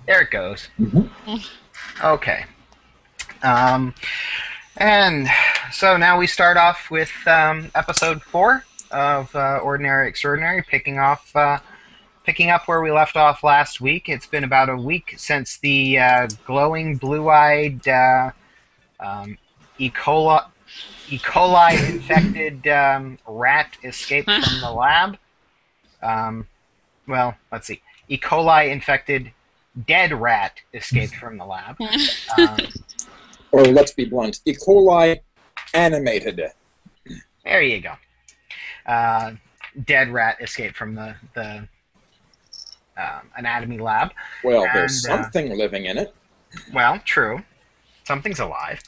There it goes. Mm-hmm. Okay. And so now we start off with episode 4 of Ordinary Extraordinary, picking up where we left off last week. It's been about a week since the glowing blue-eyed E. coli, infected rat escaped from the lab. Well, let's see. E. coli infected dead rat escaped from the lab. Or let's be blunt, E. coli animated. There you go. Dead rat escaped from the anatomy lab. Well, there's something living in it. Well, true. Something's alive.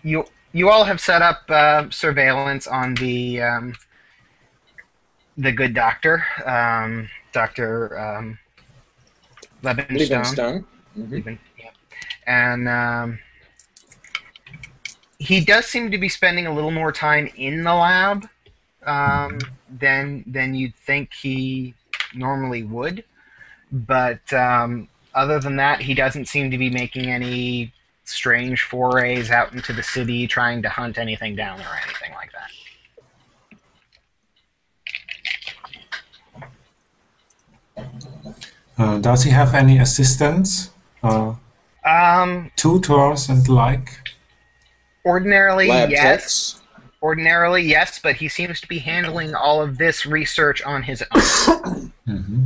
You all have set up surveillance on the good doctor, Dr. Levinstone. Mm-hmm. Yeah. And he does seem to be spending a little more time in the lab than you'd think he normally would. But other than that, he doesn't seem to be making any strange forays out into the city trying to hunt anything down or anything like that. Does he have any assistants? Tutors and the like? Ordinarily, Lab yes. techs. Ordinarily, yes, but he seems to be handling all of this research on his own. Mm-hmm.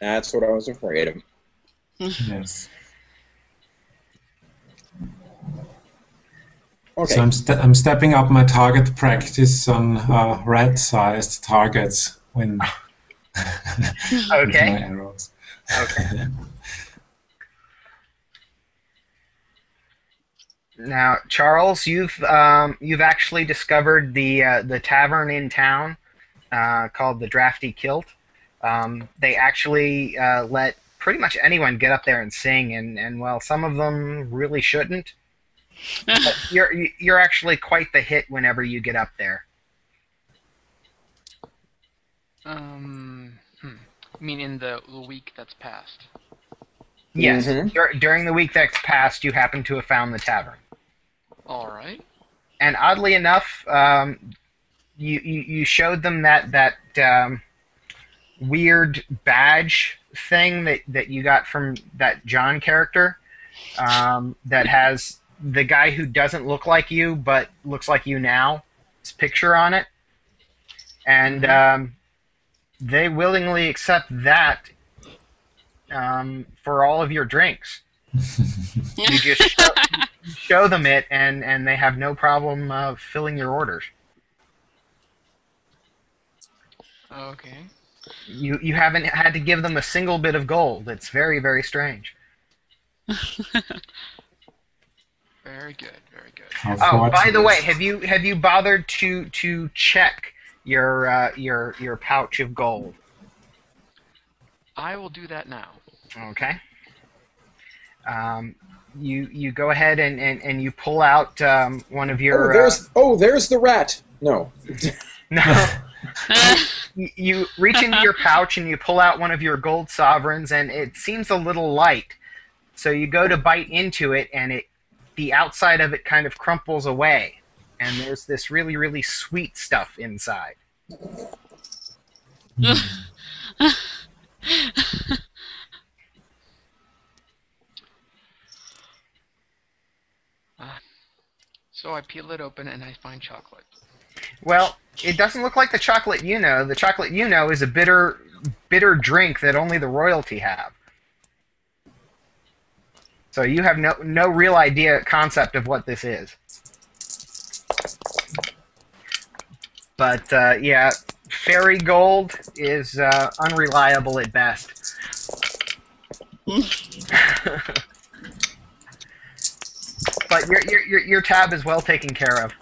That's what I was afraid of. Yes. Okay. So I'm stepping up my target practice on rat-sized targets when with Okay. my arrows. Okay. Now, Charles, you've actually discovered the tavern in town called the Drafty Kilt. They actually let pretty much anyone get up there and sing, and well, some of them really shouldn't. But you're actually quite the hit whenever you get up there. I mean, in the week that's passed. Yes, Mhm. during the week that's passed, you happen to have found the tavern. All right. And oddly enough, you showed them that weird badge thing that you got from that John character that has the guy who doesn't look like you but looks like you now, his picture on it. And they willingly accept that for all of your drinks. You just show them it, and they have no problem filling your orders. Okay. You haven't had to give them a single bit of gold. It's very, very strange. Very good. Very good. How Oh, by the fortunate. way, have you bothered to check your pouch of gold? I will do that now. Okay. You go ahead and you pull out one of your. There's the rat. No. No. You reach into your pouch and you pull out one of your gold sovereigns, and it seems a little light. So you go to bite into it, and the outside of it kind of crumples away, and there's this really, really sweet stuff inside. So I peel it open and I find chocolate. Well, it doesn't look like the chocolate you know. The chocolate you know is a bitter drink that only the royalty have. So you have no real concept of what this is. But yeah, fairy gold is unreliable at best. But your tab is well taken care of.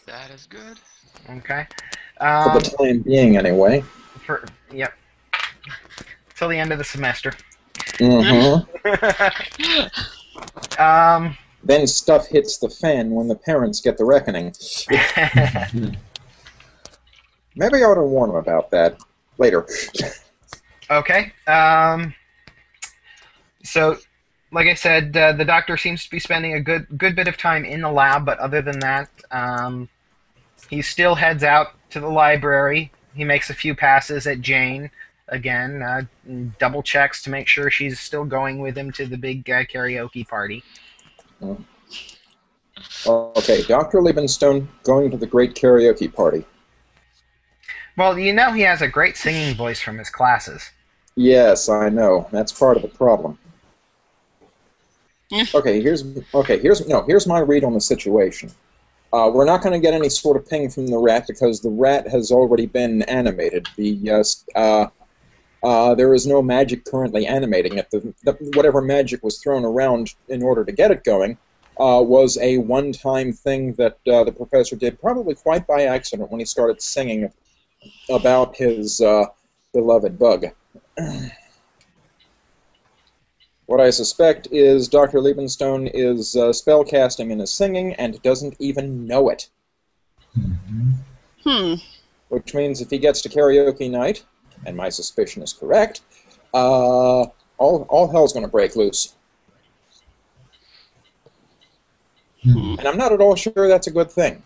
That is good. Okay. For the time being, anyway. Yep. Till the end of the semester. Mm-hmm. Then stuff hits the fan when the parents get the reckoning. Maybe I ought to warn them about that later. Okay. So, like I said, the doctor seems to be spending a good bit of time in the lab, but other than that, he still heads out to the library. He makes a few passes at Jane again, double checks to make sure she's still going with him to the big karaoke party. Okay, Dr. Liebenstone going to the great karaoke party. Well, you know he has a great singing voice from his classes. Yes, I know. That's part of the problem. Here's my read on the situation. We're not going to get any sort of ping from the rat because the rat has already been animated. There is no magic currently animating it. Whatever magic was thrown around in order to get it going was a one-time thing that the professor did, probably quite by accident, when he started singing about his beloved bug. What I suspect is Dr. Liebenstone is spellcasting and is singing and doesn't even know it. Which means if he gets to karaoke night, and my suspicion is correct, all hell's going to break loose. And I'm not at all sure that's a good thing.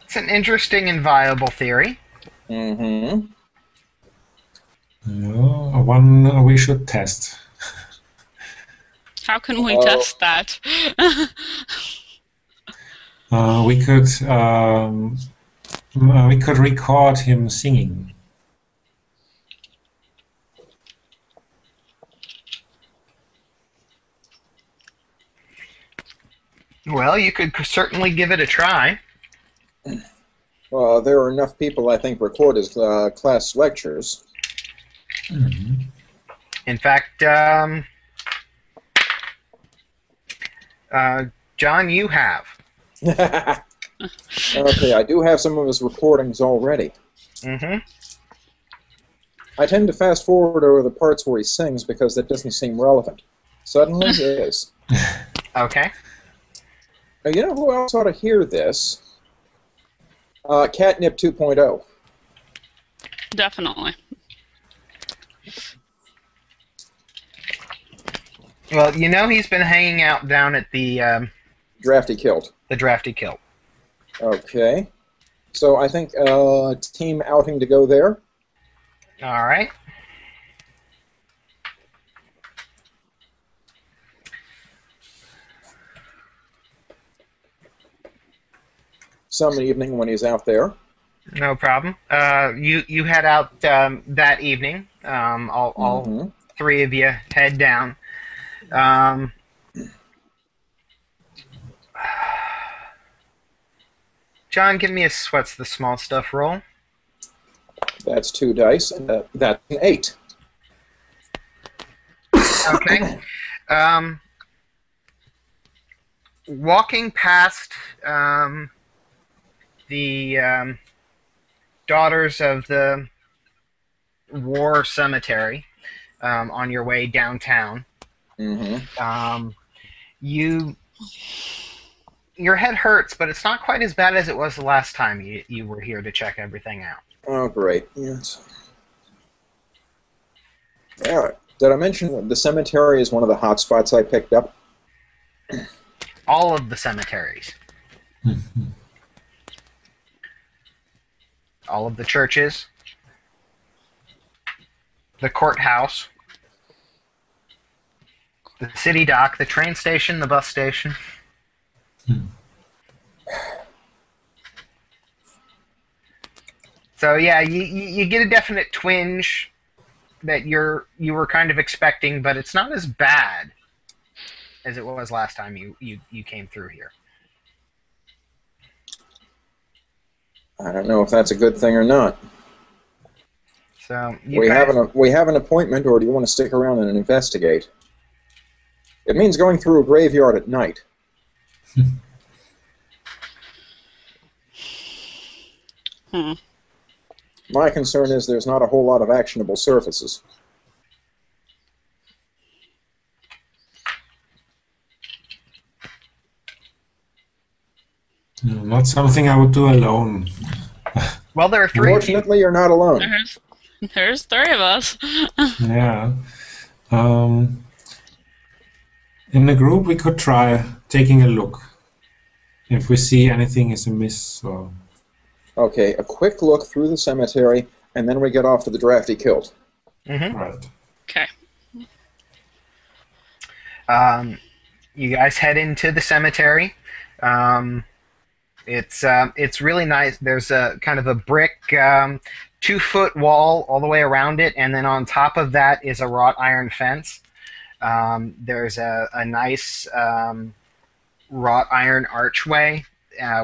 It's an interesting and viable theory. One we should test. How can we test that? We could record him singing. Well, you could certainly give it a try. There are enough people, I think, record his class lectures. In fact, John, you have. Okay, I do have some of his recordings already. I tend to fast forward over the parts where he sings because that doesn't seem relevant. Suddenly it is. Okay. Now, you know who else ought to hear this? Catnip 2.0. Definitely. Well, you know he's been hanging out down at the Drafty Kilt. The Drafty Kilt. Okay. So I think team outing to go there. All right. Some evening when he's out there. No problem. You head out that evening. All three of you head down. John, give me a what's the small stuff roll. That's 2 dice, and that's an 8. Okay. Walking past the Daughters of the War Cemetery on your way downtown, your head hurts, but it's not quite as bad as it was the last time you were here to check everything out. Oh, great. Yes. Yeah. Did I mention that the cemetery is one of the hot spots I picked up? All of the cemeteries. All of the churches. The courthouse. The city dock, the train station, the bus station. So yeah, you get a definite twinge that you were kind of expecting, but it's not as bad as it was last time you came through here. I don't know if that's a good thing or not. So we have an appointment, or do you want to stick around and investigate? It means going through a graveyard at night. My concern is there's not a whole lot of actionable surfaces. Not something I would do alone. Well, there are three. Fortunately, you're not alone. There's three of us. Yeah. In the group, we could try taking a look. If we see anything is amiss, or... Okay, a quick look through the cemetery, and then we get off to the drafty kilt. Mm-hmm. Right. Okay. You guys head into the cemetery. It's really nice. There's a kind of a brick 2-foot wall all the way around it, and then on top of that is a wrought iron fence. There's a nice wrought iron archway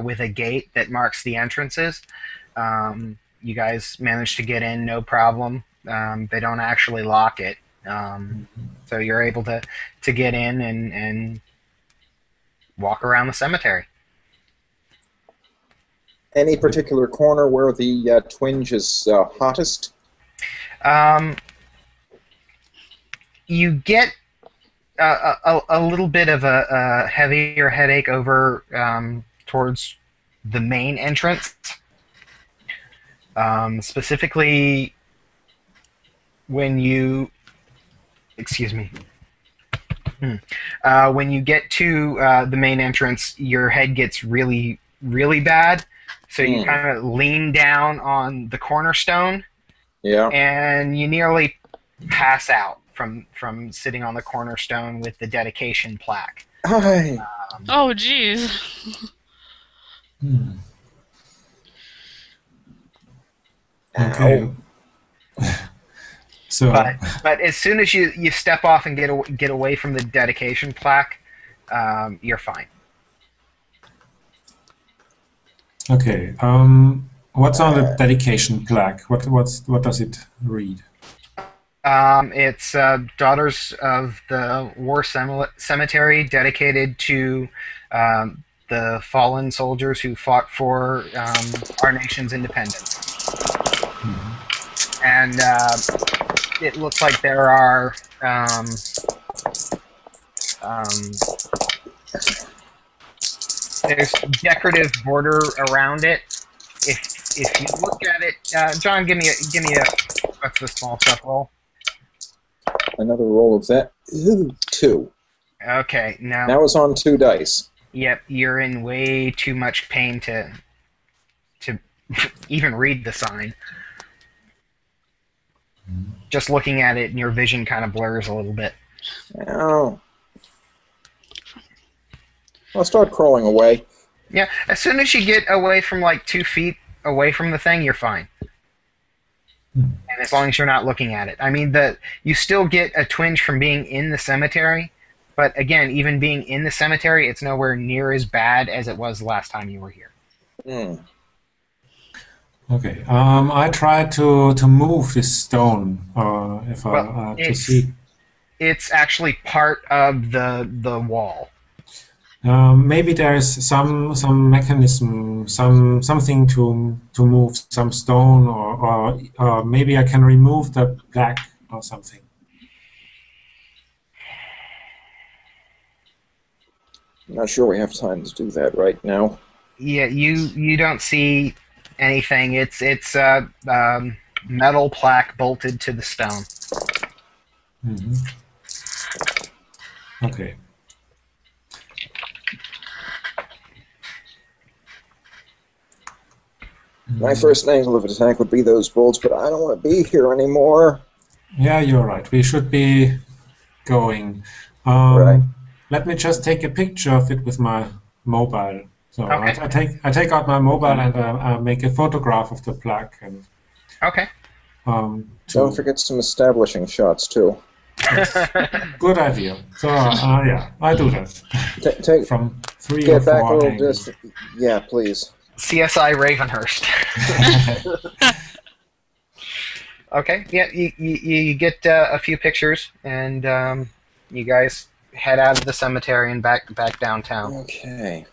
with a gate that marks the entrances. You guys managed to get in no problem. They don't actually lock it, so you're able to get in and walk around the cemetery. Any particular corner where the twinge is hottest? You get a little bit of a heavier headache over towards the main entrance. Specifically, when you... Excuse me. When you get to the main entrance, your head gets really, really bad. So you kind of lean down on the cornerstone, and you nearly pass out from sitting on the cornerstone with the dedication plaque. Hi. Oh, jeez. Okay. So, but as soon as you step off and get away from the dedication plaque, you're fine. okay. What's on the dedication plaque? What does it read? It's Daughters of the War Cemetery, dedicated to the fallen soldiers who fought for our nation's independence. And it looks like there are there's decorative border around it. If you look at it, John, give me a what's the small stuff roll? Another roll of that. Ooh, 2. Okay, now That was on 2 dice. Yep, you're in way too much pain to even read the sign. Just looking at it, your vision kind of blurs a little bit. Oh. I'll start crawling away. Yeah, as soon as you get away from like 2 feet away from the thing, you're fine. And as long as you're not looking at it. I mean, you still get a twinge from being in the cemetery, but again, even being in the cemetery, it's nowhere near as bad as it was the last time you were here. Okay. I tried to move this stone. To see. It's actually part of the wall. Maybe there is some mechanism, something to move some stone, or maybe I can remove the plaque or something. I'm not sure we have time to do that right now. Yeah, you don't see anything. It's metal plaque bolted to the stone. Okay. My first angle of attack would be those bolts, but I don't want to be here anymore. Yeah, you're right. We should be going. Right. Let me just take a picture of it with my mobile. So Okay. I take out my mobile and I make a photograph of the plaque. And Okay. Don't forget some establishing shots, too. Good idea. So yeah, I do that. Take From 3 or Get back a 4 little angles. distance. Yeah, please. CSI Ravenhurst. Okay. Yeah, you get a few pictures, and you guys head out of the cemetery and back downtown. Okay.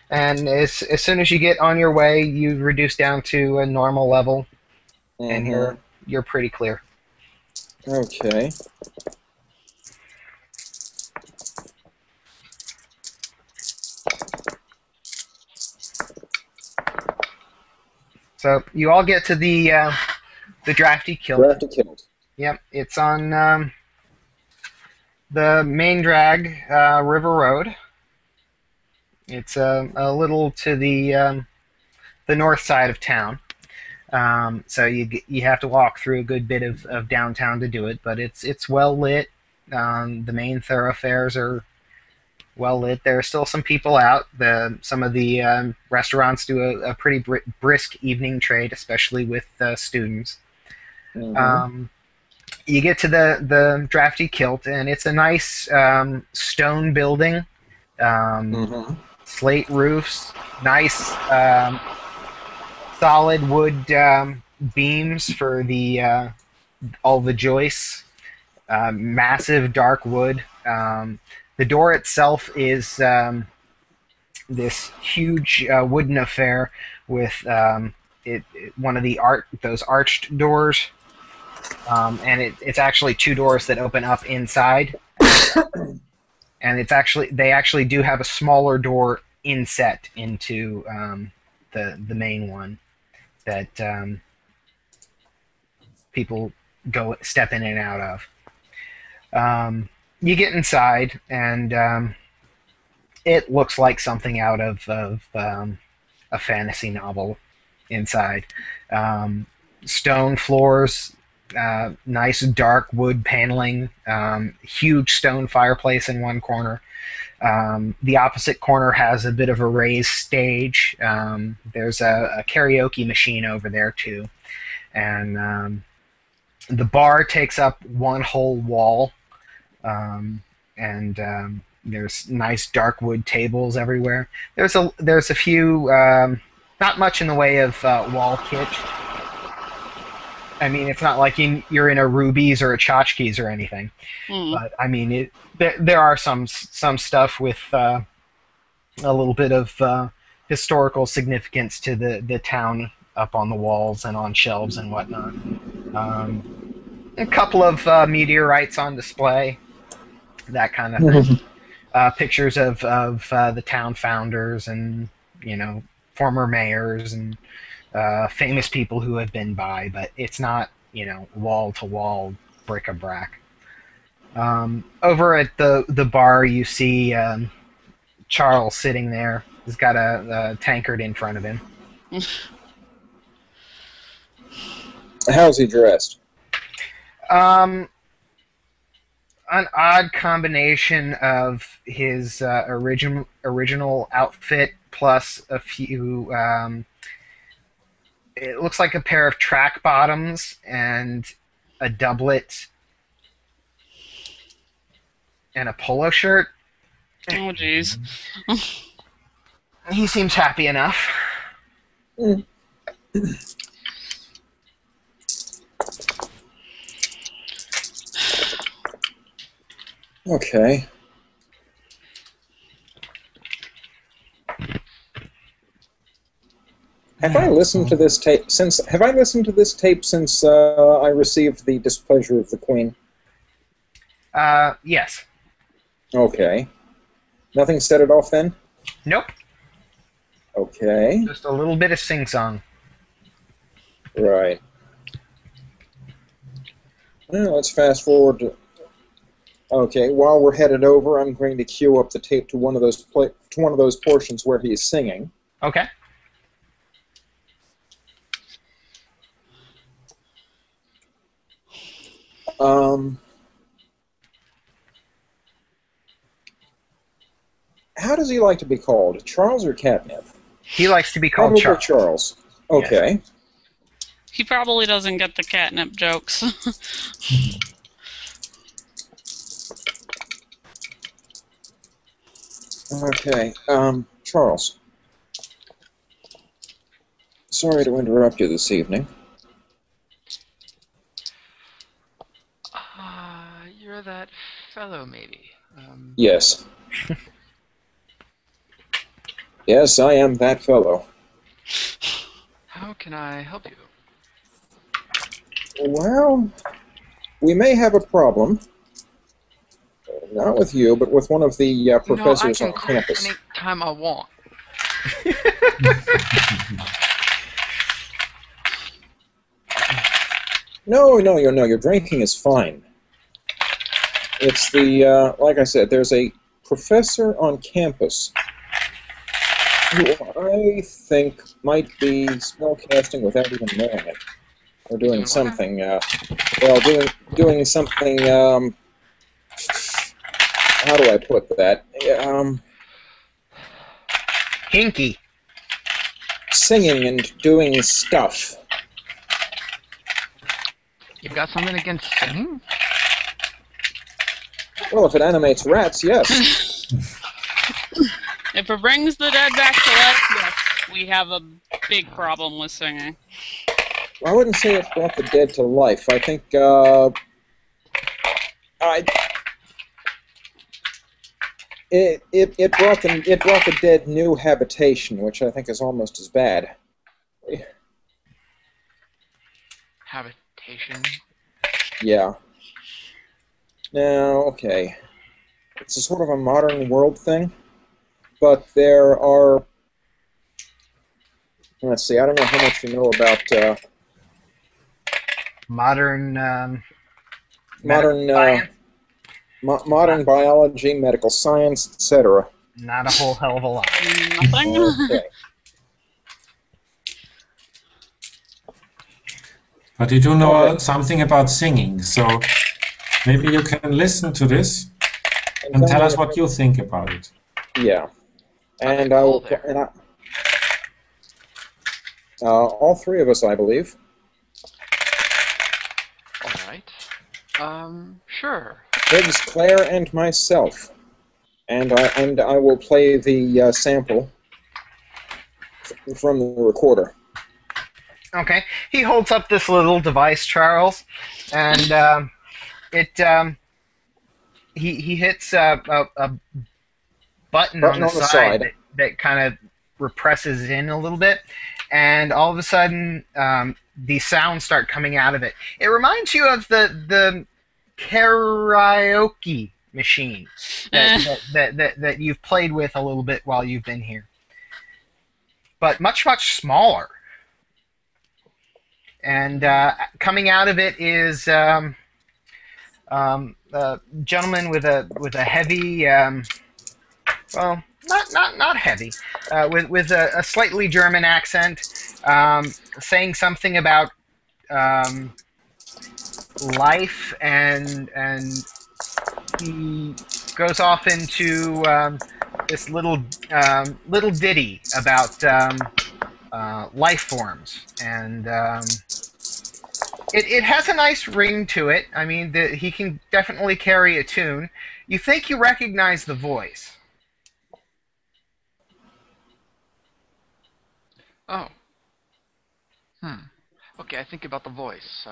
And as soon as you get on your way, you reduce down to a normal level. and you're pretty clear. Okay. So you all get to the drafty kilt. Drafty kilt. Yep, it's on the main drag River Road. It's a little to the north side of town. So you have to walk through a good bit of downtown to do it, but it's well lit. The main thoroughfares are well lit. There are still some people out. Some of the restaurants do a pretty brisk evening trade, especially with students. Mm-hmm. You get to the drafty kilt, and it's a nice stone building, slate roofs, nice solid wood beams for the all the joists, massive dark wood. The door itself is this huge wooden affair with one of those arched doors, and it's actually two doors that open up inside, and they actually do have a smaller door inset into the main one that people step in and out of. You get inside, and it looks like something out of a fantasy novel inside. Stone floors, nice dark wood paneling, huge stone fireplace in one corner. The opposite corner has a bit of a raised stage. There's a karaoke machine over there too. And the bar takes up one whole wall. There's nice dark wood tables everywhere. There's a few, not much in the way of wall kitsch. I mean, it's not like you're in a Ruby's or a Tchotchkes or anything. But I mean, there are some stuff with a little bit of historical significance to the town up on the walls and on shelves and whatnot. A couple of meteorites on display, that kind of thing. Pictures of the town founders and former mayors and famous people who have been by, but it's not wall to wall bric-a-brac. Over at the bar, you see Charles sitting there. He's got a tankard in front of him. How's he dressed? An odd combination of his original outfit plus a few. It looks like a pair of track bottoms and a doublet and a polo shirt. Oh, jeez. He seems happy enough. Okay. Have I listened to this tape since I received the displeasure of the Queen? Yes. Okay. Nothing set it off then? Nope. Okay. Just a little bit of sing-song. Right. Well, let's fast forward to... Okay, while we're headed over, I'm going to cue up the tape to one of those portions where he's singing. Okay. How does he like to be called? Charles or Catnip? He likes to be called Probably Charles. Charles. Okay. Yes. He probably doesn't get the catnip jokes. Okay, Charles. Sorry to interrupt you this evening. You're that fellow, maybe. Yes. Yes, I am that fellow. How can I help you? Well, we may have a problem. Not with you, but with one of the No, I professors can on quit campus. any time I want. No, your drinking is fine. It's the, like I said, there's a professor on campus who I think might be spellcasting without even knowing it. Or doing Doing what? something, doing something, how do I put that? Hinky. Singing and doing stuff. You've got something against singing? Well, if it animates rats, yes. If it brings the dead back to life, yes, we have a big problem with singing. I wouldn't say it brought the dead to life. I think, it brought the dead new habitation, which I think is almost as bad. Habitation. Yeah. Now, okay. It's a sort of a modern world thing, but there are... Let's see, I don't know how much you know about Modern modern science? modern biology, medical science, etc. Not a whole hell of a lot. Nothing? Okay. But you do know Okay. something about singing, so maybe you can listen to this and tell us what you think about it. Yeah. And Okay, I will. cool there. And all three of us, I believe. Alright. Sure. Higgs, Claire, and myself. And I will play the sample from the recorder. Okay. He holds up this little device, Charles, and he hits a button on the side that kind of represses in a little bit, and all of a sudden these sounds start coming out of it. It reminds you of the karaoke machine that you've played with a little bit while you've been here, but much smaller. And coming out of it is a gentleman with a heavy, well, not heavy, with a slightly German accent, saying something about life, and he goes off into this little ditty about life forms, and it has a nice ring to it. I mean, he can definitely carry a tune. You think you recognize the voice. Oh. Okay, I think about the voice.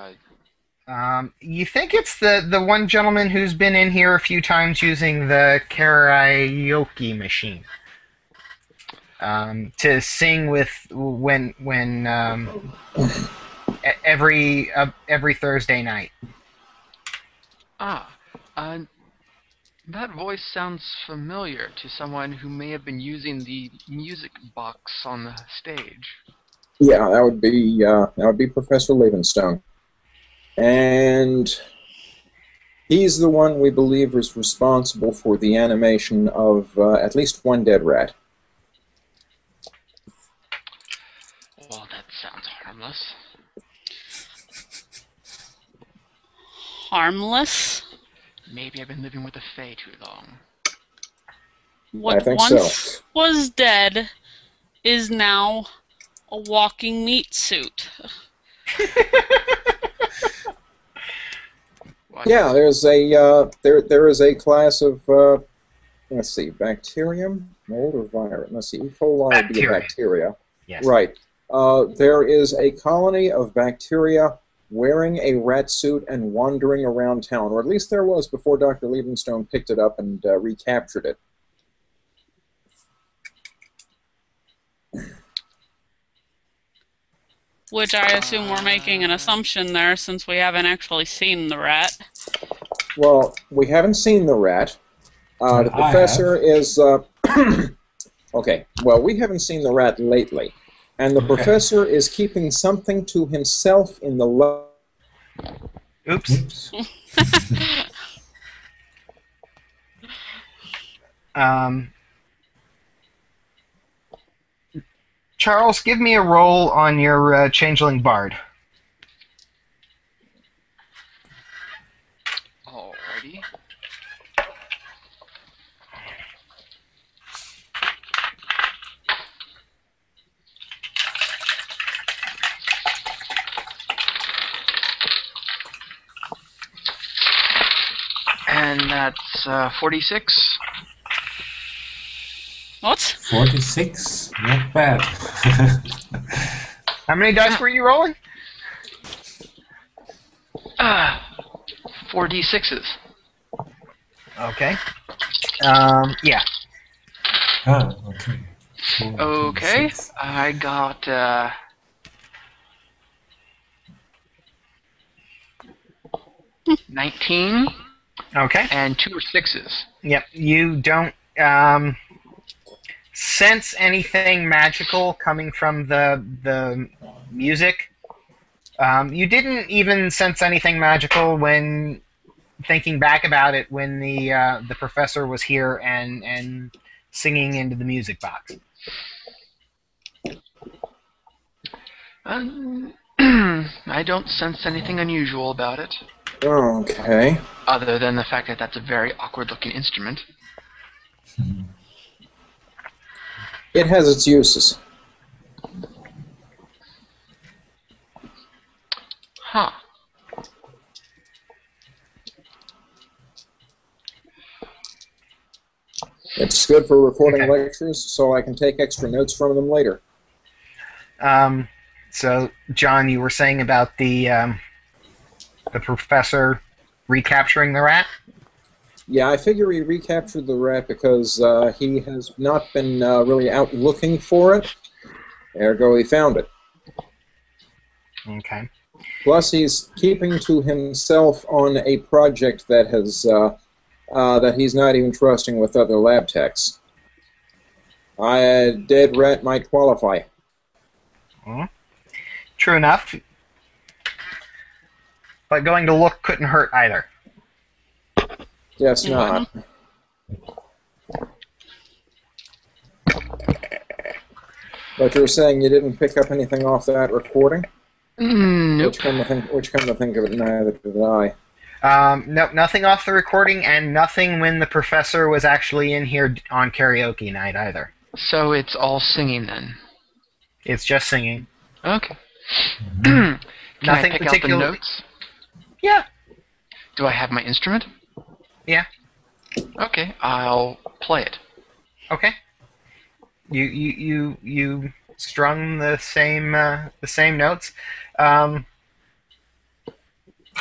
You think it's the one gentleman who's been in here a few times using the karaoke machine to sing with when every Thursday night. That voice sounds familiar to someone who may have been using the music box on the stage. Yeah, that would be Professor Levenstone, and he's the one we believe is responsible for the animation of at least one dead rat. Well, that sounds harmless. Harmless? Maybe I've been living with the Fae too long. What I think once so. was dead is now a walking meat suit. What? Yeah, there's a there is a class of let's see, bacterium, mold, or virus. Let's see, E. coli would be a bacteria. Yes. Right. There is a colony of bacteria wearing a rat suit and wandering around town, or at least there was before Dr. Livingstone picked it up and recaptured it. Which I assume we're making an assumption there since we haven't actually seen the rat. Well, we haven't seen the rat. Well, The I professor have. is... okay, well, we haven't seen the rat lately. And the Okay. professor is keeping something to himself in the... Oops. Oops. Charles, give me a roll on your changeling bard. Alrighty. And that's 46. What? 46. Not bad. How many dice were you rolling? 4d6s. Okay. Yeah. Ah, okay. Okay, 46. I got 19 Okay. and 2 or 6s. Yep. You don't sense anything magical coming from the music. You didn't even sense anything magical when thinking back about it when the professor was here and singing into the music box. I don't sense anything unusual about it, Okay. other than the fact that that's a very awkward-looking instrument. It has its uses. Huh. It's good for recording Okay. lectures, so I can take extra notes from them later. So, John, you were saying about the professor recapturing the rat? Yeah, I figure he recaptured the rat because he has not been really out looking for it. Ergo, he found it. Okay. Plus, he's keeping to himself on a project that has that he's not even trusting with other lab techs. A dead rat might qualify. True enough. But going to look couldn't hurt either. Guess not. But you're saying you didn't pick up anything off that recording? Nope. Which come to think of it, neither did I. Nope, nothing off the recording, and nothing when the professor was actually in here on karaoke night either. So it's all singing then. It's just singing. Okay. Can Nothing I pick out the particular. notes? Yeah. Do I have my instrument? Yeah. Okay, I'll play it. Okay. You strung the same notes.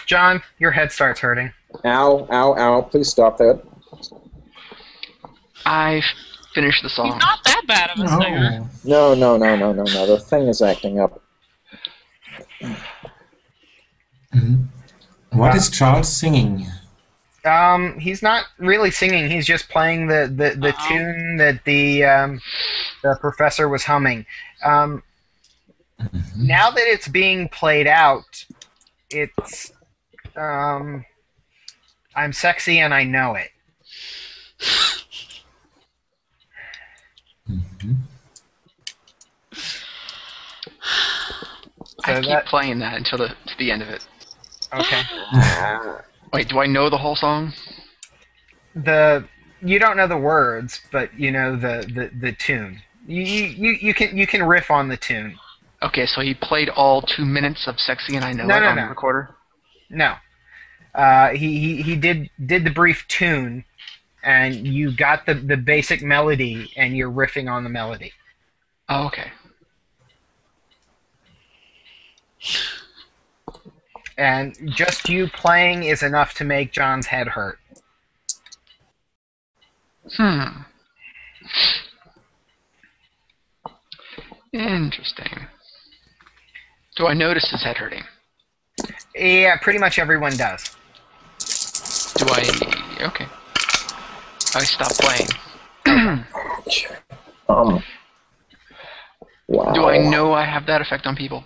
John, your head starts hurting. Ow, ow, ow, please stop that. I finished the He's song. not that bad of a singer. No. No, the thing is acting up. What is Charles singing? He's not really singing. He's just playing the tune that the professor was humming. Now that it's being played out, it's I'm sexy and I know it. I keep playing that until to the end of it. Okay. Wait, do I know the whole song? You don't know the words, but you know the tune. You can riff on the tune. Okay, so he played all 2 minutes of "Sexy and I Know It" on the recorder. No. He did the brief tune, and you got the basic melody, and you're riffing on the melody. Oh, okay. And just you playing is enough to make John's head hurt. Interesting. Do I notice his head hurting? Yeah, pretty much everyone does. Do I... Okay. I stop playing. Wow. Do I know I have that effect on people?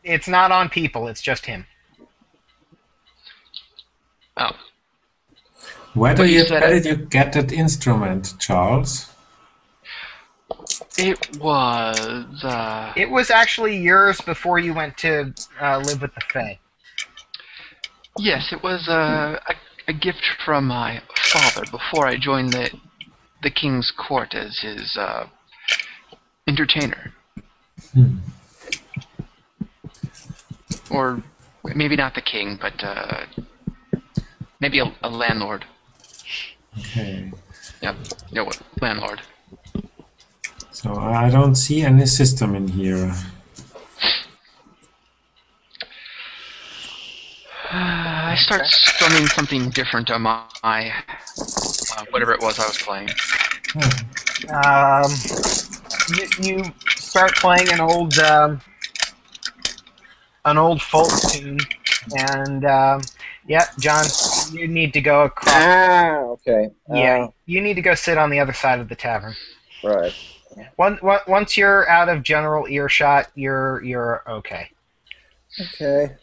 It's not on people, it's just him. Oh. Where But you where said did you get that instrument, Charles? It was... It was actually yours before you went to live with the Fae. Yes, it was a gift from my father before I joined the king's court as his entertainer. Or maybe not the king, but maybe a landlord. Okay. Yep, no, landlord. So I don't see any system in here. I start strumming something different on my whatever it was I was playing. You start playing an old folk tune, and yeah, John, you need to go across. Okay. Yeah, you need to go sit on the other side of the tavern. Right. Once you're out of general earshot, you're okay. Okay.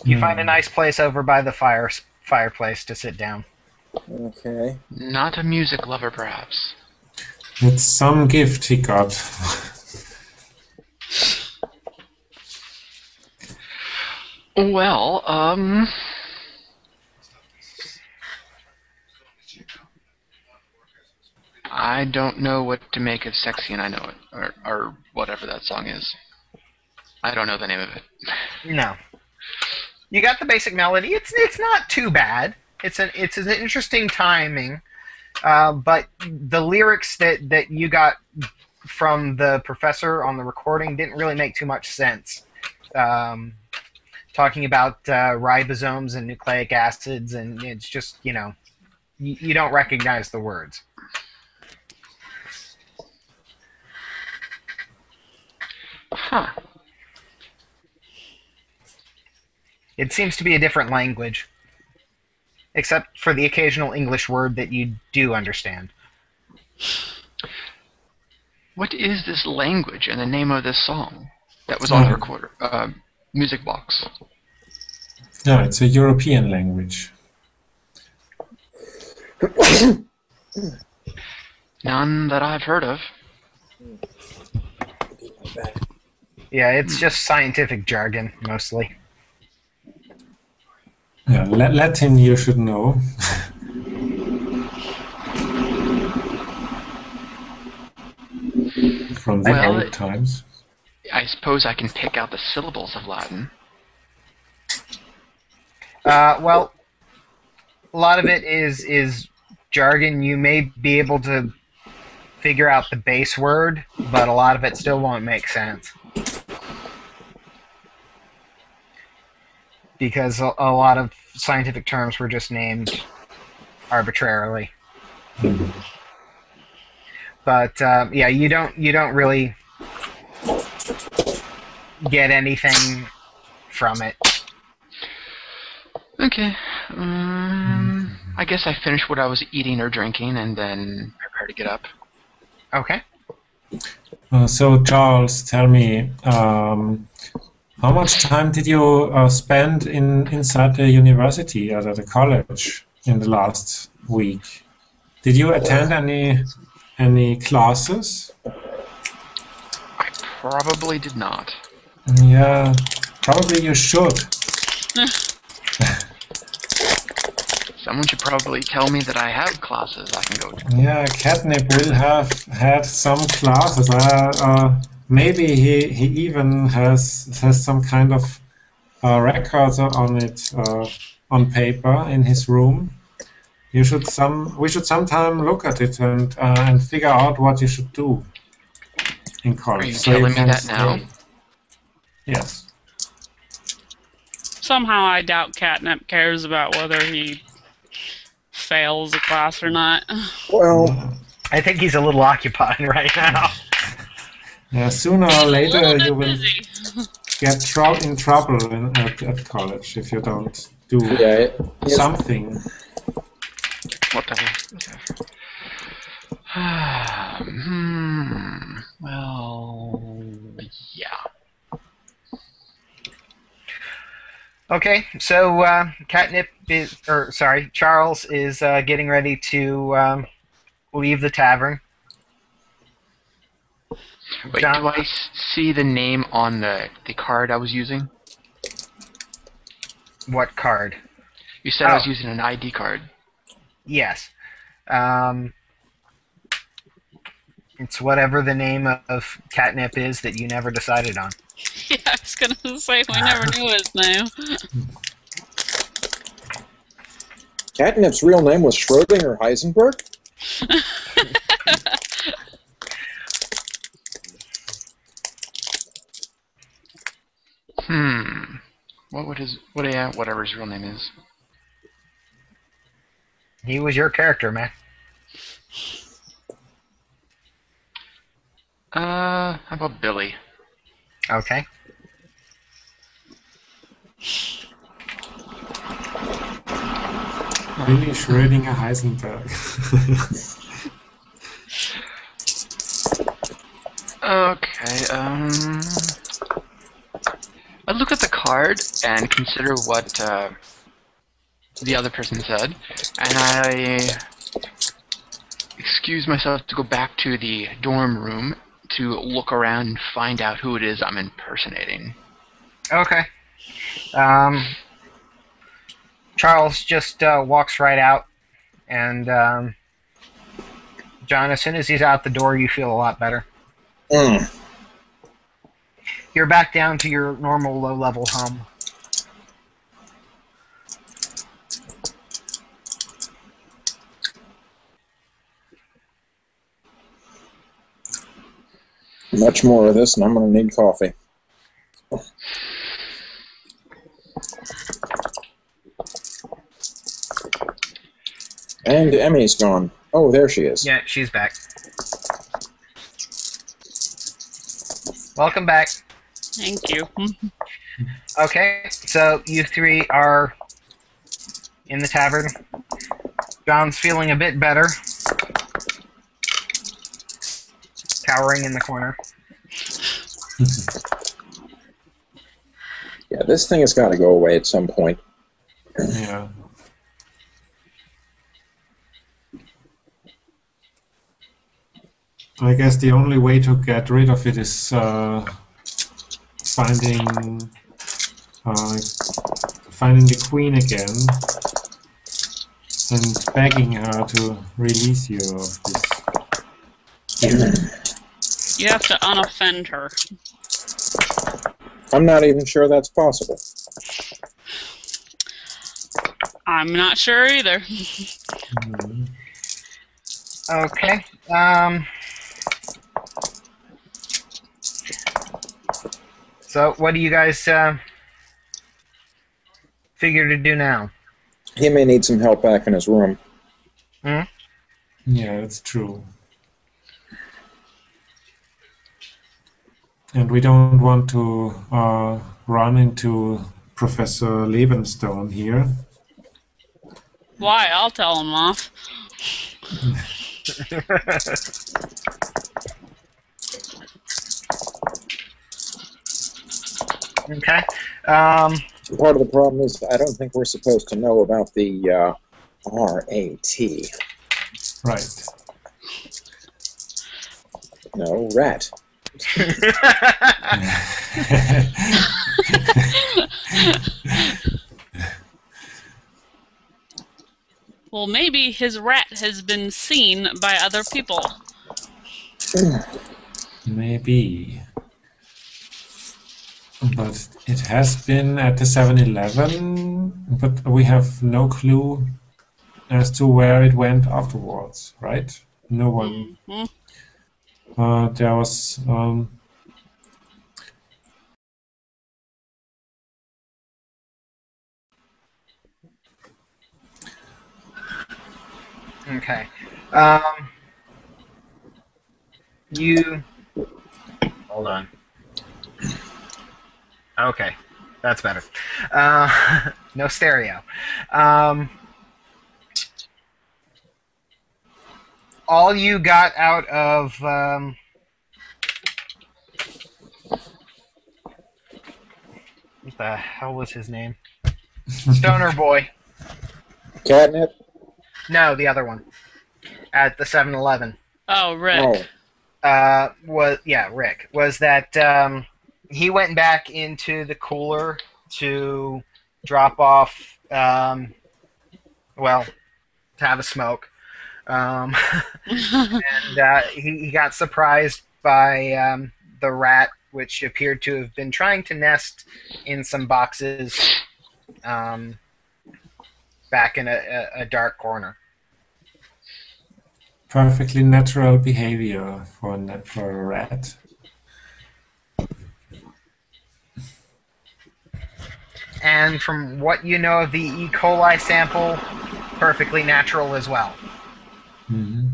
You find a nice place over by the fireplace to sit down. Okay. Not a music lover, perhaps. It's some gift he got. Well, I don't know what to make of Sexy and I Know It, or whatever that song is. I don't know the name of it. No. You got the basic melody. It's not too bad. It's an interesting timing, but the lyrics that you got from the professor on the recording didn't really make too much sense. Talking about ribosomes and nucleic acids, and it's just, you don't recognize the words. Huh. It seems to be a different language, except for the occasional English word that you do understand. What is this language and the name of this song that was on the recorder, music box? Yeah, it's a European language. None that I've heard of. Yeah, it's just scientific jargon, mostly. Yeah, Latin you should know. From the old times. I suppose I can pick out the syllables of Latin. Well, a lot of it is jargon. You may be able to figure out the base word, but a lot of it still won't make sense. Because a lot of scientific terms were just named arbitrarily. But yeah, you don't really get anything from it. Okay. I guess I finished what I was eating or drinking and then prepare to get up. Okay. So Charles, tell me, how much time did you spend inside the university or the college in the last week? Did you attend any classes? I probably did not. Yeah, probably you should. Someone should probably tell me that I have classes I can go to. Yeah, Catnip will have had some classes. Maybe he even has some kind of records on it on paper in his room. We should sometime look at it and figure out what you should do in college. Are you telling me that now? Yes. Somehow I doubt Catnip cares about whether he fails a class or not. Well, I think he's a little occupied right now. Yeah, sooner or A later little you bit will busy. get in trouble at college if you don't do Yeah, something. Whatever. Well, yeah. Okay, so Charles is getting ready to leave the tavern. Wait, John, do I see the name on the card I was using? what card? You said I was Oh. using an ID card. Yes. It's whatever the name of catnip is that you never decided on. Yeah, I was gonna say we never knew his name. Catnip's real name was Schrödinger Heisenberg? Whatever his real name is. He was your character, man. How about Billy? Okay. Billy Schrödinger Heisenberg. Okay, I look at the card and consider what the other person said, and I excuse myself to go back to the dorm room to look around and find out who it is I'm impersonating. Okay. Charles just walks right out, and John, as soon as he's out the door, you feel a lot better. You're back down to your normal low-level hum. Much more of this, and I'm going to need coffee. And Emmy's gone. Oh, there she is. Yeah, she's back. Welcome back. Thank you. Okay, so you three are in the tavern. John's feeling a bit better. Cowering in the corner. Yeah, this thing has got to go away at some point. Yeah. I guess the only way to get rid of it is finding the queen again and begging her to release you of this. You have to unoffend her. I'm not even sure that's possible. I'm not sure either. Okay. So, what do you guys figure to do now? He may need some help back in his room. Hmm? Yeah, that's true. And we don't want to run into Professor Levenstone here. Why? I'll tell him off. Okay. Part of the problem is I don't think we're supposed to know about the RAT. Right. No, rat. Well, maybe his rat has been seen by other people. Maybe. But it has been at the 7-Eleven, but we have no clue as to where it went afterwards, right? No one. Mm-hmm. There was... Okay. You Hold on. Okay, that's better. No stereo. All you got out of what the hell was his name? Stoner Boy. Catnip? No, the other one at the 7-Eleven. Oh, Rick. Rick was that he went back into the cooler to drop off, to have a smoke, and he got surprised by the rat, which appeared to have been trying to nest in some boxes back in a dark corner. Perfectly natural behavior for a rat. And from what you know of the E. coli sample, perfectly natural as well. Mm-hmm.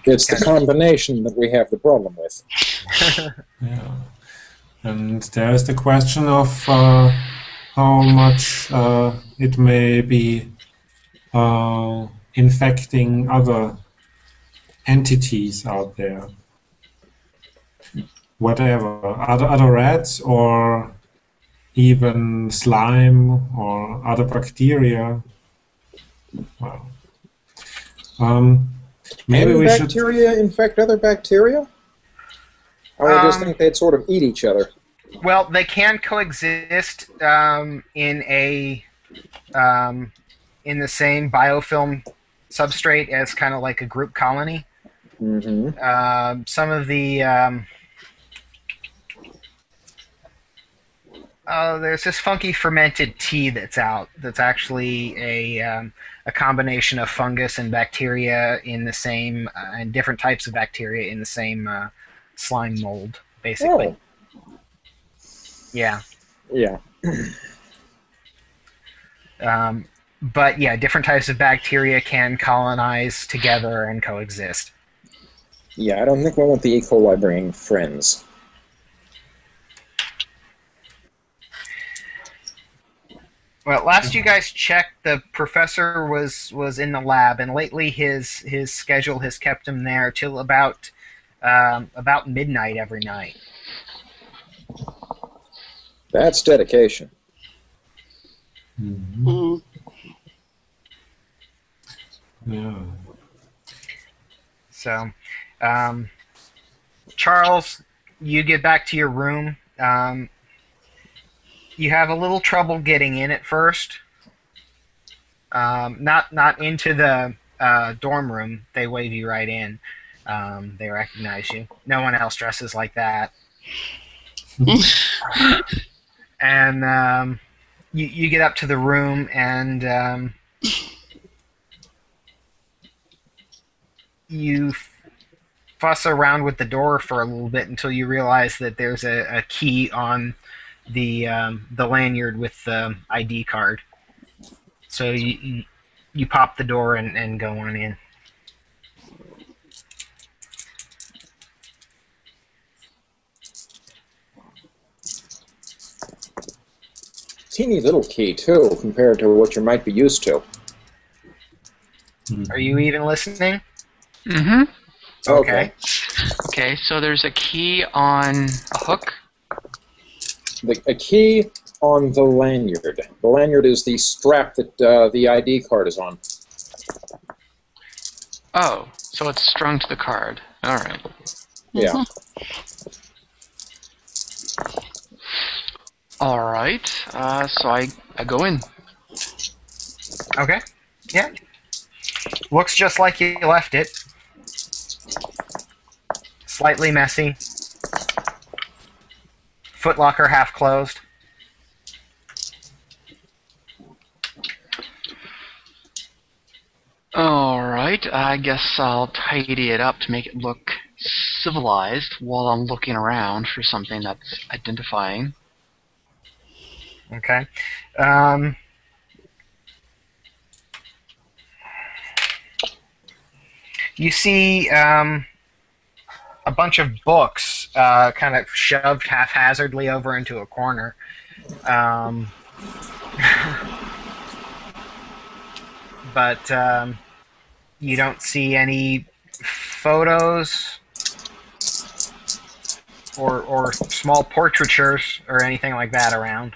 It's the combination that we have the problem with. Yeah. And there is the question of how much it may be infecting other entities out there. Whatever, other rats or even slime or other bacteria. Well, maybe Can we should. bacteria infect other bacteria? I would just think they'd sort of eat each other. Well, they can coexist in the same biofilm substrate as kind of like a group colony. Mm-hmm. Some of the there's this funky fermented tea that's out. That's actually a combination of fungus and bacteria in the same and different types of bacteria in the same slime mold, basically. Oh. Yeah. Yeah. But yeah, different types of bacteria can colonize together and coexist. Yeah, I don't think we want the E. coli bringing friends. Well, last you guys checked, the professor was in the lab, and lately his schedule has kept him there till about midnight every night. That's dedication. Mm-hmm. Mm. Yeah. So, Charles, you get back to your room. You have a little trouble getting in at first. Not into the dorm room. They wave you right in. They recognize you. No one else dresses like that. And you get up to the room, and you fuss around with the door for a little bit until you realize that there's a key on the lanyard with the ID card. So you pop the door and go on in. Teeny little key, too, compared to what you might be used to. Are you even listening? Mm-hmm. Okay. Okay, so there's a key on a hook. A key on the lanyard. The lanyard is the strap that the ID card is on. Oh, so it's strung to the card. All right. Yeah. All right. So I go in. Okay. Yeah. Looks just like you left it. Slightly messy. Footlocker half closed. All right. I guess I'll tidy it up to make it look civilized while I'm looking around for something that's identifying. Okay. You see bunch of books kind of shoved haphazardly over into a corner. But you don't see any photos or small portraitures or anything like that around.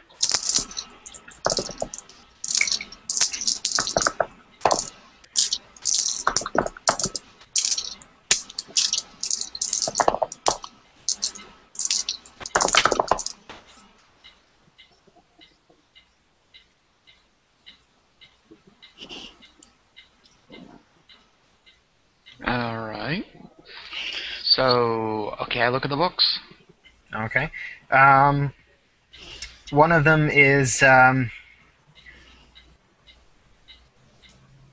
Alright. So, okay, I look at the books. Okay. One of them is,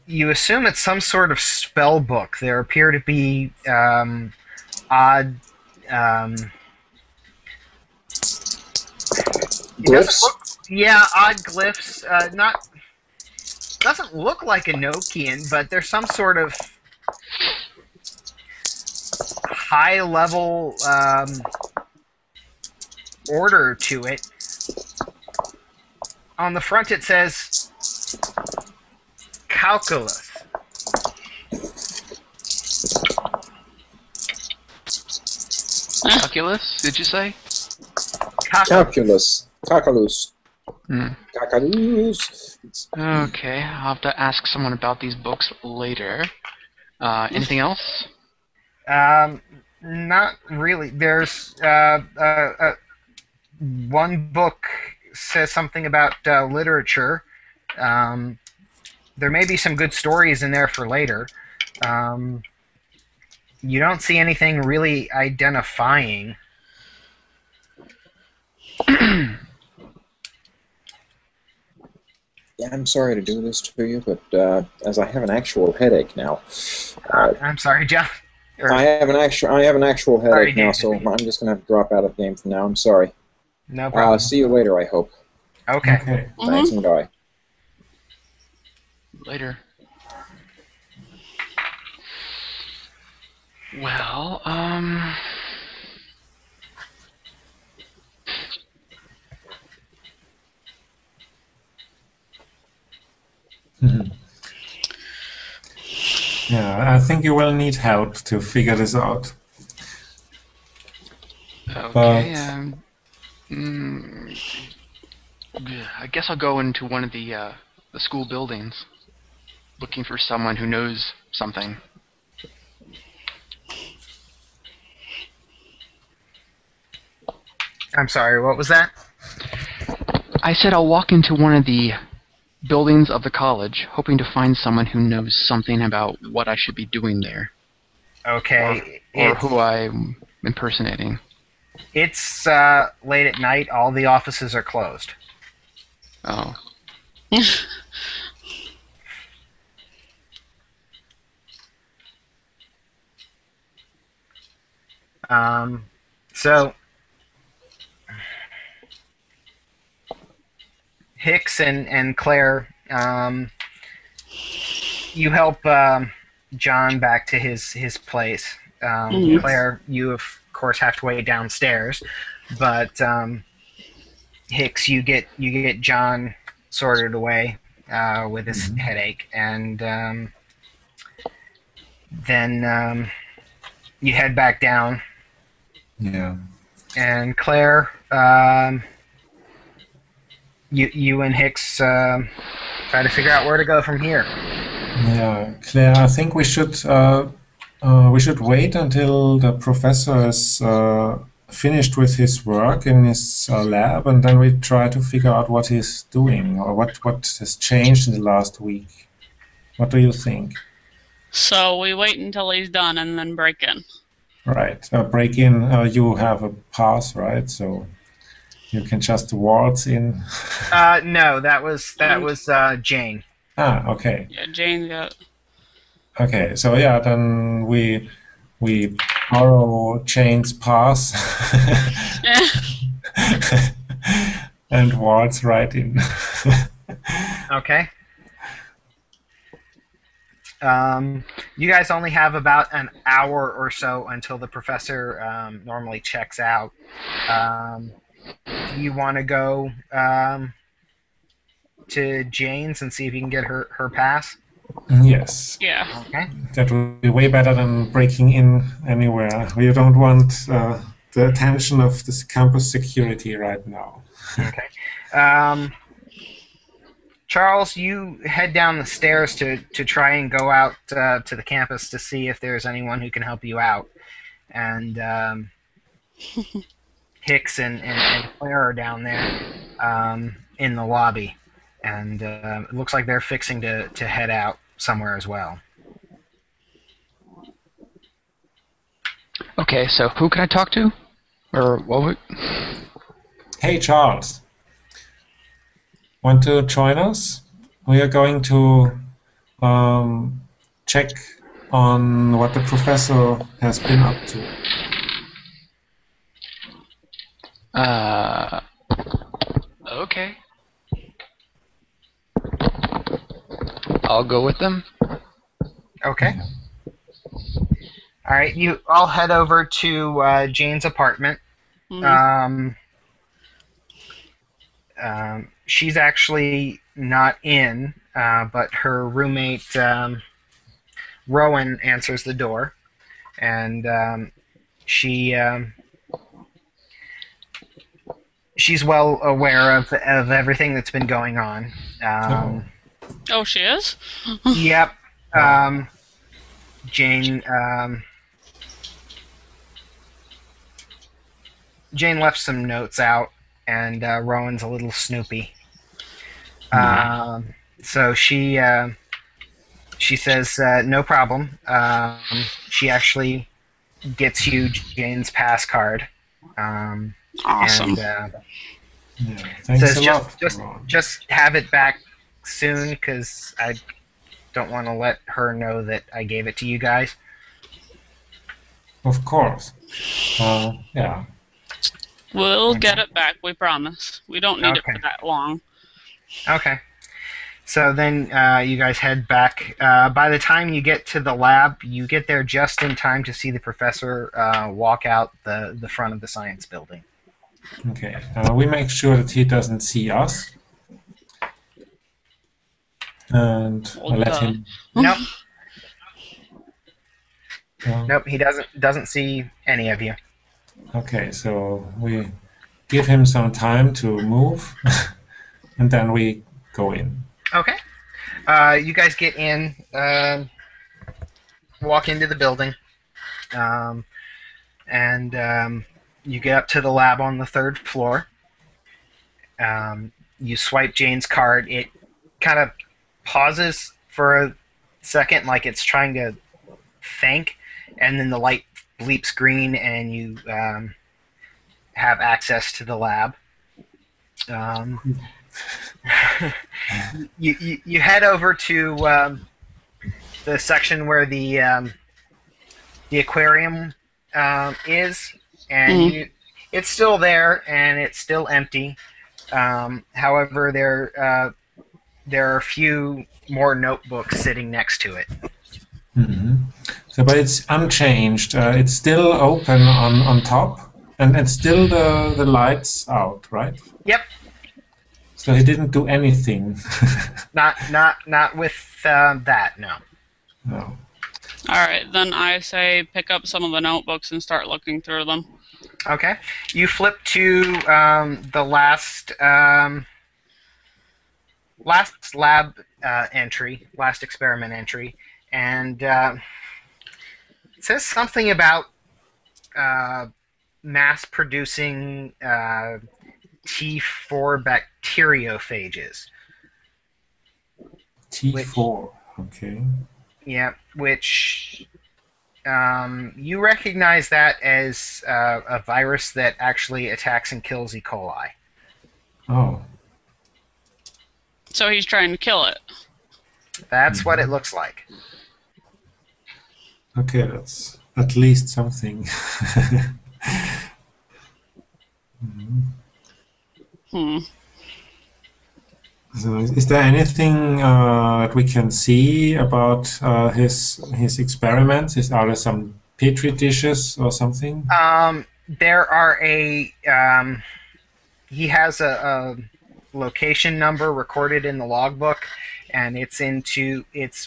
you assume it's some sort of spell book. There appear to be odd... Glyphs? Odd glyphs. Doesn't look like Enochian, but there's some sort of high-level order to it. On the front it says calculus. Calculus, did you say? Calculus. Calculus. Hmm. Calculus. Okay, I'll have to ask someone about these books later. Anything else? Not really. There's one book says something about literature. There may be some good stories in there for later. You don't see anything really identifying. Yeah, I'm sorry to do this to you, but as I have an actual headache now. I'm sorry, John. I have an actual headache now, Dave. so I'm just gonna have to drop out of the game for now. I'm sorry. No problem. See you later, I hope. Okay. Okay. Thanks and bye. Later. Well, Mhm. Yeah, I think you will need help to figure this out. okay, I guess I'll go into one of the school buildings, looking for someone who knows something. I'm sorry, what was that? I said I'll walk into one of the buildings of the college, hoping to find someone who knows something about what I should be doing there, Okay. or who I'm impersonating. It's late at night. All the offices are closed. Oh. So Hicks and Claire, you help John back to his place. Mhm. Claire, you of course have to wait downstairs, but Hicks, you get John sorted away with his headache, and then you head back down. Yeah. And Claire, you and Hicks try to figure out where to go from here. Yeah, Claire, I think we should wait until the professor is finished with his work in his lab, and then we try to figure out what he's doing or what has changed in the last week. What do you think? So we wait until he's done and then break in. Right. Break in. You have a pass, right? So you can just waltz in. No, that was Jane. Ah, okay. Yeah, Jane got. Okay. So yeah, then we borrow Jane's pass and waltz right in. Okay. You guys only have about an hour or so until the professor normally checks out. Do you want to go to Jane's and see if you can get her pass? Yes. Yeah. Okay. That would be way better than breaking in anywhere. We don't want the attention of this campus security right now. Okay. Charles, you head down the stairs to try and go out to the campus to see if there's anyone who can help you out. And Hicks and Claire are down there in the lobby. And it looks like they're fixing to head out somewhere as well. Okay, so who can I talk to? Or what would... Hey, Charles. Want to join us? We are going to check on what the professor has been up to. Okay. I'll go with them. Okay. All right, you all head over to Jane's apartment. She's actually not in, but her roommate Rowan answers the door, and she's well aware of everything that's been going on. Oh, she is? Yep. Jane left some notes out, and Rowan's a little snoopy. So she says no problem. She actually gets you Jane's pass card. Awesome. And Thanks says a lot. just have it back soon, because I don't want to let her know that I gave it to you guys. Of course. Yeah. We'll get it back, we promise. We don't need it for that long. Okay. So then you guys head back. By the time you get to the lab, you get there just in time to see the professor walk out the front of the science building. Okay. We make sure that he doesn't see us. And let him... Nope. Nope, he doesn't see any of you. Okay, so we give him some time to move, and then we go in. Okay. You guys get in, walk into the building, and you get up to the lab on the 3rd floor. You swipe Jane's card. It kind of pauses for a second, like it's trying to think, and then the light bleeps green, and you have access to the lab. You head over to the section where the aquarium is, and it's still there, and it's still empty. However, there are a few more notebooks sitting next to it. Mm-hmm. So, but it's unchanged. It's still open on top, and still the lights out, right? Yep. So he didn't do anything. Not with that, no. No. All right, then I say pick up some of the notebooks and start looking through them. Okay. You flip to the last lab entry, last experiment entry, and it says something about mass-producing T4 bacteriophages. T4, okay. Yeah, which you recognize that as a virus that actually attacks and kills E. coli. Oh. So he's trying to kill it. That's what it looks like. Okay, that's at least something. So is there anything that we can see about his experiments? Are there some petri dishes or something? There are he has a location number recorded in the logbook, and it's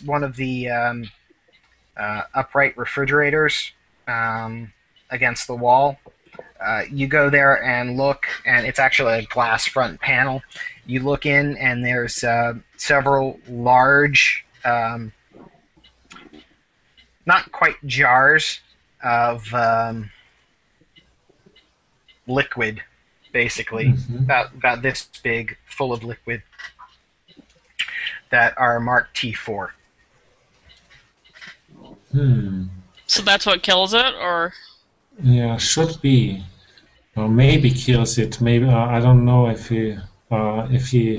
one of the upright refrigerators against the wall. You go there and look, and it's actually a glass front panel. You look in, and there's several large, not quite jars of liquid, basically, about this big, full of liquid, that are marked T4. So that's what kills it, or? Yeah, should be. Or maybe kills it. Maybe I don't know if he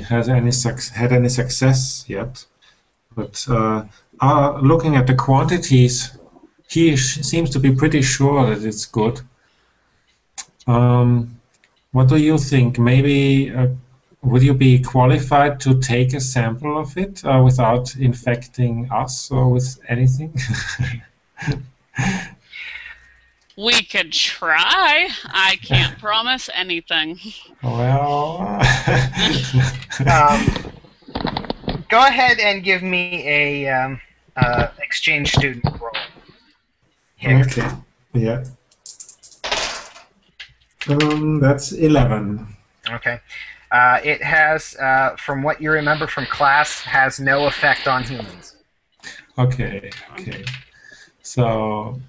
has had any success yet. But looking at the quantities, he seems to be pretty sure that it's good. What do you think? Maybe would you be qualified to take a sample of it without infecting us or with anything? We could try. I can't promise anything. Well, Go ahead and give me a exchange student roll. Here. okay, yeah. That's 11. Okay. It has, from what you remember from class, has no effect on humans. Okay. So,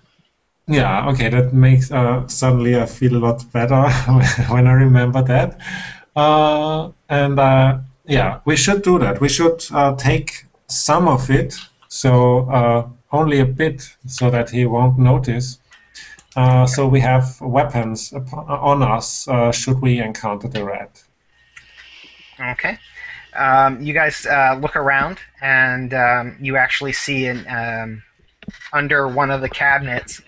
yeah, okay, that makes suddenly I feel a lot better when I remember that. Yeah, we should do that. We should take some of it, so only a bit, so that he won't notice. So we have weapons on us should we encounter the rat. Okay. You guys look around, and you actually see under one of the cabinets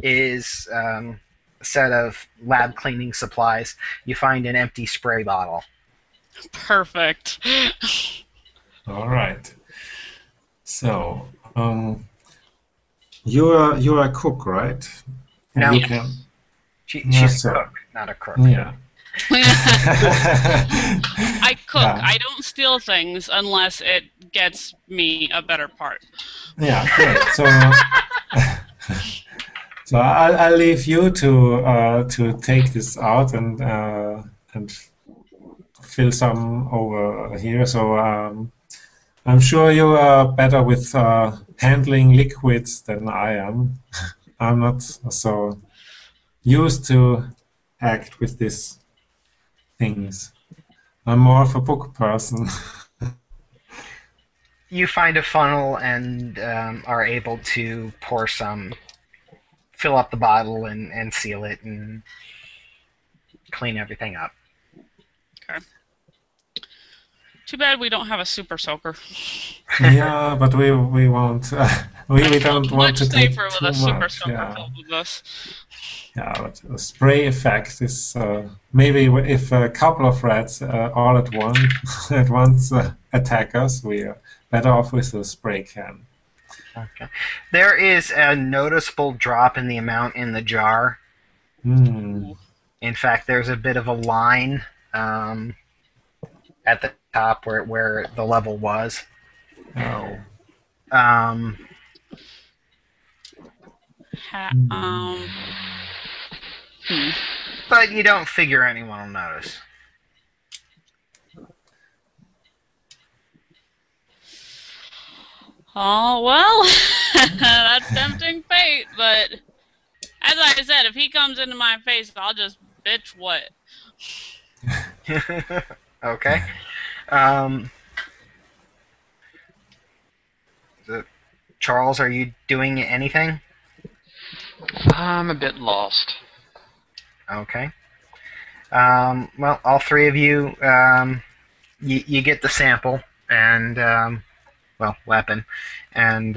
is a set of lab cleaning supplies. You find an empty spray bottle. Perfect. All right. So, you are a cook, right? No. You can... She's a cook, not a crook. Yeah. I cook. Yeah. I don't steal things unless it gets me a better part. Yeah, great. So I'll leave you to take this out and fill some over here. So I'm sure you are better with handling liquids than I am. I'm not so used to act with these things. I'm more of a book person. You find a funnel and are able to fill up the bottle and seal it and clean everything up. Okay. Too bad we don't have a super soaker. Yeah, but we won't. We don't want to take safer with too a super much. soaker Yeah. filled with this. Yeah, but a spray effect is maybe if a couple of rats all at once attack us, we are better off with a spray can. Okay. There is a noticeable drop in the amount in the jar. Hmm. In fact, there's a bit of a line at the top where the level was. Oh. But you don't figure anyone will notice. Oh, well, that's tempting fate, but as I said, if he comes into my face, I'll just bitch what. Okay. Charles, are you doing anything? I'm a bit lost. Okay. Well, all three of you, you get the sample and, weapon, and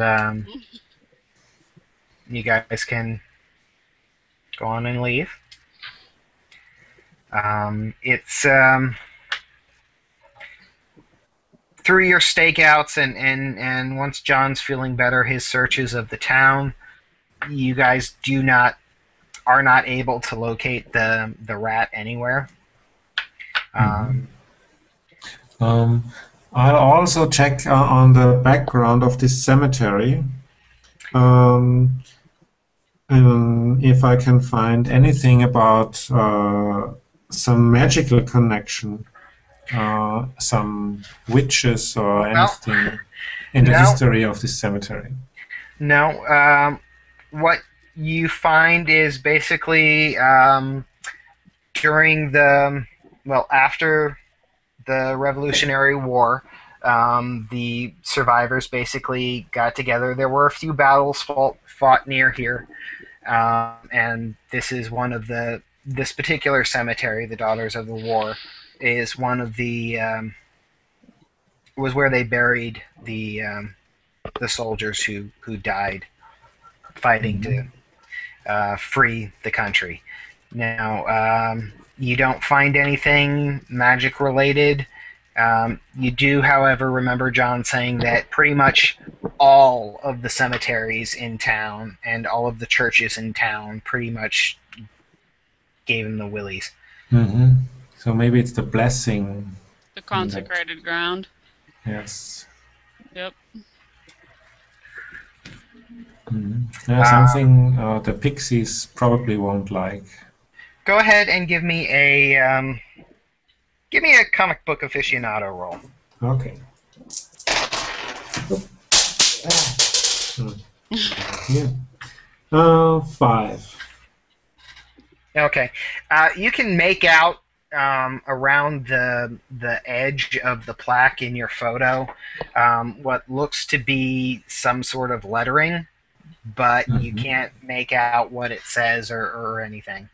you guys can go on and leave. through your stakeouts and once John's feeling better, his searches of the town, you guys are not able to locate the rat anywhere. I'll also check on the background of this cemetery, if I can find anything about some magical connection, some witches or anything in the history of this cemetery. No. What you find is basically during after the Revolutionary War, the survivors basically got together. There were a few battles fought near here, and this is one of this particular cemetery, the Daughters of the War, is one of the was where they buried the soldiers who died fighting to free the country. Now, you don't find anything magic related. You do, however, remember John saying that pretty much all of the cemeteries in town and all of the churches in town pretty much gave him the willies. So maybe it's the blessing. The consecrated ground. Yes. Yep. Something the pixies probably won't like. Go ahead and give me a comic book aficionado roll. Okay. Yeah. 5. Okay. You can make out around the edge of the plaque in your photo what looks to be some sort of lettering, but you can't make out what it says or anything.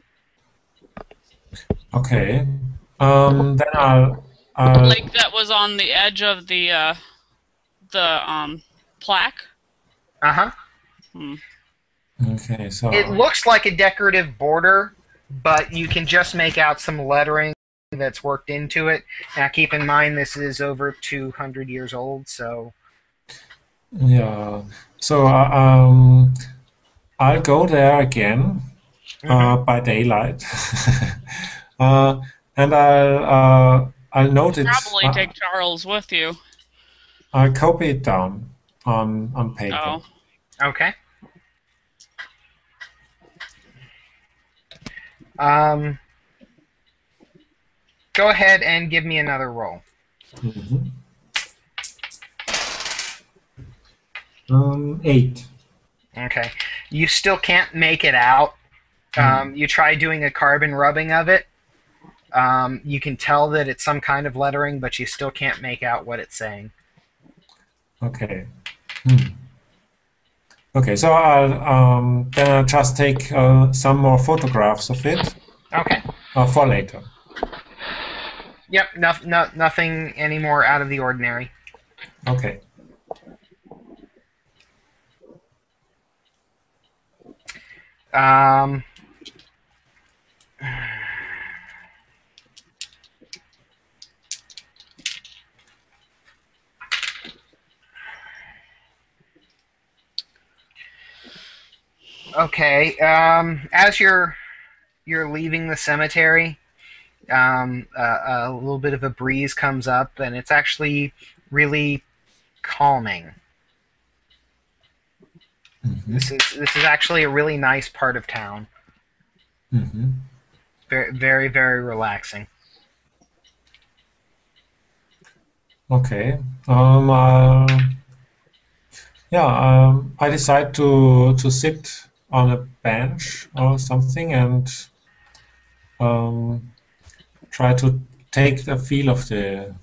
Okay. Then I'll like that was on the edge of the plaque. Okay, so It looks like a decorative border, but you can just make out some lettering that's worked into it. Now, keep in mind this is over 200 years old, so yeah. So I'll go there again by daylight, and I'll note it. Probably take Charles with you. I'll copy it down on paper. Oh. okay. Go ahead and give me another roll. 8. Okay. You still can't make it out. You try doing a carbon rubbing of it. You can tell that it's some kind of lettering, but you still can't make out what it's saying. Okay. Okay, so I'll just take some more photographs of it. Okay. For later. Yep. Nothing any more out of the ordinary. Okay. Okay. As you're leaving the cemetery, a little bit of a breeze comes up, and it's actually really calming. This is actually a really nice part of town. Very, very, very relaxing. Okay. I decide to sit on a bench or something and try to take the feel of the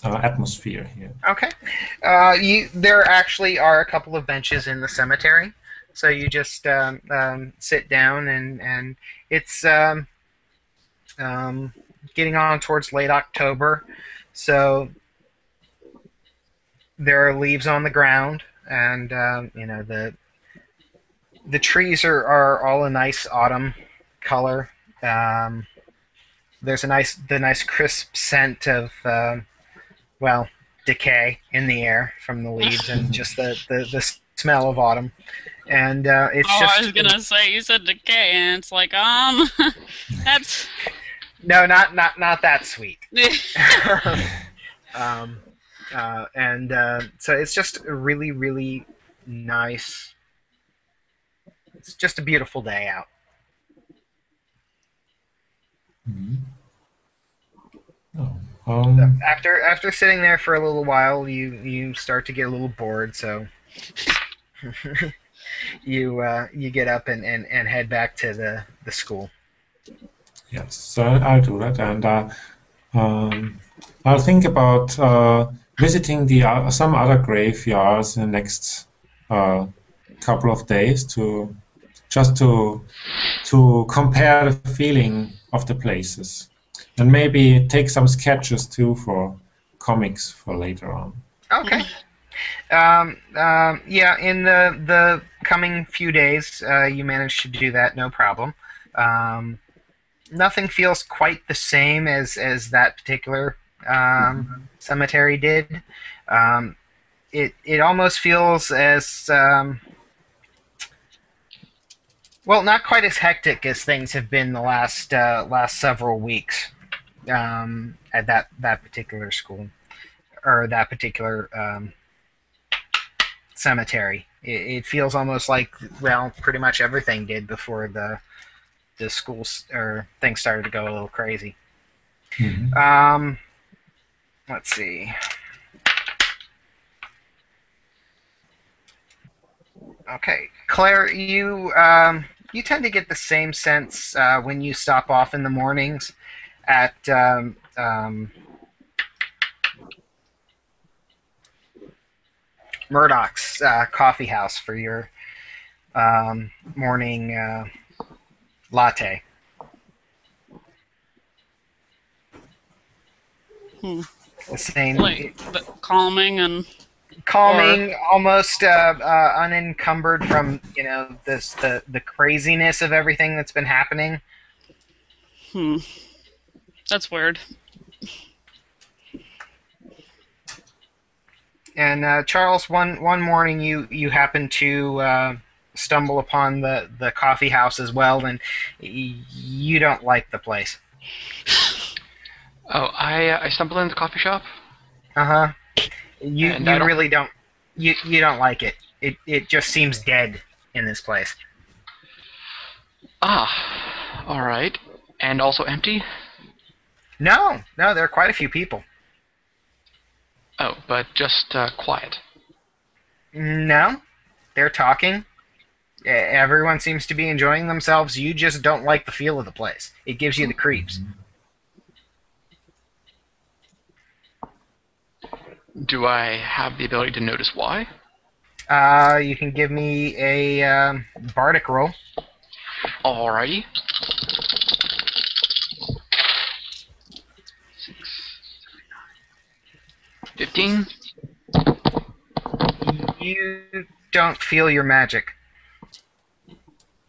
atmosphere here. Okay. There actually are a couple of benches in the cemetery, so you just sit down, and it's getting on towards late October, so there are leaves on the ground, and the trees are all a nice autumn color. There's the nice crisp scent of well, decay in the air from the leaves and just the smell of autumn. And it's Oh, I just was gonna say you said decay, and it's like that's no, not that sweet. um, and so it's just a really, really nice. It's just a beautiful day out. Mhm. Oh, So after sitting there for a little while, you start to get a little bored. So you get up and head back to the school. yes, so I'll do that, and I'll think about visiting the some other graveyards in the next couple of days to just to compare the feeling of the places, and maybe take some sketches too for comics for later on. Okay. Yeah, in the coming few days, you manage to do that, no problem. Nothing feels quite the same as that particular cemetery did. It almost feels as well, not quite as hectic as things have been the last several weeks at that particular school or that particular cemetery. It feels almost like, well, pretty much everything did before the schools or things started to go a little crazy. Mhm. Let's see. Okay, Claire, you tend to get the same sense when you stop off in the mornings at Murdoch's coffee house for your morning latte. Hmm. The same, like the calming and calming, almost unencumbered from the craziness of everything that's been happening. That's weird. And Charles, one morning you happen to stumble upon the coffee house as well, and you don't like the place. Oh, I stumbled into the coffee shop. Uh-huh. You And you I don't. really don't you don't like it. It just seems dead in this place. Ah, all right. And also empty. No, there are quite a few people. Oh, but just quiet. No, they're talking. Everyone seems to be enjoying themselves. You just don't like the feel of the place. It gives you the creeps. Do I have the ability to notice why? You can give me a bardic roll. Alrighty. 15. You don't feel your magic.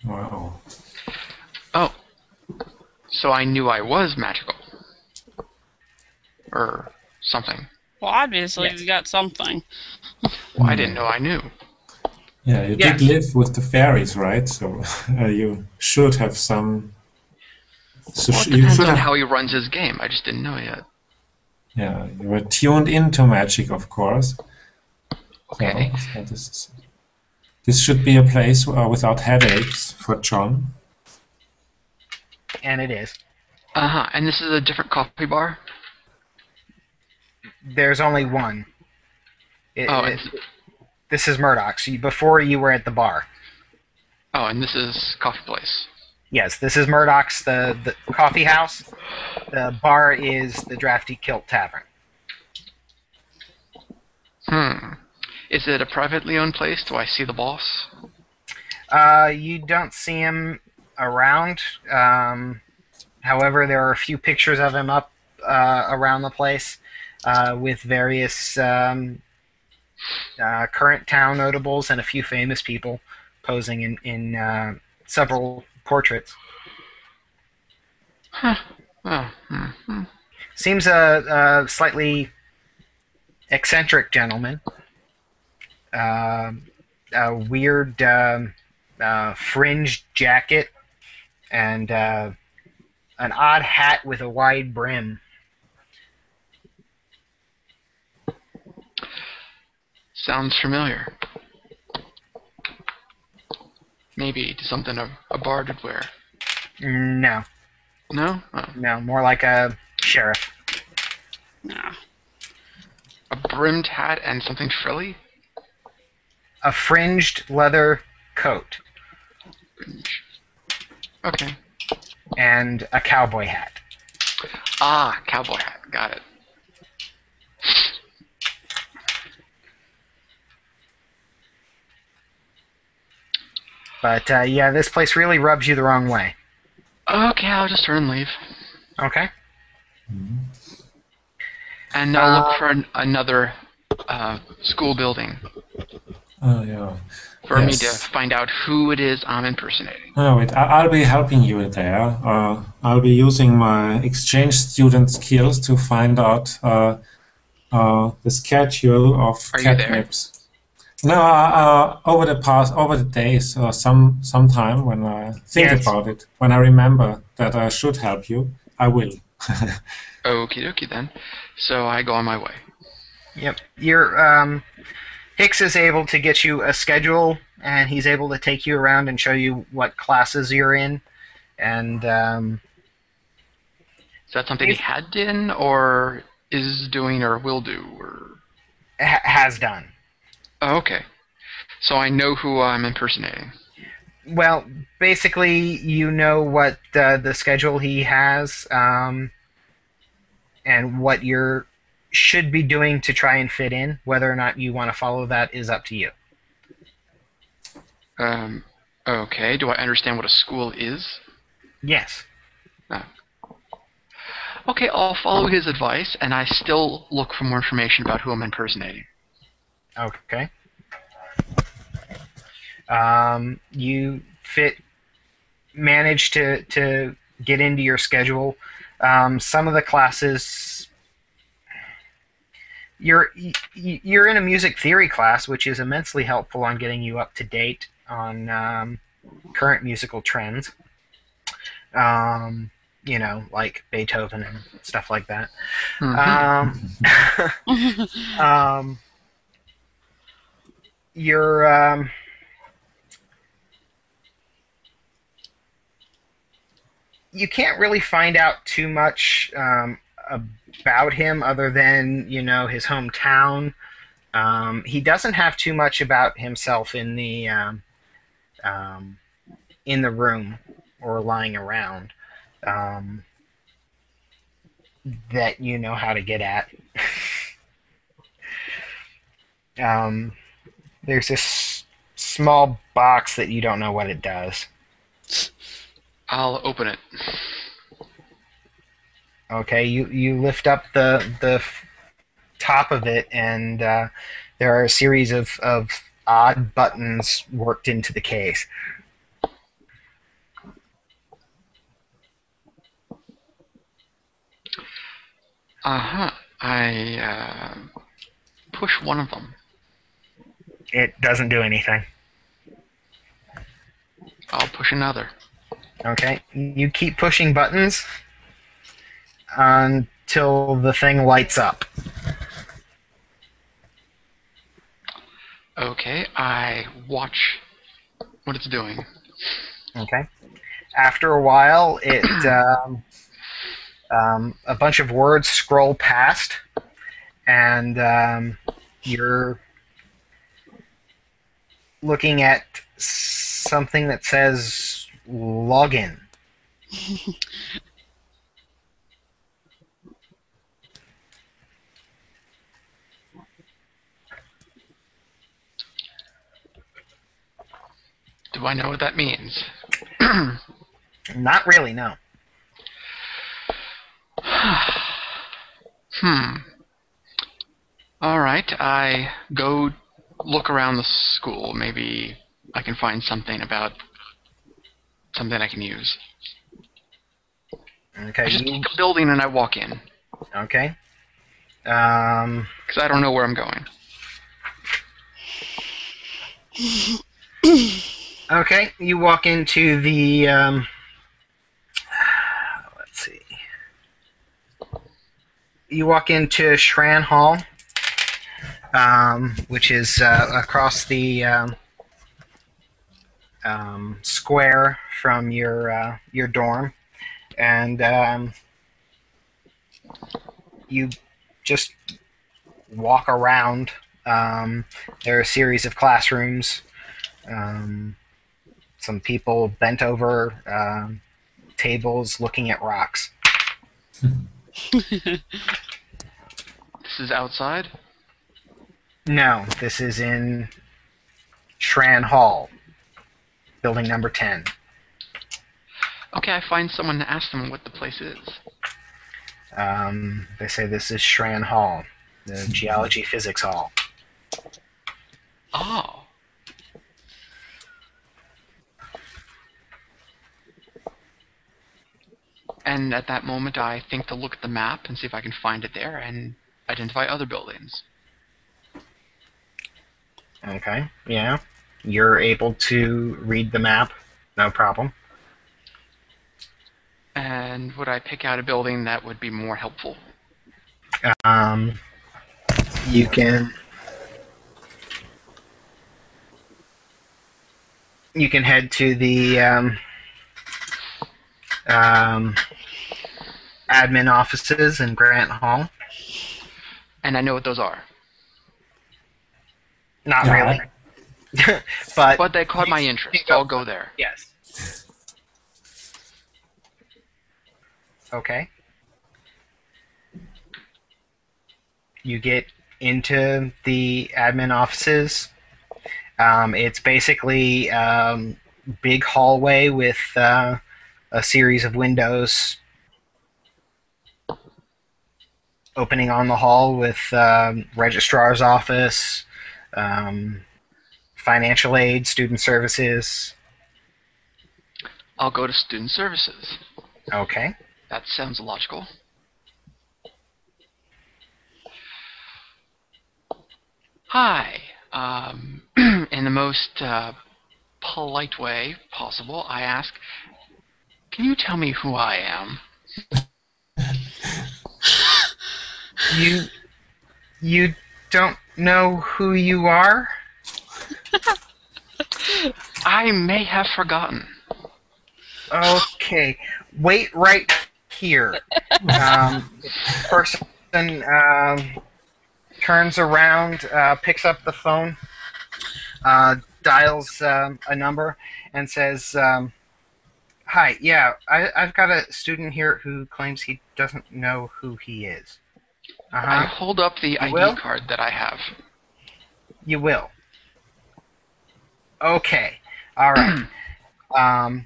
Wow. Oh, so I knew I was magical. Or something. Well, obviously Yes. we got something. Well, I didn't know I knew. Yeah, you Yes. did live with the fairies, right? So you should have some. So Well, it you depends should on have. how he runs his game. I just didn't know yet. Yeah, you were tuned into magic, of course. Okay. So this should be a place without headaches for John. And it is. Uh-huh. And this is a different coffee bar? There's only one. Oh, This is Murdoch's. Before you were at the bar. oh, and this is coffee place. Yes, this is Murdoch's, the coffee house. The bar is the Drafty Kilt Tavern. Is it a privately owned place? Do I see the boss? You don't see him around. However, there are a few pictures of him up around the place with various current town notables and a few famous people posing in several portraits. Huh. Oh, Seems slightly eccentric gentleman. A weird fringed jacket and an odd hat with a wide brim. Sounds familiar. Maybe something a bard would wear. No, No? Oh. no, more like a sheriff. No. A brimmed hat and something frilly? A fringed leather coat Okay. and a cowboy hat. Ah, cowboy hat. Got it. But yeah, this place really rubs you the wrong way. Okay, I'll just turn and leave. Okay. And I'll look for another school building Yeah. for me Yes. to find out who it is I'm impersonating. No, wait, I'll be helping you there. I'll be using my exchange student skills to find out the schedule of Are you there? catnips. No, over the days, or sometime when I think Yes. about it, when I remember that I should help you, I will. Okie dokie then. So I go on my way. Yep. Hicks is able to get you a schedule, and he's able to take you around and show you what classes you're in, and Is that something he had done, or is doing, or will do, or? has done. Oh, okay. So I know who I'm impersonating. Well, basically, you know what the schedule he has, and what you should be doing to try and fit in. Whether or not you want to follow that is up to you. Okay. Do I understand what a school is? Yes. No. Okay, I'll follow his advice, and I still look for more information about who I'm impersonating. Okay. You manage to get into your schedule. Some of the classes, you're in a music theory class, which is immensely helpful on getting you up to date on current musical trends. Like Beethoven and stuff like that. Mm-hmm. You can't really find out too much about him other than his hometown. He doesn't have too much about himself in the room or lying around that you know how to get at. There's this small box that you don't know what it does. I'll open it. Okay, you lift up the top of it, and there are a series of odd buttons worked into the case. Uh-huh. I push one of them. It doesn't do anything. I'll push another. Okay, you keep pushing buttons until the thing lights up. Okay, I watch what it's doing. Okay. After a while, it a bunch of words scroll past, and you're looking at something that says login. Do I know what that means? Not really, no. Alright, I go look around the school. Maybe I can find something about something I can use. Okay. I just pick a building and I walk in. Okay. Because I don't know where I'm going. Okay, you walk into the. Let's see. You walk into Shran Hall, which is across the square from your dorm, and you just walk around. There are a series of classrooms. Some people bent over tables looking at rocks. This is outside? No, this is in Shran Hall, building number 10. Okay, I find someone to ask them what the place is. They say this is Shran Hall, the Geology Physics Hall. Oh. And at that moment, I think to look at the map and see if I can find it there and identify other buildings. Okay, yeah. You're able to read the map, no problem. And would I pick out a building that would be more helpful? You can head to the admin offices in Grant Hall. And I know what those are. Not Yeah, really. but But they caught my interest, so I'll go there. Yes. Okay. You get into the admin offices. It's basically big hallway with a series of windows opening on the hall with registrar's office, financial aid, student services. I'll go to student services. Okay. That sounds logical. Hi. In the most polite way possible, I ask, can you tell me who I am? You don't know who you are? I may have forgotten. Okay. Wait right here. Person turns around, picks up the phone, dials a number, and says, hi, yeah, I've got a student here who claims he doesn't know who he is. I hold up the ID will? card that I have. You will. Okay. All right. We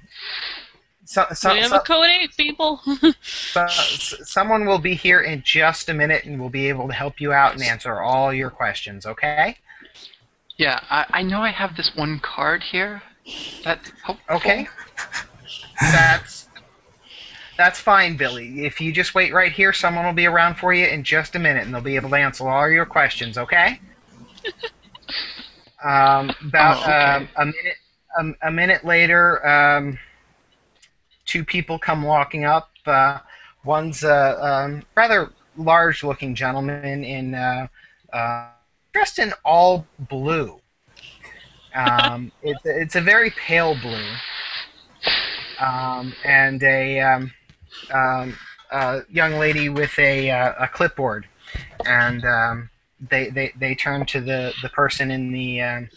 have a code 8, people. Someone will be here in just a minute and will be able to help you out and answer all your questions, okay? Yeah, I know I have this one card here. That's helpful. Okay. That's fine, Billy. If you just wait right here, someone will be around for you in just a minute and they'll be able to answer all your questions, okay? Okay. A minute later, two people come walking up. One's a rather large-looking gentleman in dressed in all blue. It's a very pale blue, and a young lady with a clipboard, and they turn to the person in the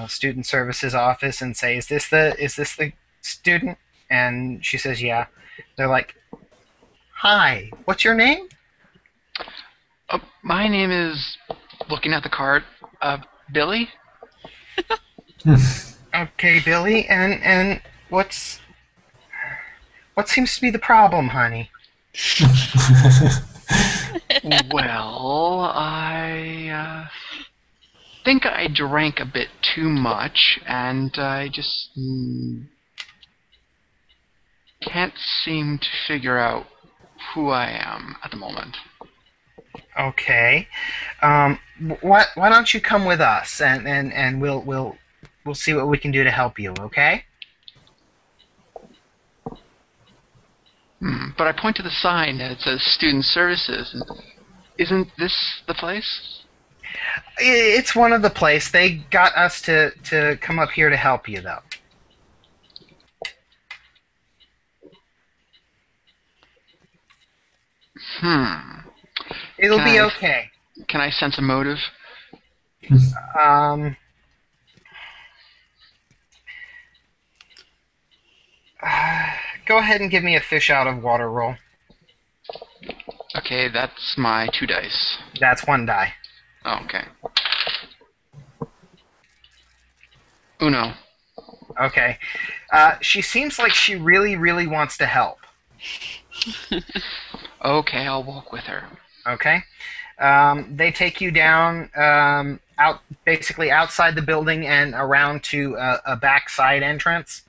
student services office and say, "Is this the student?" And she says, "Yeah." They're like, "Hi, what's your name?" My name is, looking at the card, Billy. Okay, Billy, and what seems to be the problem, honey? Well, I think I drank a bit too much, and I just can't seem to figure out who I am at the moment. Okay. Why don't you come with us and we'll see what we can do to help you. Okay. But I point to the sign that says Student Services. Isn't this the place? It's one of the place. They got us to come up here to help you though. Hmm. It'll Can be I- okay. Can I sense a motive? Um. Go ahead and give me a fish out of water roll. Okay, that's my 2 dice. That's one die. Oh, okay. Uno. Okay. She seems like she really, really wants to help. Okay, I'll walk with her. Okay. They take you down basically outside the building and around to a back side entrance.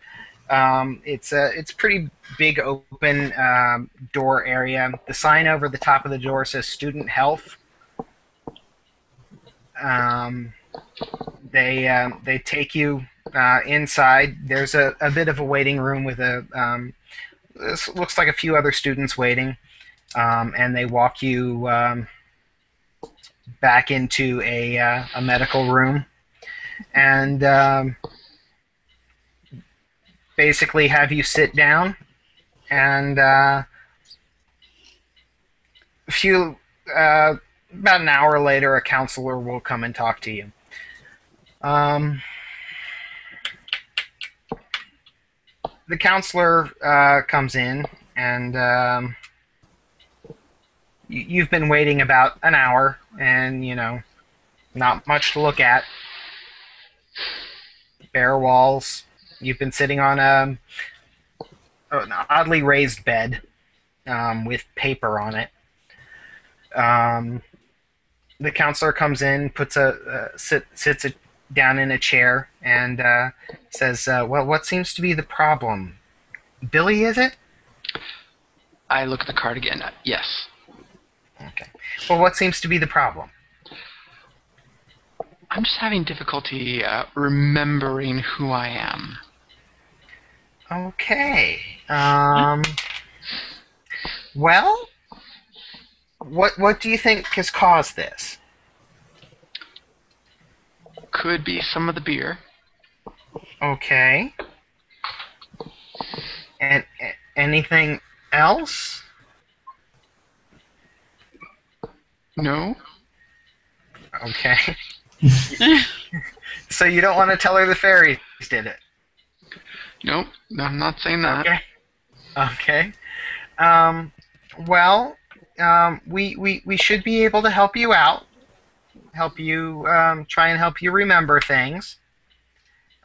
It's a pretty big open door area. The sign over the top of the door says Student Health. They take you inside. There's a bit of a waiting room with this looks like a few other students waiting, and they walk you back into a medical room, and basically have you sit down, and about an hour later, a counselor will come and talk to you. The counselor comes in, and you've been waiting about an hour, and not much to look at. Bare walls. You've been sitting on an oddly raised bed with paper on it. The counselor comes in, sits down in a chair, and says, "Well, what seems to be the problem? Billy, is it?" I look at the card again. Yes. Okay. Well, what seems to be the problem? I'm just having difficulty remembering who I am. Okay. Well, what do you think has caused this? Could be some of the beer. Okay. And anything else? No? Okay. So you don't want to tell her the fairies did it? Nope. No, I'm not saying that. Okay. Okay. Well, we should be able to help you out. Help you try and help you remember things.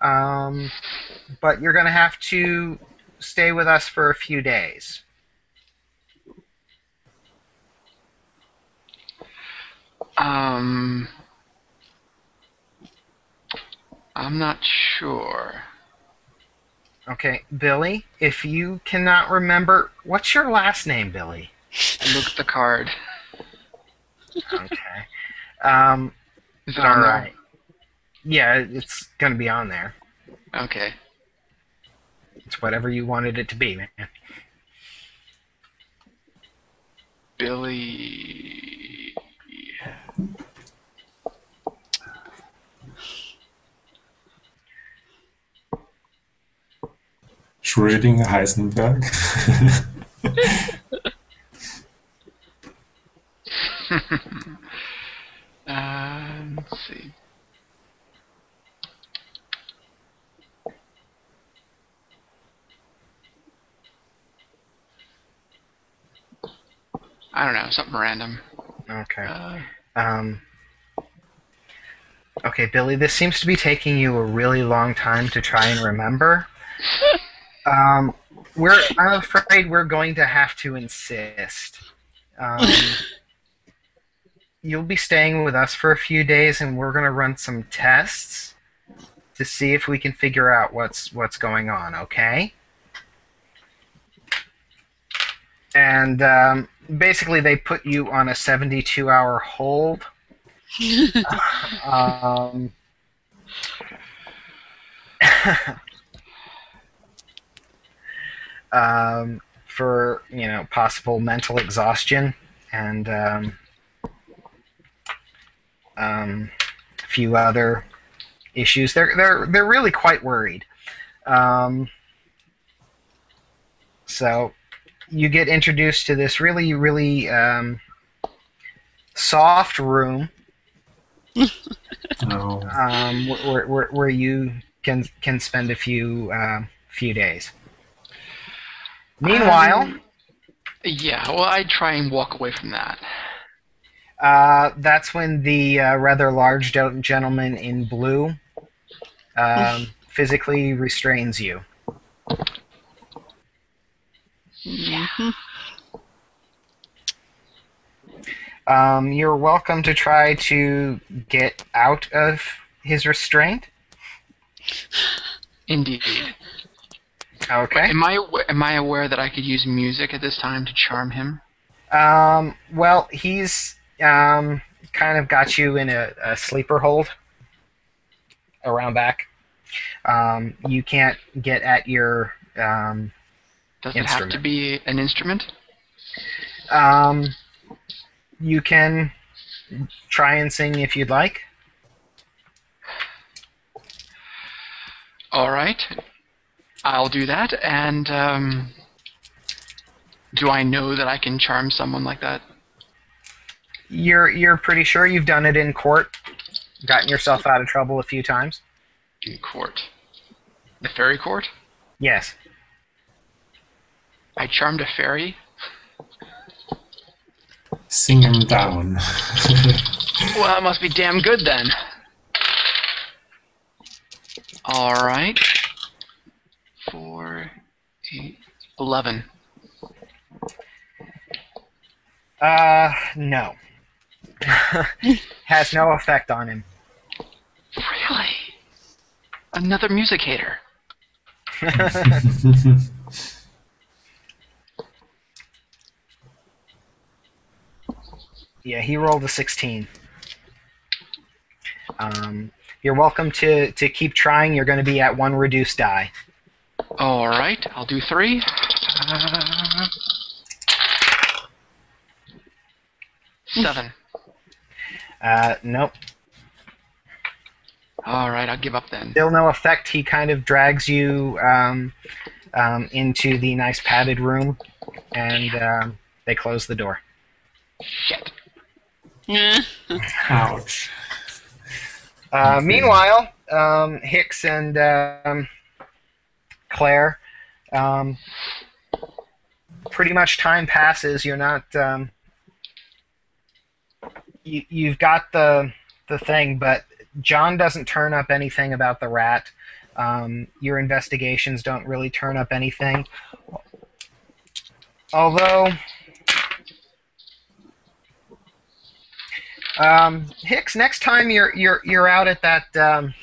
But you're going to have to stay with us for a few days. I'm not sure. Okay, Billy, if you cannot remember, what's your last name, Billy? I look at the card. Okay. Is it on Alright. Yeah, it's going to be on there. there? Okay. It's whatever you wanted it to be, man. Billy. Schrödinger Heisenberg. Let's see. I don't know, something random. Okay. Okay, Billy, this seems to be taking you a really long time to try and remember. I'm afraid we're going to have to insist. You'll be staying with us for a few days, and we're going to run some tests to see if we can figure out what's going on. Okay? And basically, they put you on a 72-hour hold. Um, for possible mental exhaustion and a few other issues. They're really quite worried. So you get introduced to this really soft room. No. Where you can spend a few days. Meanwhile, yeah, well, I'd try and walk away from that. that's when the rather large gentleman in blue physically restrains you. Yeah. You're welcome to try to get out of his restraint. Indeed. Okay. Am I aware that I could use music at this time to charm him? Well, he's kind of got you in a sleeper hold around back. You can't get at your Does it have to be an instrument? You can try and sing if you'd like. All right. I'll do that. And do I know that I can charm someone like that? You're pretty sure you've done it in court, gotten yourself out of trouble a few times. In court. The fairy court? Yes. I charmed a fairy? Sing him down. Well, it must be damn good then. All right. 4, 8, 11. No. Has no effect on him. Really? Another music hater. Yeah, he rolled a 16. You're welcome to keep trying. You're going to be at 1 reduced die. All right, I'll do 3. 7. Nope. All right, I'll give up then. Still no effect. He kind of drags you into the nice padded room, and they close the door. Shit. Ouch. Meanwhile, Hicks and Claire, pretty much time passes. You're not. You've got the thing, but John doesn't turn up anything about the rat. Your investigations don't really turn up anything. Although, Hicks, next time you're out at that,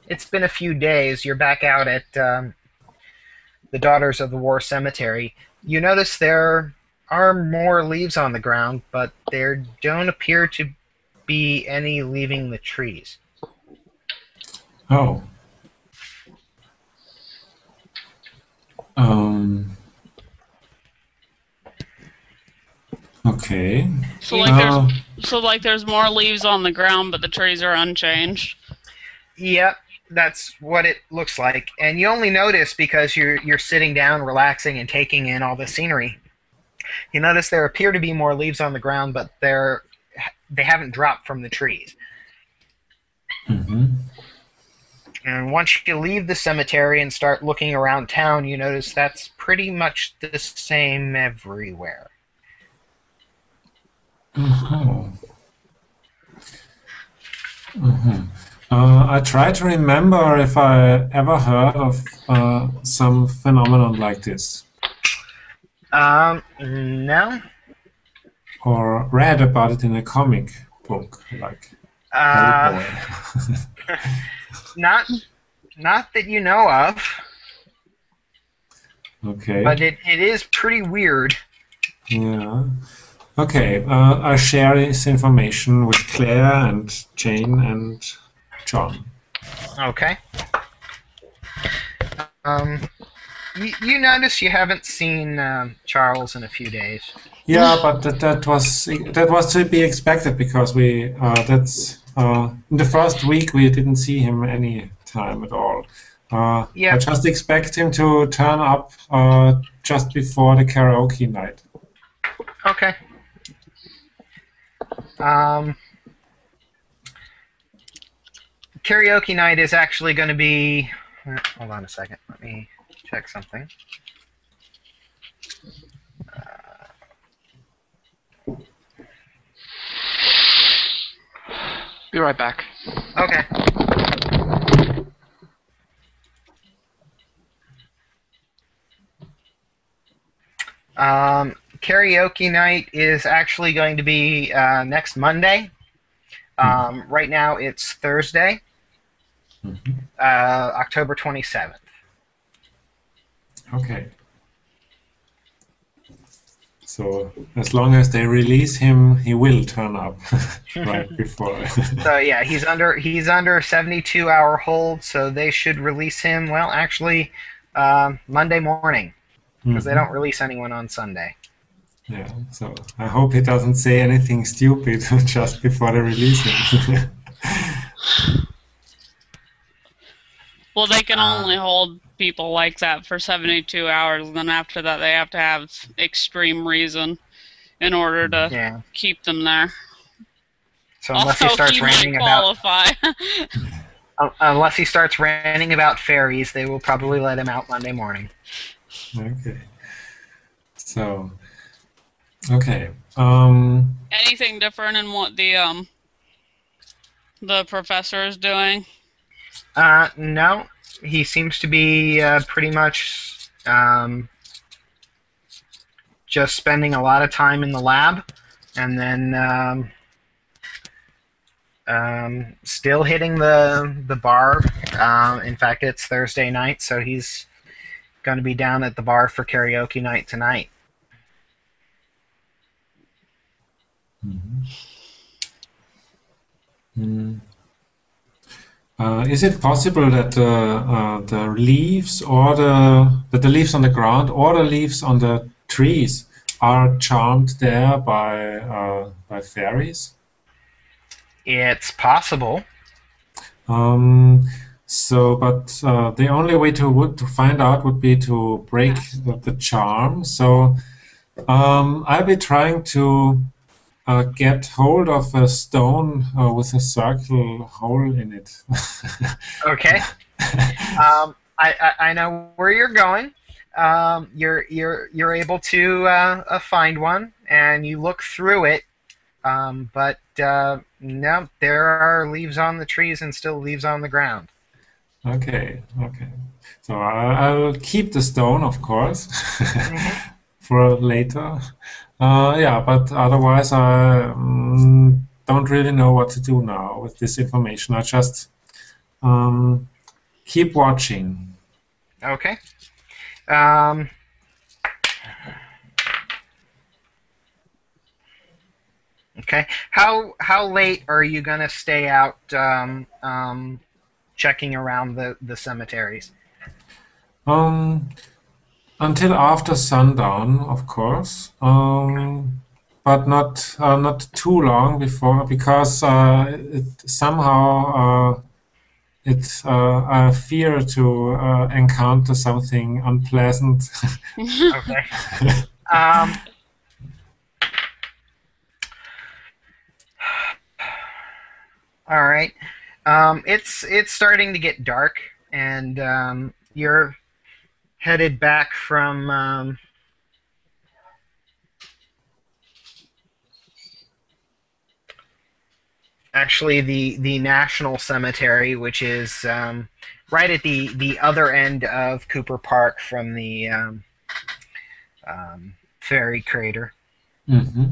it's been a few days. You're back out at the Daughters of the War Cemetery. You notice there are more leaves on the ground, but there don't appear to be any leaving the trees. Oh. Okay. So like there's more leaves on the ground, but the trees are unchanged. Yep, that's what it looks like. And you only notice because you're sitting down, relaxing, and taking in all the scenery. You notice there appear to be more leaves on the ground, but they haven't dropped from the trees. Mm-hmm. And once you leave the cemetery and start looking around town, you notice that's pretty much the same everywhere. Uh-huh. Uh-huh. I try to remember if I ever heard of some phenomenon like this. No. Or read about it in a comic book, like Hellboy. Not that you know of. Okay. But it is pretty weird. Yeah. Okay. I share this information with Claire and Jane and John. Okay. You notice you haven't seen Charles in a few days. Yeah, but that was to be expected because we that's in the first week we didn't see him any time at all. Yeah. I just expect him to turn up just before the karaoke night. Okay. Karaoke night is actually going to be... Hold on a second. Let me check something. Be right back. Okay. Karaoke night is actually going to be next Monday. Right now it's Thursday, October 27th. Okay. So as long as they release him, he will turn up right before. So yeah, he's under 72-hour hold, so they should release him. Well, actually, Monday morning, because they don't release anyone on Sunday. Yeah. So I hope he doesn't say anything stupid just before they release him. Well, they can only hold people like that for 72 hours, and then after that they have to have extreme reason in order to keep them there. So unless he starts ranting unless he starts ranting about fairies, they will probably let him out Monday morning. Okay. So, okay. Anything different in what the professor is doing? No. He seems to be pretty much just spending a lot of time in the lab, and then still hitting the bar. In fact, it's Thursday night, so he's going to be down at the bar for karaoke night tonight. Is it possible that the leaves or the leaves on the ground or the leaves on the trees are charmed there by fairies? It's possible. But the only way to find out would be to break the charm. So I'll be trying to get hold of a stone with a circle hole in it. Okay. I know where you're going. You're able to find one, and you look through it. But no, there are leaves on the trees and still leaves on the ground. Okay. So I'll keep the stone, of course, for later. But otherwise I don't really know what to do now with this information. I just keep watching. Okay. Okay. How late are you gonna stay out checking around the cemeteries? Until after sundown, of course, but not too long before, because I fear to encounter something unpleasant. Okay. All right. It's starting to get dark, and you're headed back from actually the National Cemetery, which is right at the other end of Cooper Park from the Fairy Crater. Okay.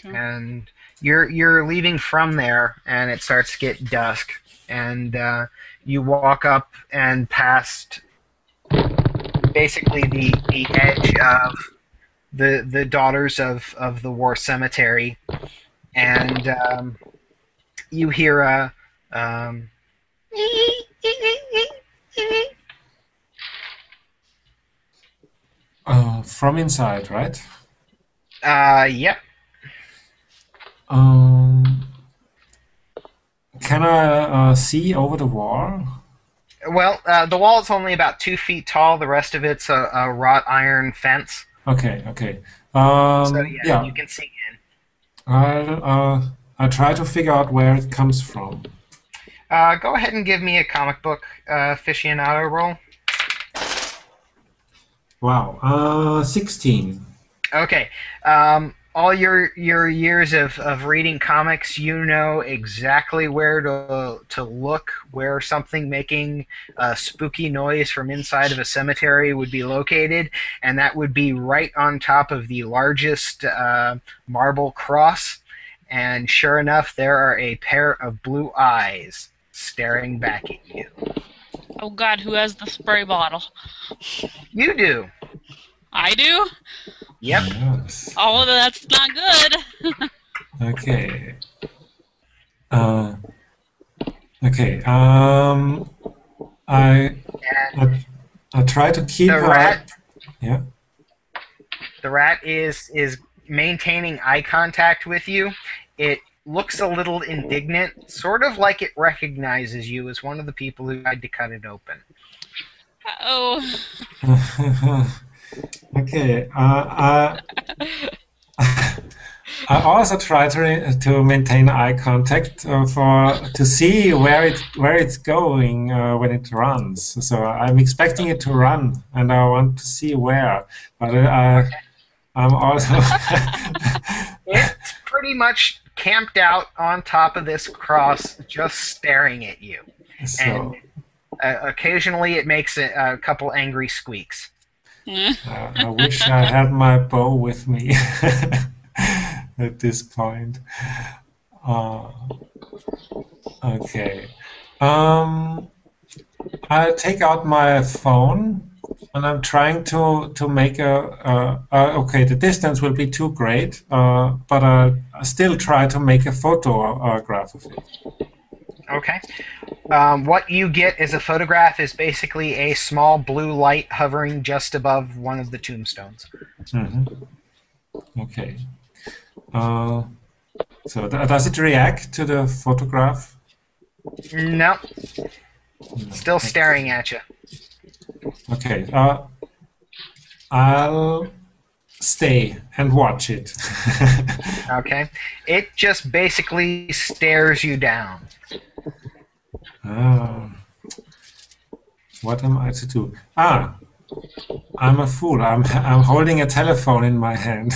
And you're leaving from there, and it starts to get dusk, and you walk up and past basically the edge of the Daughters of the War Cemetery, and you hear a from inside, right? Yep. Can I see over the wall? Well, the wall is only about 2 feet tall. The rest of it's a wrought iron fence. Okay, okay. So Yeah, you can see in. I'll try to figure out where it comes from. Go ahead and give me a comic book aficionado roll. Wow, 16. Okay. All your years of reading comics, you know exactly where to look, where something making a spooky noise from inside of a cemetery would be located, and that would be right on top of the largest marble cross. And sure enough, there are a pair of blue eyes staring back at you. Oh God, who has the spray bottle? You do. I do? Yep. Yes. Oh, that's not good. Okay. Okay. I try to keep the rat. Yeah. The rat is maintaining eye contact with you. It looks a little indignant, sort of like it recognizes you as one of the people who tried to cut it open. Oh. Okay. I also try to maintain eye contact to see where it's going when it runs. So I'm expecting it to run, and I want to see where. But I'm also. It's pretty much camped out on top of this cross, just staring at you. So. And occasionally, it makes a couple angry squeaks. I wish I had my bow with me at this point. Okay. I'll take out my phone, and I'm trying to make okay, the distance will be too great, but I still try to make a photograph of it. Okay. What you get as a photograph is basically a small blue light hovering just above one of the tombstones. Mm-hmm. Okay. So does it react to the photograph? No. Still staring at you. Okay. I'll stay and watch it. Okay. It just basically stares you down. What am I to do? I'm a fool. I'm holding a telephone in my hand.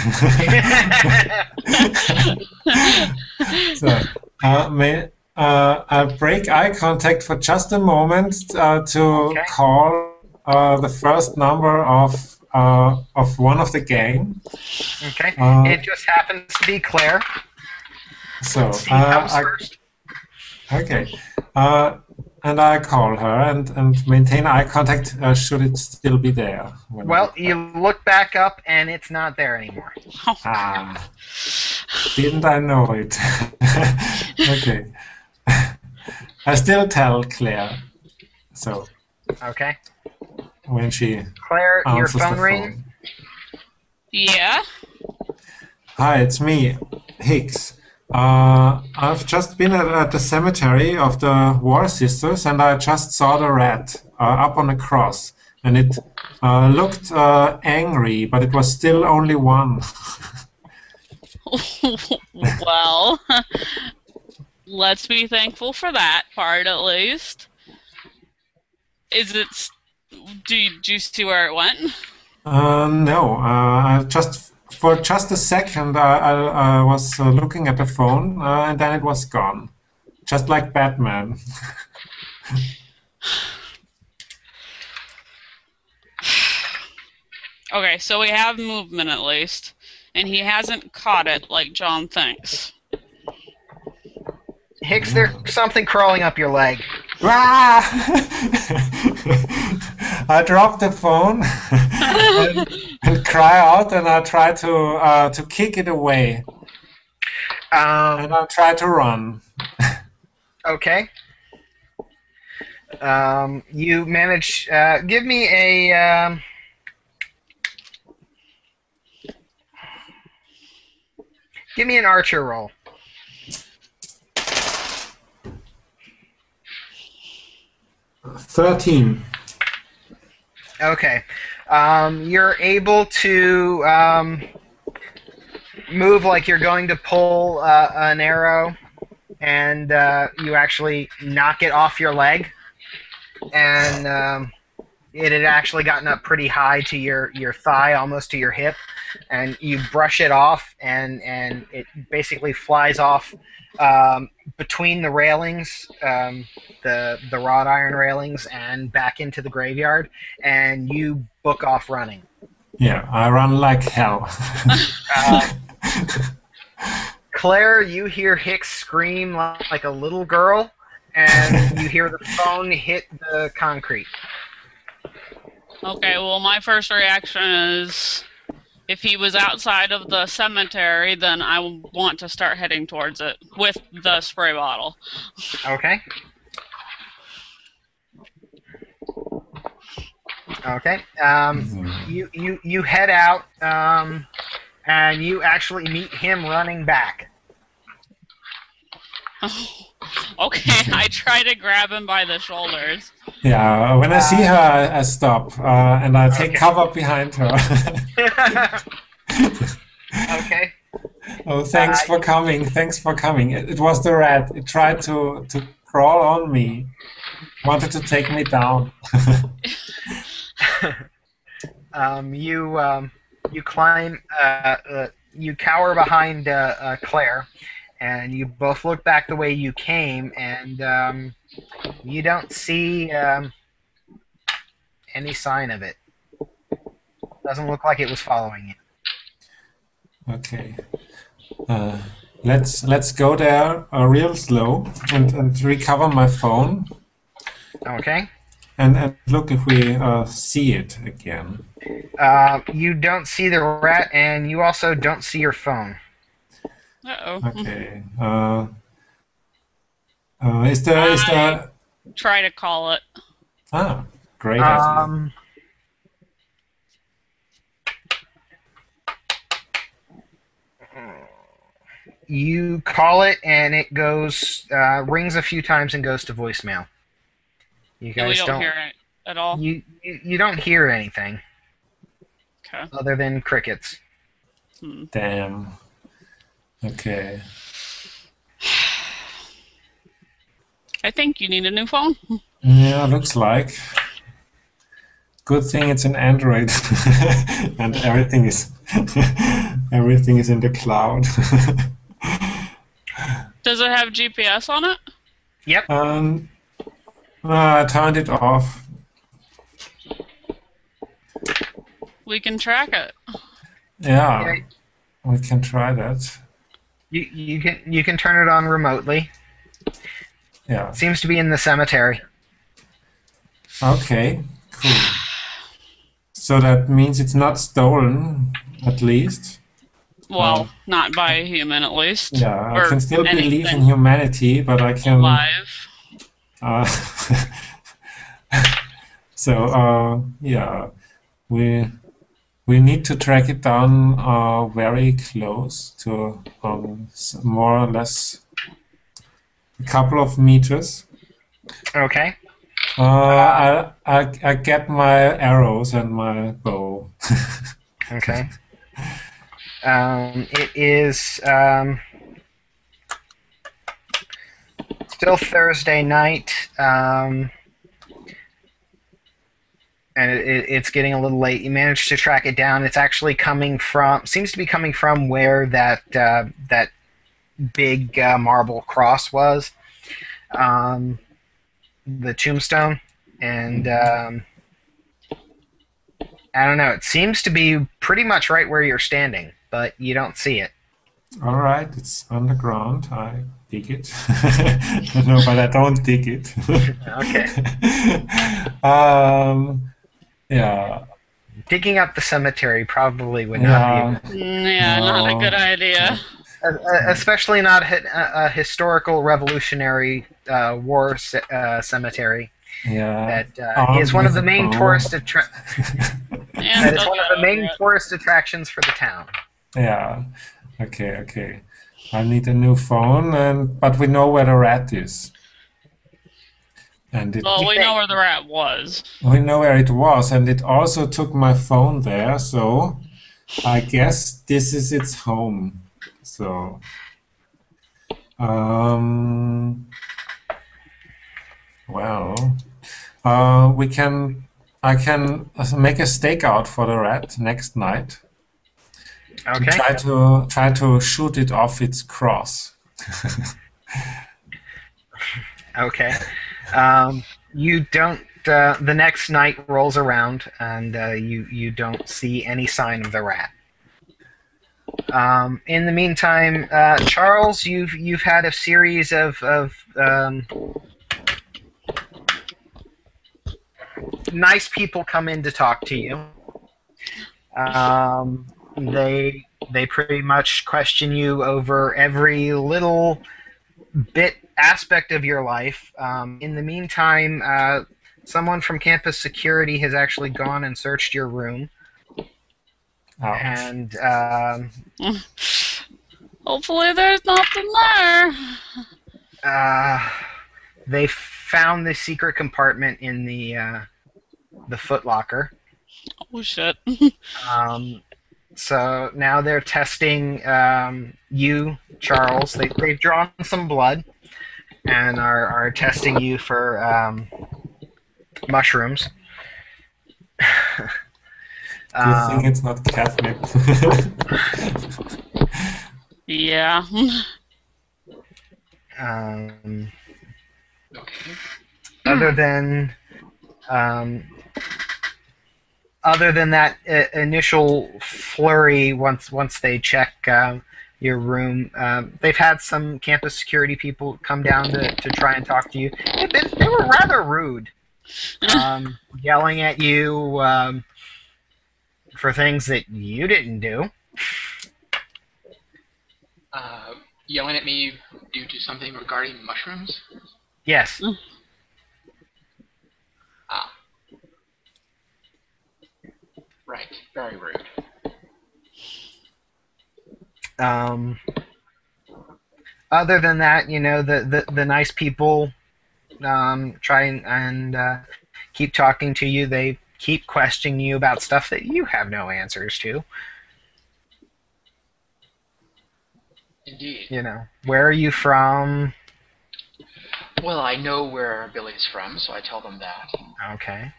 So I'll break eye contact for just a moment to call the first number of one of the gang. Okay. It just happens to be Claire. So Let's see who comes first. Okay. And I call her and maintain eye contact should it still be there. Well, you look back up and it's not there anymore. Didn't I know it? Okay. I still tell Claire. So. Okay. When she Claire, your answers phone the ring. Yeah? Hi, it's me, Hicks. I've just been at the cemetery of the War Sisters, and I just saw the rat up on a cross, and it looked angry, but it was still only one. Well, let's be thankful for that part at least. Do you see where it went? No, for just a second, I was looking at the phone, and then it was gone. Just like Batman. Okay, so we have movement at least, and he hasn't caught it like John thinks. Hicks, there's something crawling up your leg. I drop the phone and cry out, and I try to kick it away. And I try to run. Okay. You manage. Give me a. Give me an archer roll. 13. Okay. You're able to move like you're going to pull an arrow, and you actually knock it off your leg, and it had actually gotten up pretty high to your thigh, almost to your hip, and you brush it off, and it basically flies off between the railings, the wrought iron railings, and back into the graveyard, and you book off running. Yeah, I run like hell. Claire, you hear Hicks scream like a little girl, and you hear the phone hit the concrete. Okay, well, my first reaction is, if he was outside of the cemetery, then I want to start heading towards it with the spray bottle. Okay. Okay. You head out, and you actually meet him running back. Okay, I try to grab him by the shoulders. Yeah, when I see her, I stop, and I take cover behind her. Okay. Oh, thanks for coming. Thanks for coming. It was the rat. It tried to crawl on me. Wanted to take me down. You climb. You cower behind Claire, and you both look back the way you came, and you don't see any sign of it. Doesn't look like it was following you. Okay. Let's go there real slow and recover my phone. Okay. And look if we see it again. You don't see the rat, and you also don't see your phone. Uh-oh. Okay. Is there... Try to call it. Ah, great idea. You call it, and it goes, rings a few times and goes to voicemail. You guys we don't hear it at all? You don't hear anything. Okay. Other than crickets. Damn. Okay. I think you need a new phone. Yeah, looks like. Good thing it's an Android, and everything is in the cloud. Does it have GPS on it? Yep. I turned it off. We can track it. Yeah, Okay. we can try that. You can turn it on remotely. Yeah. Seems to be in the cemetery. Okay, cool. So that means it's not stolen, at least. Well, not by a human, at least. Yeah, or I can still believe in anything humanity, but I can... alive. So, yeah, we need to track it down very close to more or less a couple of meters. Okay. I get my arrows and my bow. Okay. It is still Thursday night, and it's getting a little late. You managed to track it down. It's actually seems to be coming from where that big marble cross was, the tombstone, and I don't know. It seems to be pretty much right where you're standing, but you don't see it. All right, it's underground. I dig it. No, but I don't dig it. Okay. Yeah. Digging up the cemetery probably would not be a Yeah. good, Yeah, not a No. good idea. especially not a historical revolutionary war cemetery Yeah. that is Armed one of with the a main bow. And that is still one of the got over main it. tourist attractions for the town. Yeah. Okay, okay. I need a new phone, but we know where the rat is. And Well, You we know think? where the rat was. we know where it was, and it also took my phone there, so I guess this is its home. So, um, well, we can. I can make a stakeout for the rat next night to Okay. try to shoot it off its cross. Okay. You don't. The next night rolls around, and you don't see any sign of the rat. In the meantime, Charles, you've had a series of nice people come in to talk to you. They pretty much question you over every little bit aspect of your life. In the meantime, someone from campus security has actually gone and searched your room, Ouch. and Hopefully there's nothing there. they found the secret compartment in the footlocker. Oh shit. So now they're testing you, Charles. They've drawn some blood and are testing you for mushrooms. Good thing it's not catnip. Yeah. Okay. Other than that initial flurry, once they check your room, they've had some campus security people come down to try and talk to you. They were rather rude, yelling at you for things that you didn't do. Yelling at me due to something regarding mushrooms? Yes. Ah. Right. Very rude. Other than that, the nice people try and keep talking to you. They keep questioning you about stuff that you have no answers to. Indeed. Where are you from? Well, I know where Billy's from, so I tell them that. Okay.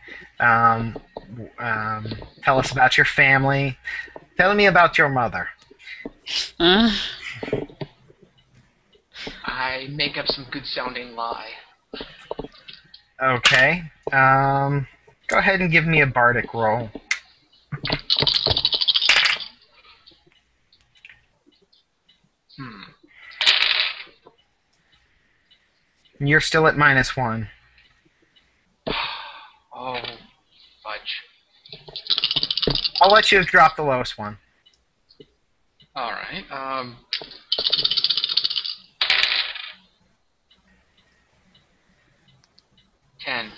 Tell us about your family. Tell me about your mother. I make up some good-sounding lie. Okay. Go ahead and give me a bardic roll. You're still at -1. Oh, fudge. I'll let you drop the lowest one. All right. 10.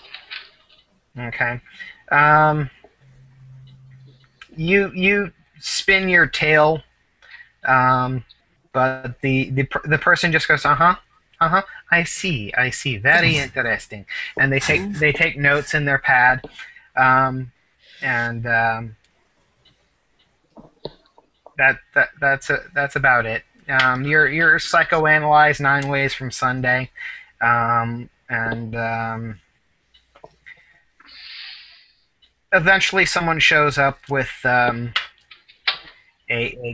Okay. You spin your tail, but the person just goes, I see, very interesting, and they take notes in their pad, and that's about it. You're psychoanalyzed 9 ways from Sunday, and eventually someone shows up with a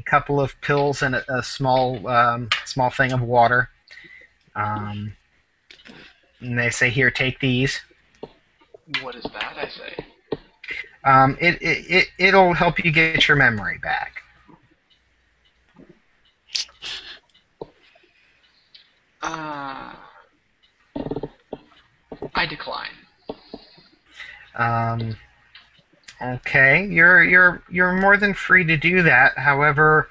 couple of pills and a small thing of water. And they say, "Here, take these." What is that? I say. It'll help you get your memory back. I decline. Okay, you're more than free to do that. However,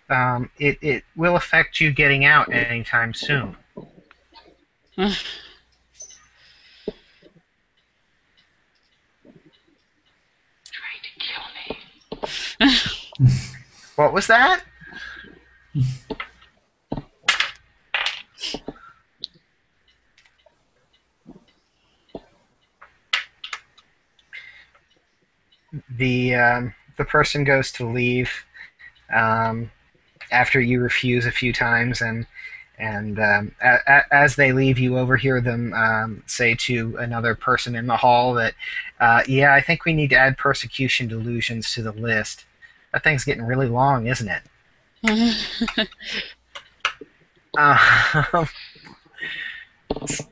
it will affect you getting out anytime soon. Trying to kill me. What was that? The person goes to leave after you refuse a few times, and as they leave, you overhear them say to another person in the hall that, yeah, I think we need to add persecution delusions to the list. That thing's getting really long, isn't it?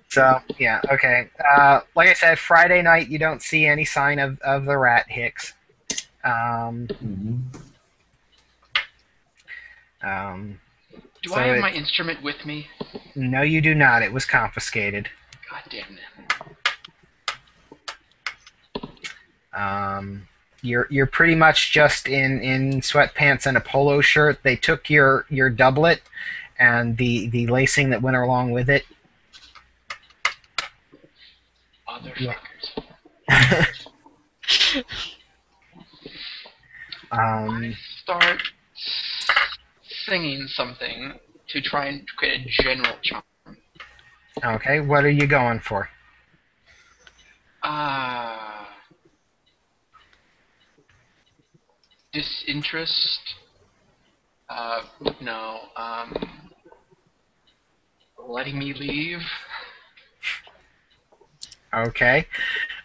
So, yeah, okay. Like I said, Friday night, you don't see any sign of the rat hicks. Do I have my instrument with me? No, you do not. It was confiscated. God damn it. You're pretty much just in sweatpants and a polo shirt. They took your doublet and the lacing that went along with it. Motherfuckers. Yeah. Start singing something to try and create a general charm. Okay, what are you going for? Disinterest? No. Letting me leave? Okay.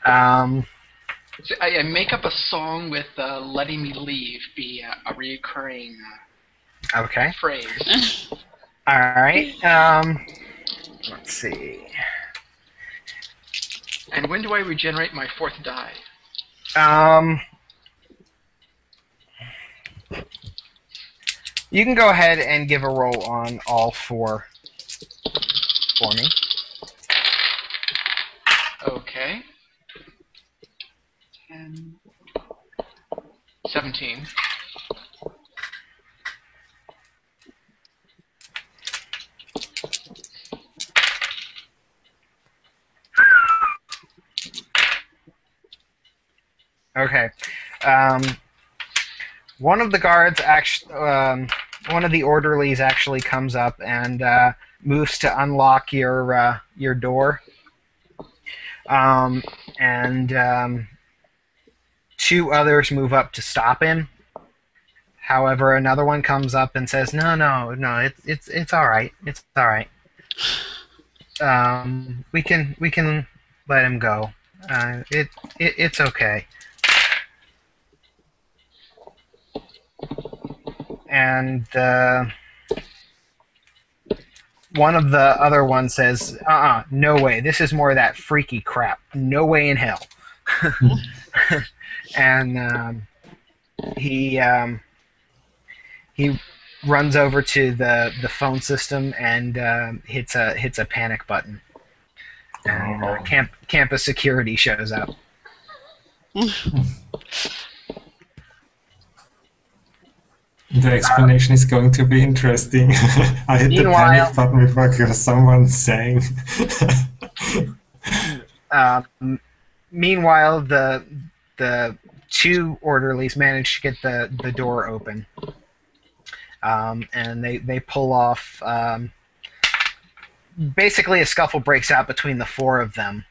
So I make up a song with letting me leave be a reoccurring Okay. phrase. All right. Let's see. And when do I regenerate my fourth die? You can go ahead and give a roll on all four for me. Okay. 10, 17. Okay. One of the guards actually, one of the orderlies actually comes up and moves to unlock your door. And two others move up to stop him. However, another one comes up and says, "No, it's all right. It's all right. We can let him go. It's okay." And one of the other ones says, no way. This is more of that freaky crap. No way in hell. And he runs over to the phone system and hits a panic button. And campus security shows up. The explanation is going to be interesting. I hit the panic button because someone sang. Meanwhile, the two orderlies manage to get the door open, and they pull off. Basically, a scuffle breaks out between the four of them,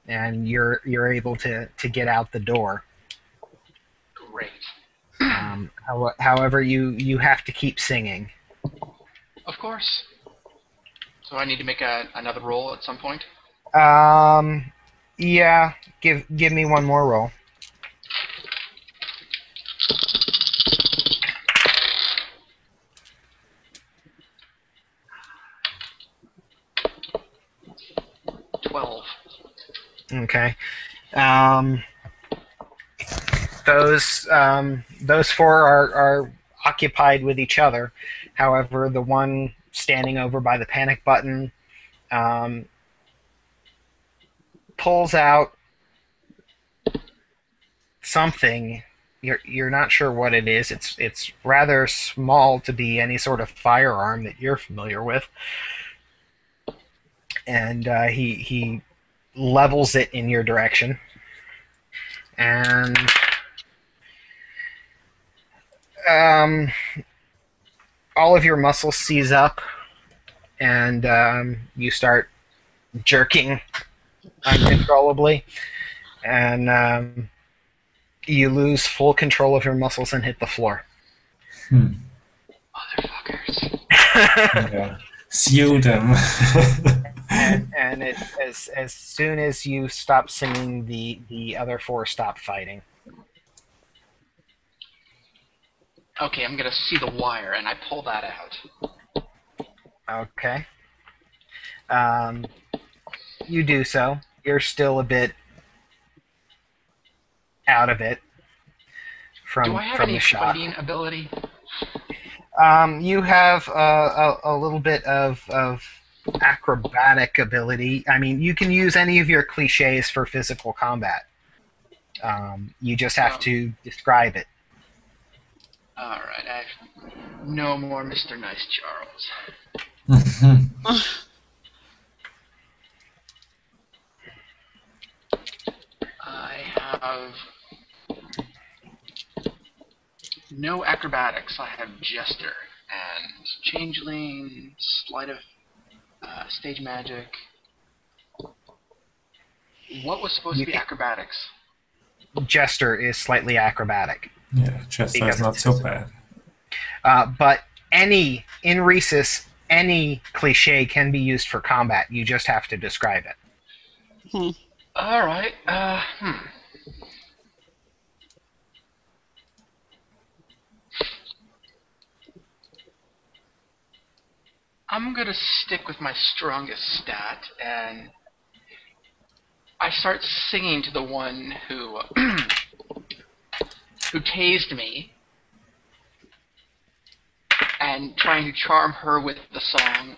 and you're able to get out the door. Great. However, you have to keep singing. Of course. So I need to make another roll at some point? Yeah. Give me one more roll. Okay. Those four are occupied with each other. However, the one standing over by the panic button pulls out something. You're not sure what it is. It's rather small to be any sort of firearm that you're familiar with. And he levels it in your direction. And all of your muscles seize up, and you start jerking uncontrollably, and you lose full control of your muscles and hit the floor. Motherfuckers. Yeah. Sue them. and as soon as you stop singing, the other four stop fighting. Okay, I'm gonna see the wire, and I pull that out. Okay. You do so. You're still a bit out of it from Do I have from any the shock. fighting ability? You have a little bit of acrobatic ability. I mean, you can use any of your cliches for physical combat. You just have to describe it. All right, I no more Mr. Nice Charles. I have no acrobatics. I have Jester and Changeling, Sleight of Stage Magic. What was supposed to be acrobatics? Jester is slightly acrobatic. Yeah, Chester is not so bad. But in Rhesus, any cliche can be used for combat. You just have to describe it. All right. I'm gonna stick with my strongest stat, and I start singing to the one who who tased me, and trying to charm her with the song,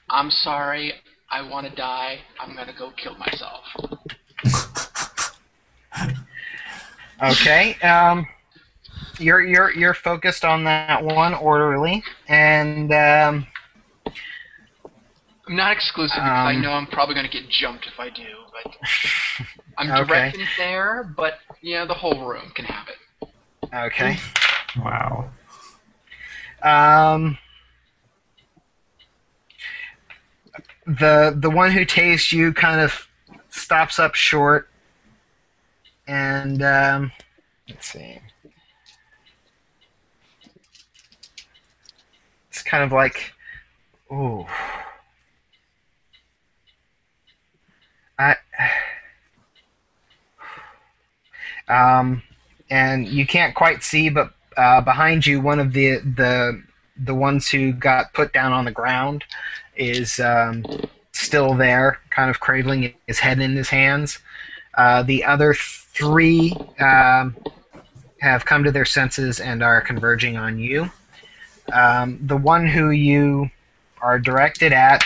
"I'm sorry, I want to die, I'm gonna go kill myself." Okay. You're focused on that one orderly, and I'm not exclusive because I know I'm probably going to get jumped if I do, but I'm directing it there, but yeah, the whole room can have it. Okay. Wow. The one who tastes you kind of stops up short, and let's see. It's kind of like, ooh. And you can't quite see, but behind you, one of the ones who got put down on the ground is still there, kind of cradling his head in his hands. The other three have come to their senses and are converging on you. The one who you are directed at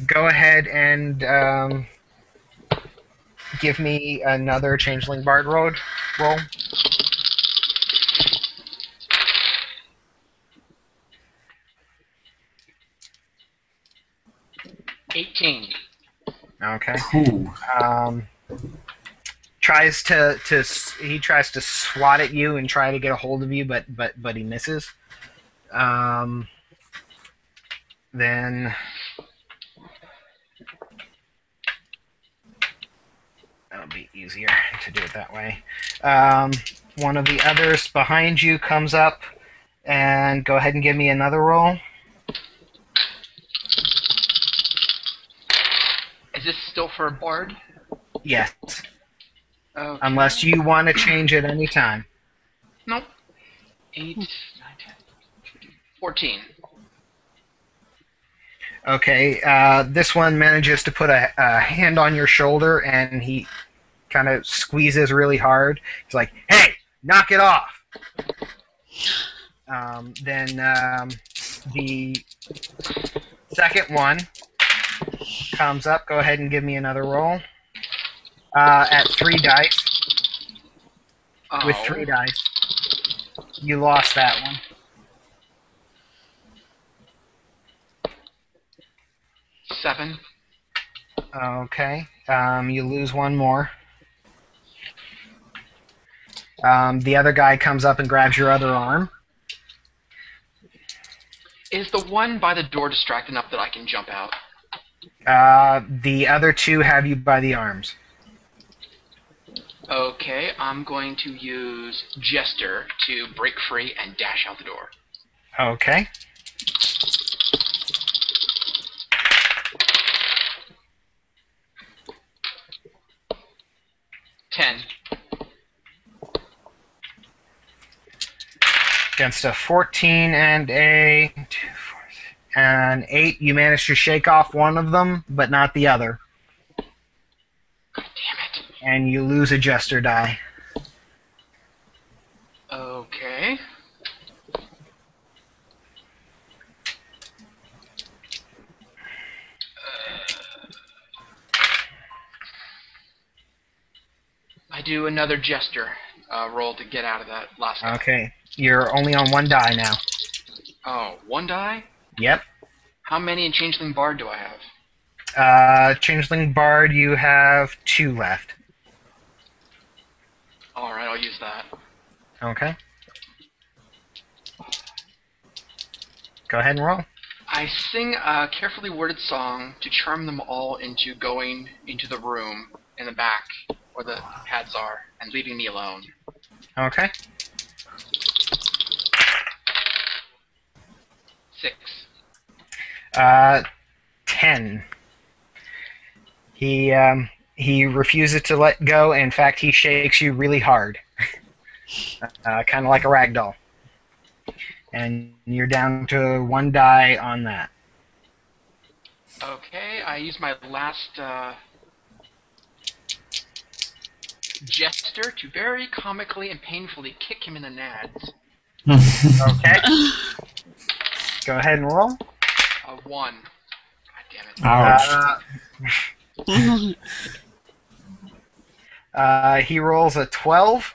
go ahead and give me another Changeling Bard roll. 18. Okay. Ooh. Tries to swat at you and try to get a hold of you, but he misses. Then that'll be easier to do it that way. One of the others behind you comes up, and go ahead and give me another roll. Is this still for a bard? Yes. Okay. Unless you want to change at any time. Nope. 8, 9, 10, 14. Okay, this one manages to put a hand on your shoulder, and he kind of squeezes really hard. He's like, "Hey, knock it off!" Then the second one comes up. Go ahead and give me another roll. At 3 dice. Oh. With 3 dice. You lost that one. Seven. Okay. You lose one more. The other guy comes up and grabs your other arm. Is the one by the door distracted enough that I can jump out? The other 2 have you by the arms. Okay, I'm going to use Jester to break free and dash out the door. Okay. Ten. Against a 14 and a 8, you managed to shake off one of them, but not the other. God damn it. And you lose a Jester die. Okay. I do another Jester roll to get out of that last guy. Okay. You're only on 1 die now. Oh, 1 die? Yep. How many in Changeling Bard do I have? Changeling Bard, you have 2 left. Alright, I'll use that. Okay. Go ahead and roll. I sing a carefully worded song to charm them all into going into the room in the back where the pads are and leaving me alone. Okay. 6. 10. He refuses to let go. In fact, he shakes you really hard. Kind of like a rag doll. And you're down to 1 die on that. Okay, I use my last Jester to very comically and painfully kick him in the nads. Okay. Go ahead and roll. 1. God damn it. Ouch. He rolls a 12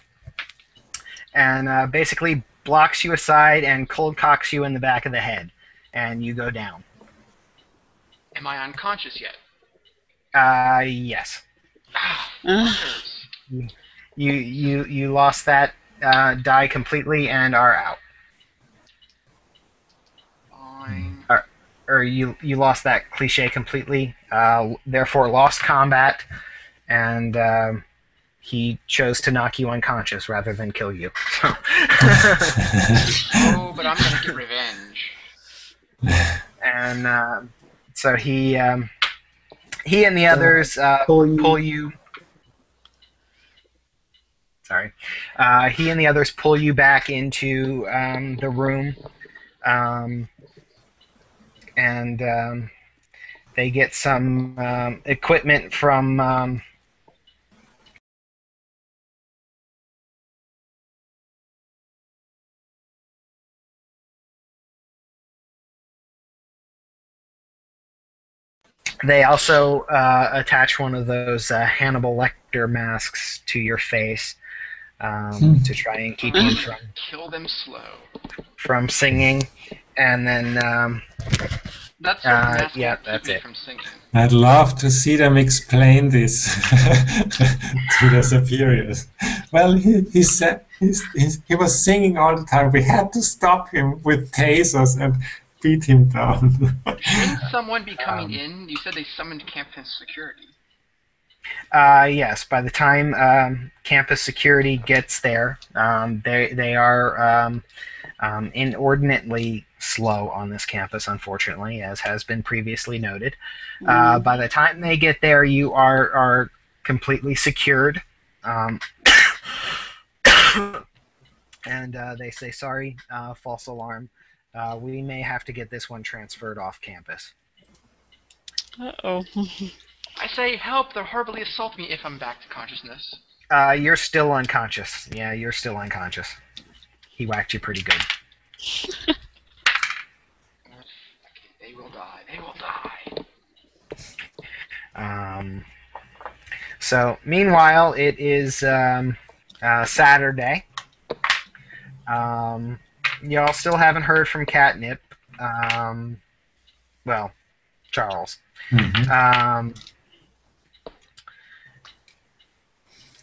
and basically blocks you aside and cold cocks you in the back of the head, and you go down. Am I unconscious yet? Yes. Fuckers. You lost that die completely and are out. Fine. Or you lost that cliche completely, therefore lost combat, and he chose to knock you unconscious rather than kill you. Oh, but I'm gonna get revenge. And so he and the others pull you. Sorry. He and the others pull you back into the room, and they get some equipment from. They also attach one of those Hannibal Lecter masks to your face to try and keep you from Kill them slow. from singing, and then That's what the mask yeah, will keep that's me it. from singing. I'd love to see them explain this to their superiors. Well, he said he was singing all the time. We had to stop him with tasers and beat him down. Shouldn't someone be coming in? You said they summoned campus security. Yes, by the time campus security gets there, they are inordinately slow on this campus, unfortunately, as has been previously noted. By the time they get there, you are completely secured. And they say, sorry, false alarm. We may have to get this one transferred off campus. Uh-oh. I say, help! They'll horribly assault me if I'm back to consciousness. You're still unconscious. Yeah, you're still unconscious. He whacked you pretty good. Okay, they will die. They will die. So, meanwhile, it is Saturday. Y'all still haven't heard from Catnip. Well, Charles.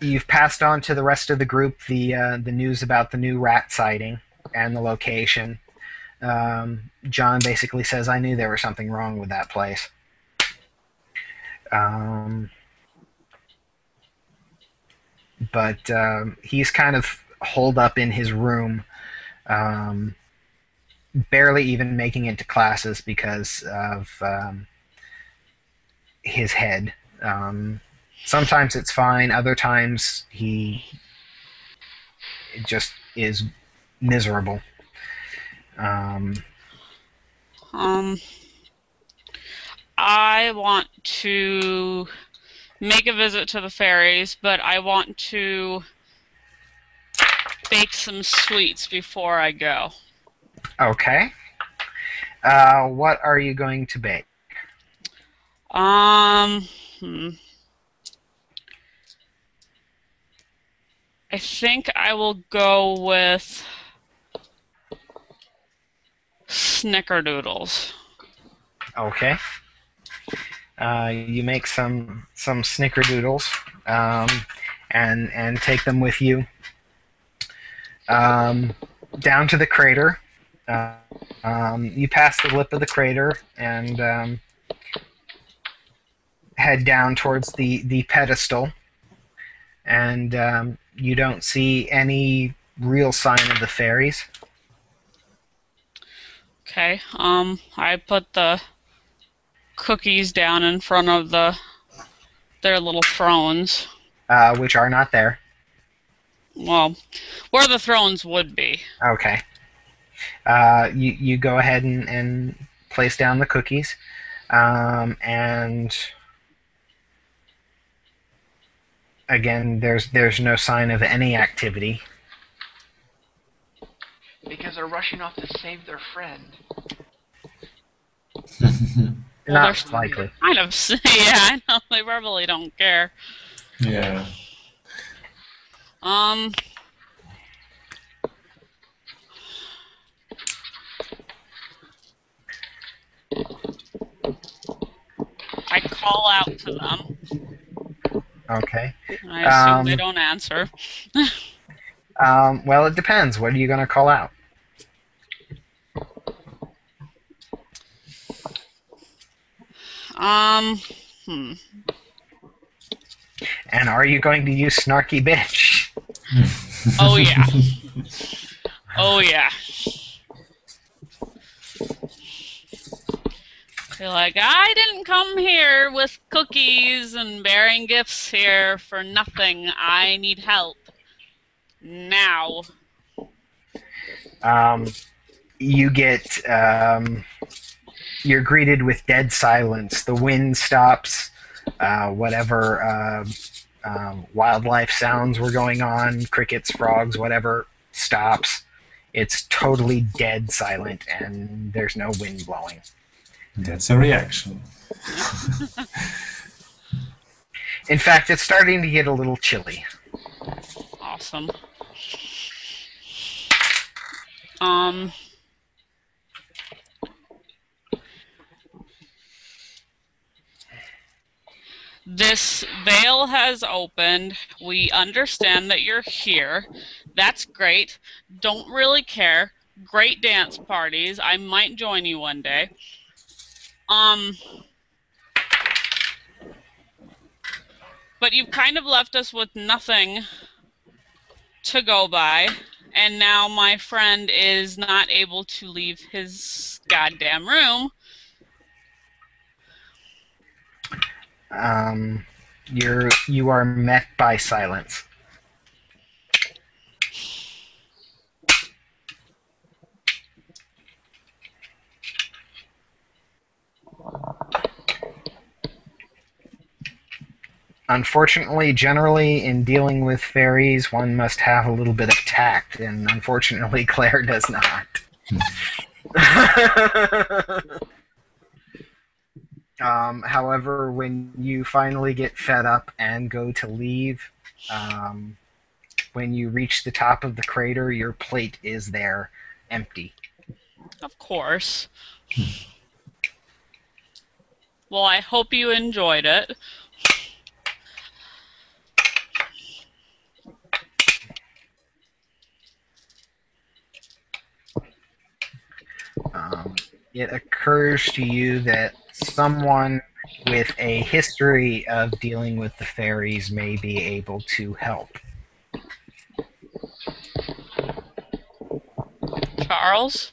You've passed on to the rest of the group the news about the new rat sighting and the location. John basically says, "I knew there was something wrong with that place." But he's kind of holed up in his room, barely even making it to classes because of his head. Sometimes it's fine, other times he just is miserable. I want to make a visit to the fairies, but I want to bake some sweets before I go. Okay. What are you going to bake? I think I will go with snickerdoodles. Okay. You make some snickerdoodles and take them with you down to the crater. You pass the lip of the crater and head down towards the pedestal, and you don't see any real sign of the fairies. Okay. I put the cookies down in front of their little thrones. Which are not there. Well, where the thrones would be. Okay. You go ahead and place down the cookies, and again, there's no sign of any activity. Because they're rushing off to save their friend. Not likely. Kind of, yeah, I know, they probably don't care. Yeah. I call out to them. Okay. I assume they don't answer. Well, it depends. What are you going to call out? And are you going to use snarky bitch? Oh, yeah. Oh, yeah. They're like, I didn't come here with cookies and bearing gifts here for nothing. I need help. Now. You get, you're greeted with dead silence. The wind stops. Whatever wildlife sounds were going on, crickets, frogs, whatever, stops. It's totally dead silent, and there's no wind blowing. That's a reaction. In fact, it's starting to get a little chilly. Awesome. This veil has opened. We understand that you're here. That's great. Don't really care. Great dance parties. I might join you one day. But you've kind of left us with nothing to go by, and now my friend is not able to leave his goddamn room. You are met by silence. Unfortunately, generally, in dealing with fairies, one must have a little bit of tact, and unfortunately, Claire does not. However, when you finally get fed up and go to leave, when you reach the top of the crater, your plate is there, empty. Of course. Well, I hope you enjoyed it. It occurs to you that someone with a history of dealing with the fairies may be able to help. Charles?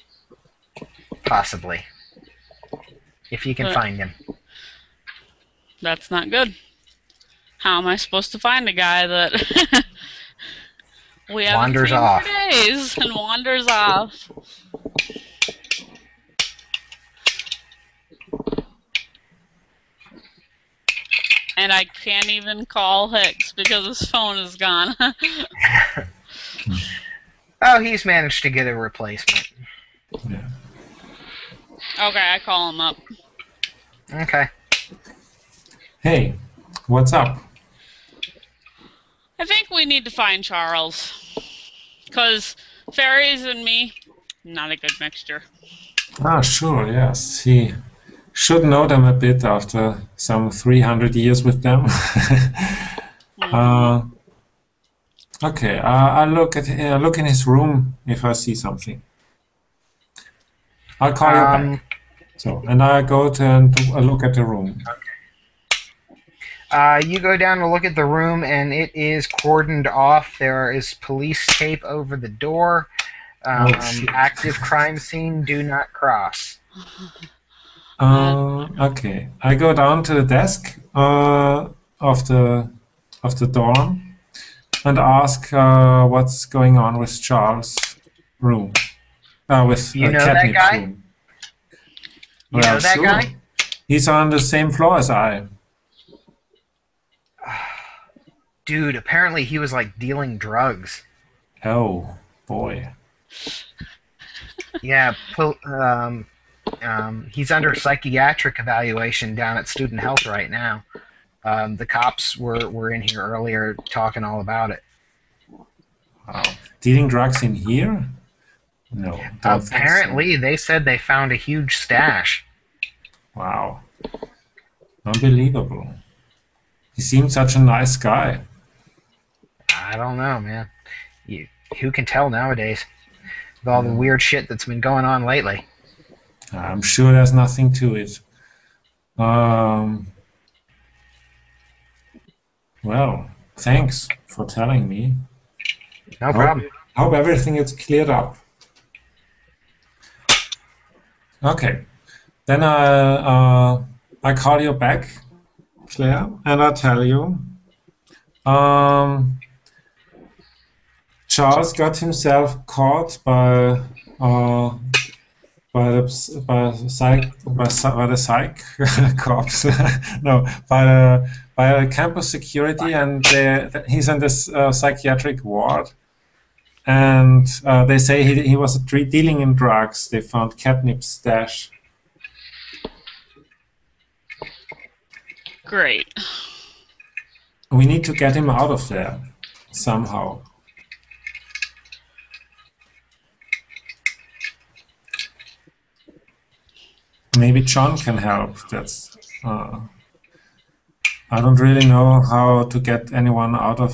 Possibly. If you can find him. That's not good. How am I supposed to find a guy that we haven't Wanders seen off. for days and wanders off? And I can't even call Hicks because his phone is gone. Oh, he's managed to get a replacement. Yeah. Okay, I call him up. Okay. Hey, what's up? I think we need to find Charles. Because fairies and me, not a good mixture. Ah, sure, yes. He should know them a bit after some 300 years with them. Okay, I'll look in his room if I see something. I'll call you back. So, and I go to look at the room. You go down to look at the room, and it is cordoned off. There is police tape over the door. Shit. Active crime scene, do not cross. Okay, I go down to the desk of the dorm and ask what's going on with Charles' room. With You know that Catnip's guy? room. You know that guy? He's on the same floor as I. Dude, apparently he was like dealing drugs. Oh boy. Yeah, he's under psychiatric evaluation down at Student Health right now. The cops were in here earlier talking all about it. Wow. Dealing drugs in here? No. Don't think so. Apparently, they said they found a huge stash. Wow. Unbelievable. He seemed such a nice guy. I don't know, man. Who can tell nowadays? With all the weird shit that's been going on lately. I'm sure there's nothing to it. Well, thanks for telling me. No problem. Hope everything is cleared up. Okay. Then I call you back, Claire, and I tell you. Charles got himself caught by the psych cops. No, by the campus security, and he's in this psychiatric ward. And they say he was dealing in drugs. They found Catnip's stash. Great. We need to get him out of there somehow. Maybe John can help. That's I don't really know how to get anyone out of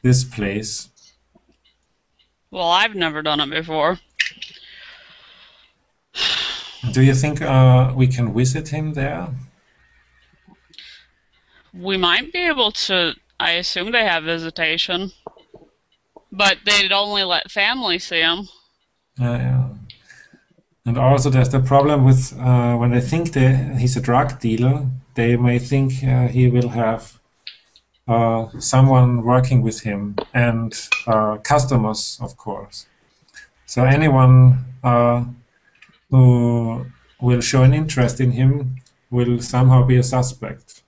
this place. Well, I've never done it before. Do you think we can visit him there? We might be able to. I assume they have visitation. But they'd only let family see him. Yeah. And also there's the problem with when they think he's a drug dealer, they may think he will have someone working with him and customers, of course. So anyone who will show an interest in him will somehow be a suspect.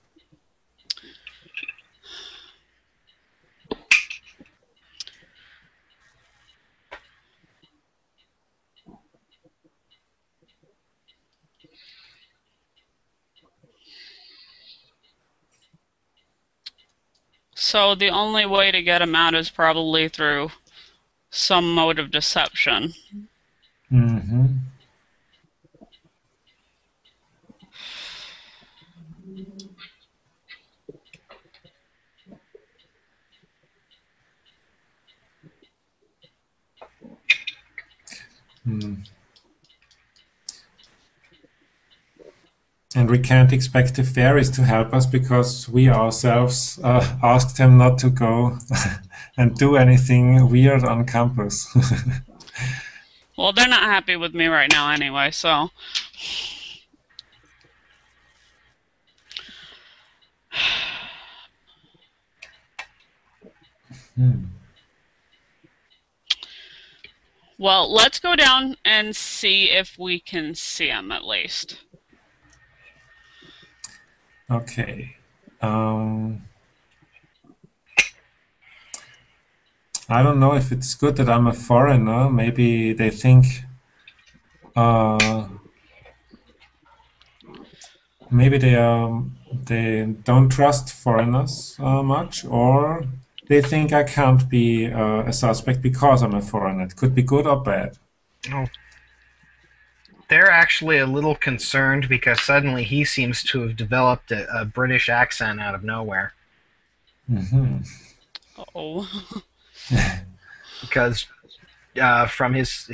So the only way to get him out is probably through some mode of deception. Mm-hmm. Mm. And we can't expect the fairies to help us because we ourselves asked them not to go and do anything weird on campus. Well, they're not happy with me right now anyway, so... Well, let's go down and see if we can see him at least. Okay. I don't know if it's good that I'm a foreigner. Maybe they think maybe they don't trust foreigners much, or they think I can't be a suspect because I'm a foreigner. It could be good or bad. Oh. They're actually a little concerned because suddenly he seems to have developed a British accent out of nowhere. Mm-hmm. Uh-oh. Because from his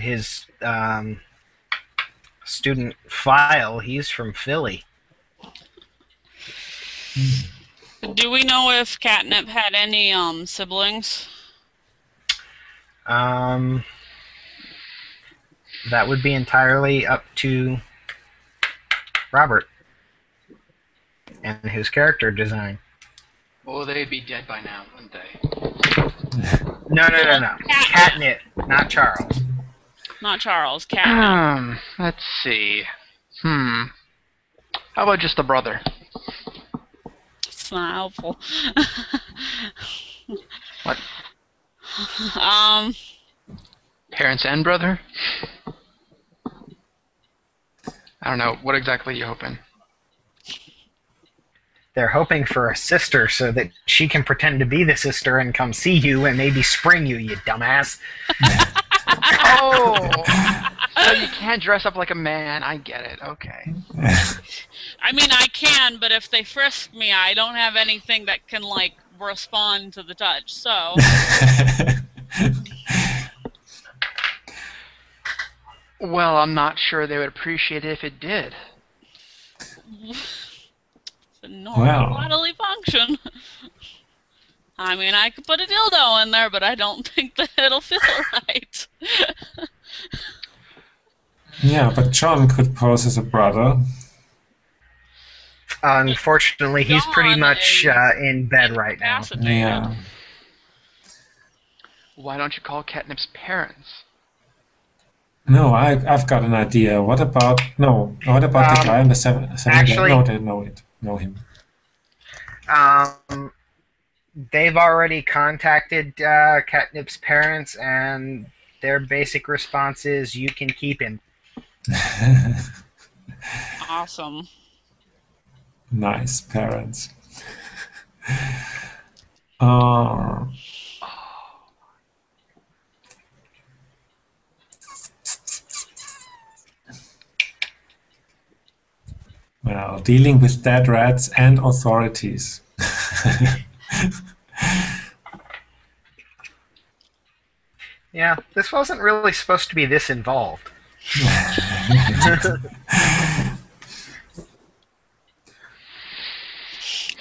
student file, he's from Philly. Do we know if Catnip had any siblings? That would be entirely up to Robert and his character design. Oh, they'd be dead by now, wouldn't they? No. Catnip, not Charles. Not Charles, Catnip. Let's see. How about just the brother? It's not helpful. What? Parents and brother? I don't know. What exactly are you hoping? They're hoping for a sister so that she can pretend to be the sister and come see you and maybe spring you, you dumbass. Oh! So you can't dress up like a man. I get it. Okay. I mean, I can, but if they frisk me, I don't have anything that can, like, respond to the touch, so... Well, I'm not sure they would appreciate it if it did. It's a normal bodily function. I mean, I could put a dildo in there, but I don't think that it'll feel right. Yeah, but John could pose as a brother. Unfortunately, he's pretty John much is in bed right now. incapacitated. Yeah. Why don't you call Catnip's parents? No, I've got an idea. What about the guy in the seven? Actually- No, they know him. They've already contacted Catnip's parents, and their basic response is, "You can keep him." Awesome. Nice parents. Well, dealing with dead rats and authorities. Yeah, this wasn't really supposed to be this involved.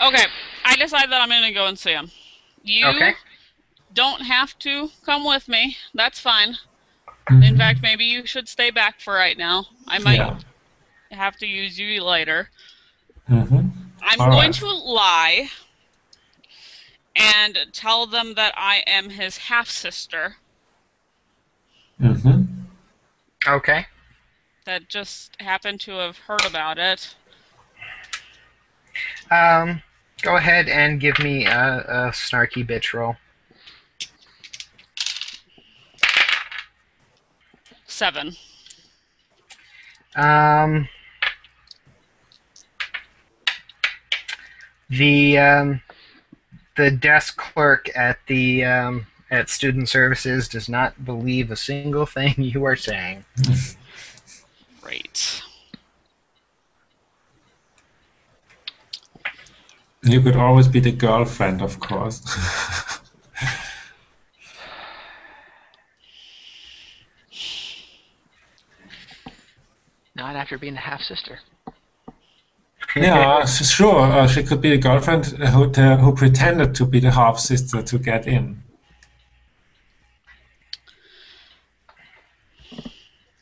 Okay, I decide that I'm going to go and see him. You Okay. don't have to come with me. That's fine. In fact, maybe you should stay back for right now. I might have to use you later. Mm-hmm. I'm All going right. to lie and tell them that I am his half-sister Mm-hmm. Okay. that just happened to have heard about it. Go ahead and give me a snarky bitch roll. 7. The the desk clerk at the at Student Services does not believe a single thing you are saying. Great. You could always be the girlfriend, of course. Not after being a half-sister. Yeah, sure. She could be the girlfriend who pretended to be the half-sister to get in.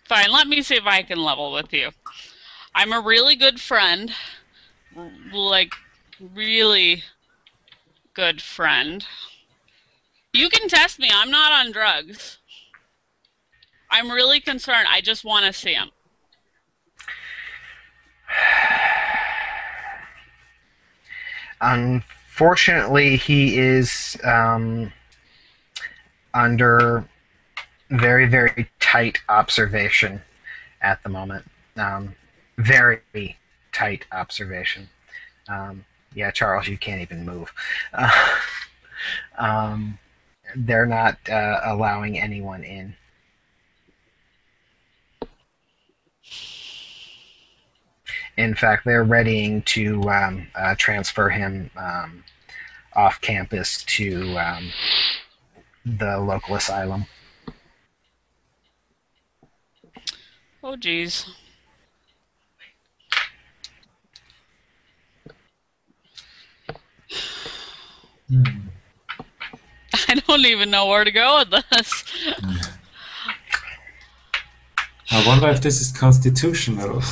Fine, let me see if I can level with you. I'm a really good friend. Like, really good friend. You can test me. I'm not on drugs. I'm really concerned. I just want to see him. Unfortunately, he is under very, very tight observation at the moment. Very tight observation. Yeah, Charles, you can't even move. They're not allowing anyone in. In fact, they're readying to transfer him off campus to the local asylum. Oh, geez. I don't even know where to go with this. I wonder if this is constitutional.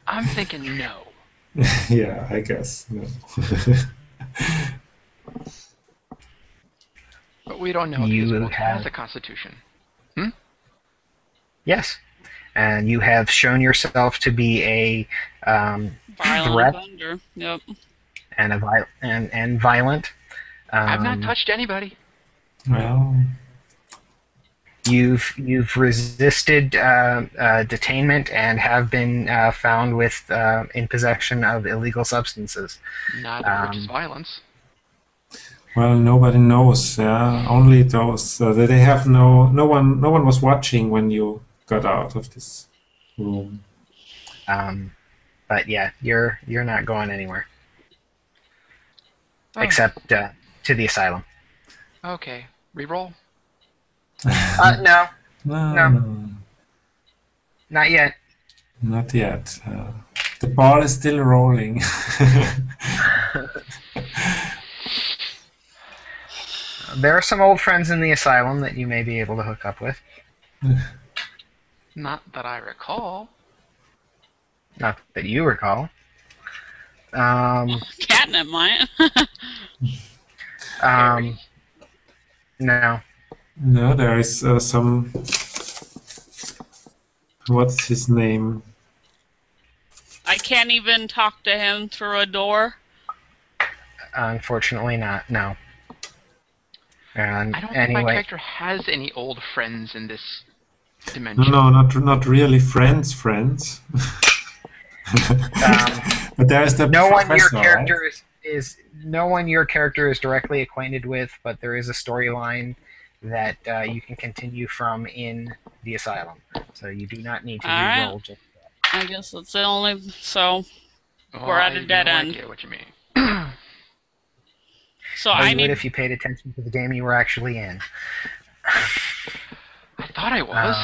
I'm thinking no. Yeah, I guess no. But we don't know if this world has a constitution. Yes. And you have shown yourself to be a Violent threat offender. Yep. and violent. I've not touched anybody. Well, You've resisted detainment and have been found with in possession of illegal substances. Not of which is violence. well, nobody knows. Yeah, only those. They have no one. No one was watching when you got out of this room. But yeah, you're not going anywhere Oh. except to the asylum. Okay, reroll. No, No, not yet. not yet. The ball is still rolling. There are some old friends in the asylum that you may be able to hook up with. Not that I recall. Not that you recall. Catnip might. No. No, there is some. What's his name? I can't even talk to him through a door. Unfortunately not, no. And I don't think my anyway, character has any old friends in this dimension. No, not really friends. But there's the no one your professor, character right? is no one your character is directly acquainted with, but there is a storyline that you can continue from in the asylum. So you do not need to Alright. re-roll just I guess that's the only. So Well, we're at a dead I end. get what you mean. So Or I you would need. if you paid attention to the game you were actually in. I thought I was,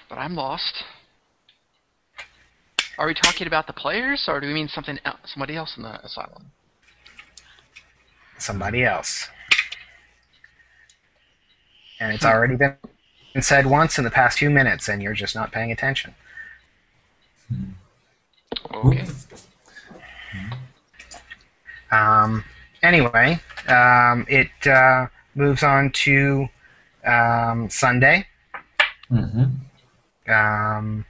but I'm lost. Are we talking about the players, or do we mean something else, somebody else in the asylum? Somebody else. And it's already been said once in the past few minutes, and you're just not paying attention. Okay. Anyway, it moves on to Sunday. Mm-hmm.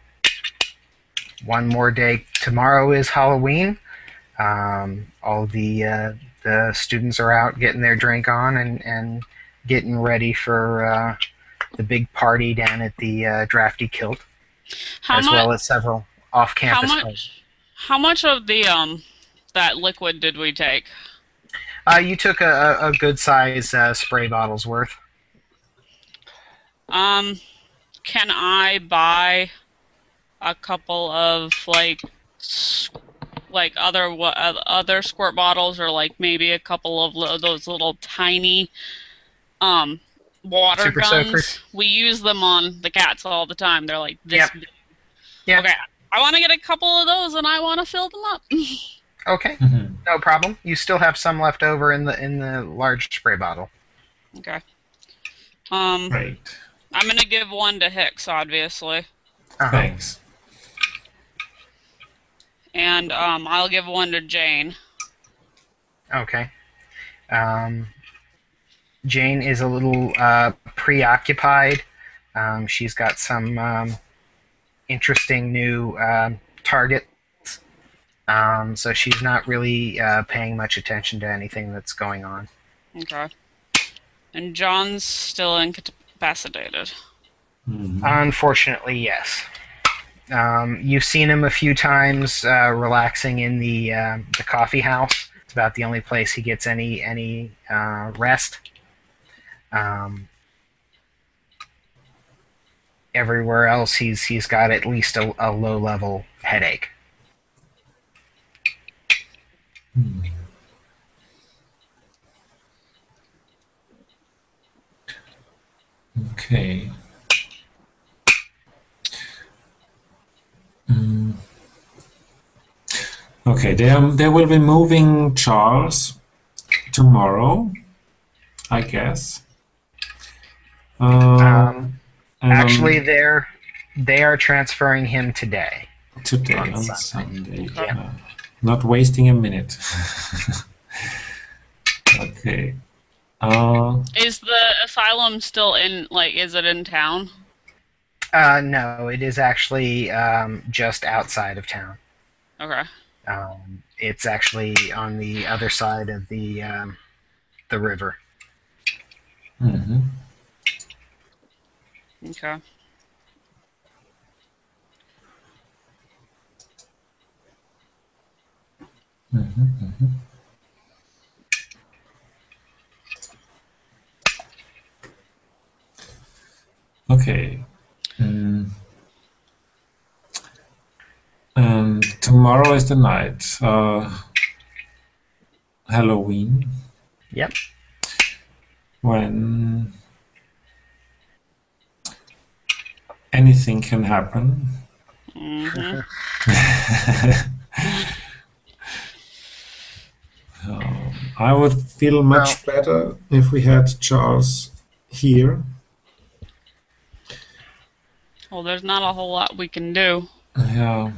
One more day. Tomorrow is Halloween. All the students are out getting their drink on and getting ready for the big party down at the Drafty Kilt, as well as several off-campus parties. How much of the that liquid did we take? You took a good size spray bottle's worth. Can I buy a couple of other squirt bottles, or like maybe a couple of those little tiny water Super guns? soakers? We use them on the cats all the time. They're like this Yep. big. Yeah. Okay, I want to get a couple of those, and I want to fill them up. Okay. No problem. You still have some left over in the large spray bottle. Okay. Great. I'm gonna give one to Hicks, obviously, Uh-huh. Thanks. and I'll give one to Jane. Okay. Jane is a little preoccupied. She's got some interesting new targets, so she's not really paying much attention to anything that's going on. Okay. And John's still incapacitated. Unfortunately, yes. You've seen him a few times relaxing in the coffee house. It's about the only place he gets any rest. Everywhere else, he's got at least a low-level headache. Okay. Okay, they will be moving Charles tomorrow, I guess. And Actually, they are transferring him today. today on on Sunday. Sunday. Yeah. Not wasting a minute. Okay. Is the asylum still in, is it in town? No, it is actually just outside of town. Okay. It's actually on the other side of the river. Mm-hmm. Okay. Mm-hmm. Mm-hmm. Okay. And tomorrow is the night. Halloween. Yep. When anything can happen. Mm-hmm. I would feel much better if we had Charles here. Well, there's not a whole lot we can do. Yeah.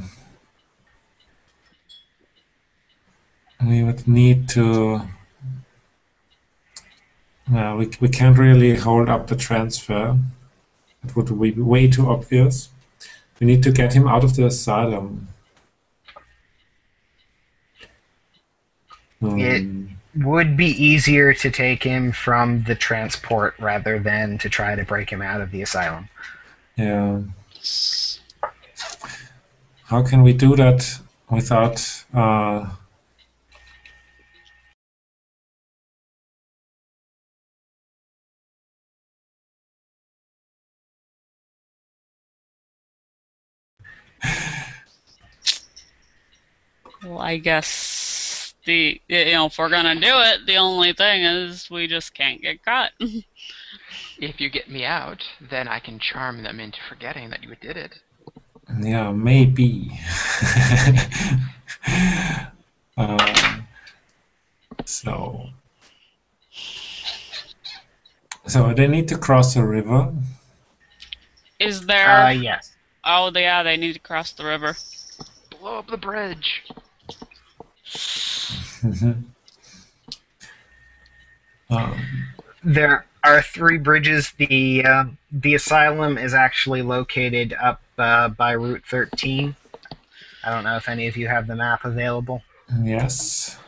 We would need to... we can't really hold up the transfer. It would be way too obvious. We need to get him out of the asylum. It would be easier to take him from the transport rather than to try to break him out of the asylum. Yeah. How can we do that without... Well, I guess if we're gonna do it, the only thing is we just can't get caught. If you get me out, then I can charm them into forgetting that you did it. Yeah, maybe. So they need to cross a river. Is there? Yes. Oh, yeah, they need to cross the river. Blow up the bridge. There are 3 bridges. The asylum is actually located up by Route 13. I don't know if any of you have the map available. Yes.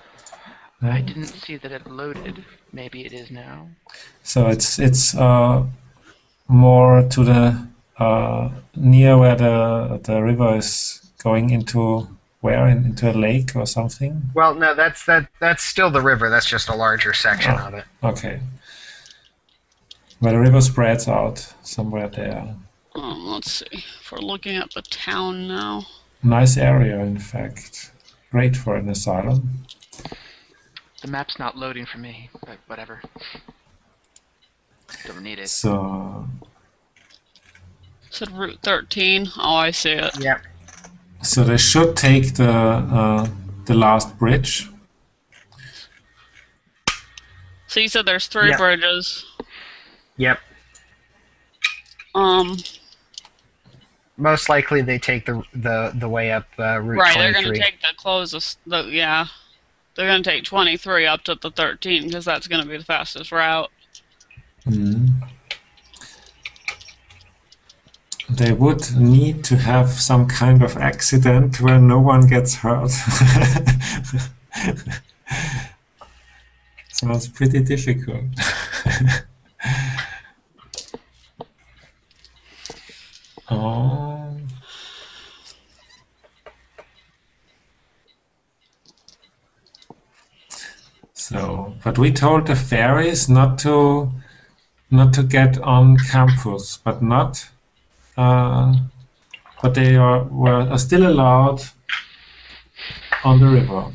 I didn't see that it loaded. Maybe it is now. So it's more to the near where the river is going into where into a lake or something? Well, no, that's still the river. That's just a larger section of it. Okay. Where the river spreads out somewhere there. Let's see. If we're looking at the town now. Nice area, in fact. Great for an asylum. The map's not loading for me, but whatever. Don't need it. So Said Route 13. Oh, I see it. Yep. So they should take the last bridge. So you said there's 3 Yeah. bridges. Yep. Most likely they take the way up Route Right, 23. they're going to take the closest. Yeah, they're going to take 23 up to the 13 because that's going to be the fastest route. They would need to have some kind of accident where no one gets hurt. Sounds pretty difficult. Oh. So, but we told the fairies not to get on campus, but they were still allowed on the river.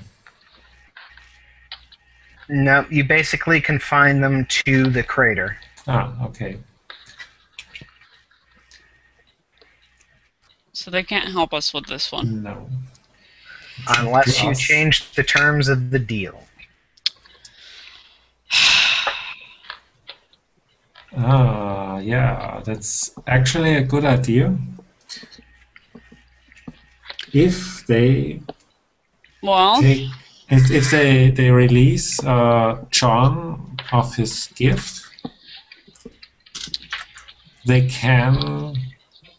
No, you basically confine them to the crater. Ah, okay. So they can't help us with this one. No. Unless you change the terms of the deal. Ah, yeah, that's actually a good idea. If they if they release John of his gift, they can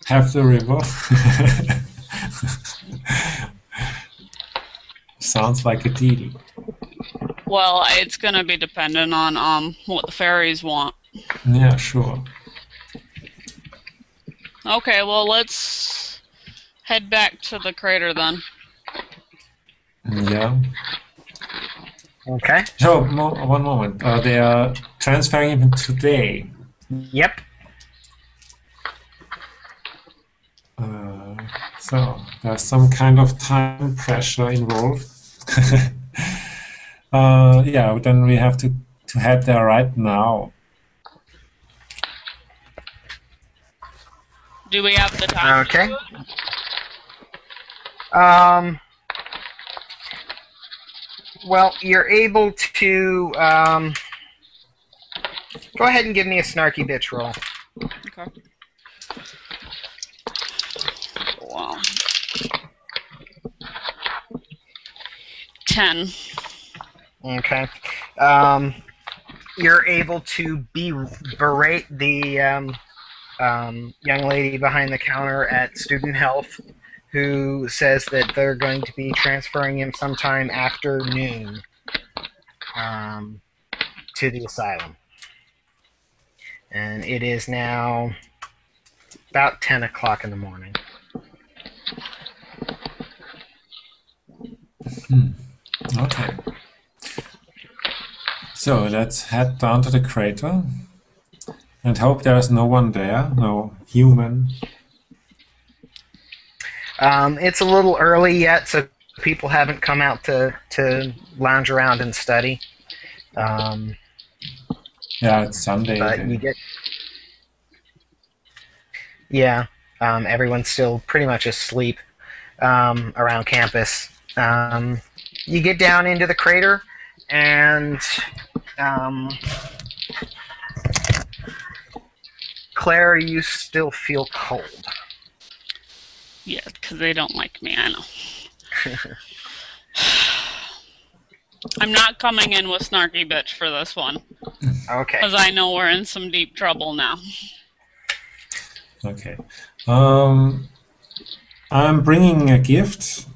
have the river. Sounds like a deal. Well, it's going to be dependent on what the fairies want. Yeah, sure. Okay, well, let's head back to the crater then. Yeah. Okay. So, one moment. They are transferring him today. Yep. So, there's some kind of time pressure involved. Yeah, then we have to head there right now. Do we have the time? Okay. To do it? Well, you're able to go ahead and give me a snarky bitch roll. Okay. Wow. 10. Okay. You're able to berate the young lady behind the counter at Student Health, who says that they're going to be transferring him sometime after noon to the asylum. And it is now about 10 o'clock in the morning. Okay. So let's head down to the crater and hope there's no one there, no human. It's a little early yet, so people haven't come out to lounge around and study. Yeah, it's Sunday. But you get, yeah, everyone's still pretty much asleep around campus. You get down into the crater, and Claire, you still feel cold. Yeah, because they don't like me, I know. I'm not coming in with Snarky Bitch for this one. Okay. Because I know we're in some deep trouble now. Okay. I'm bringing a gift.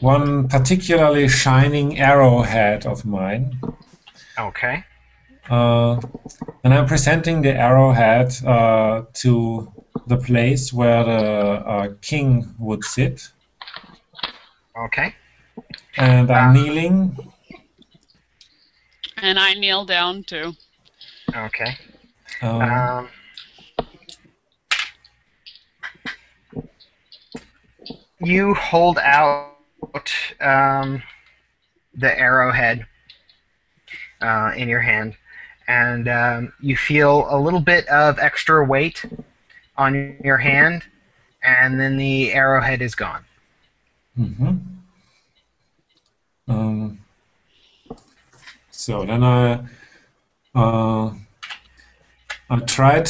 One particularly shining arrowhead of mine. Okay. And I'm presenting the arrowhead to the place where the king would sit. Okay. And I'm kneeling. And I kneel down too. Okay. Um, You hold out the arrowhead in your hand, and you feel a little bit of extra weight on your hand, and then the arrowhead is gone. mhm. So then I try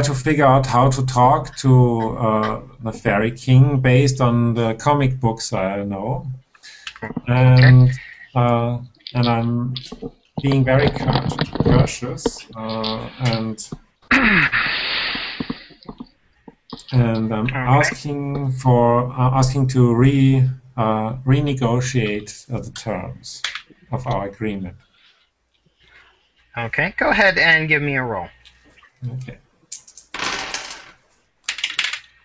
to figure out how to talk to the Fairy King based on the comic books I know, and I'm being very cautious and I'm asking to renegotiate the terms of our agreement. Okay, go ahead and give me a roll. Okay.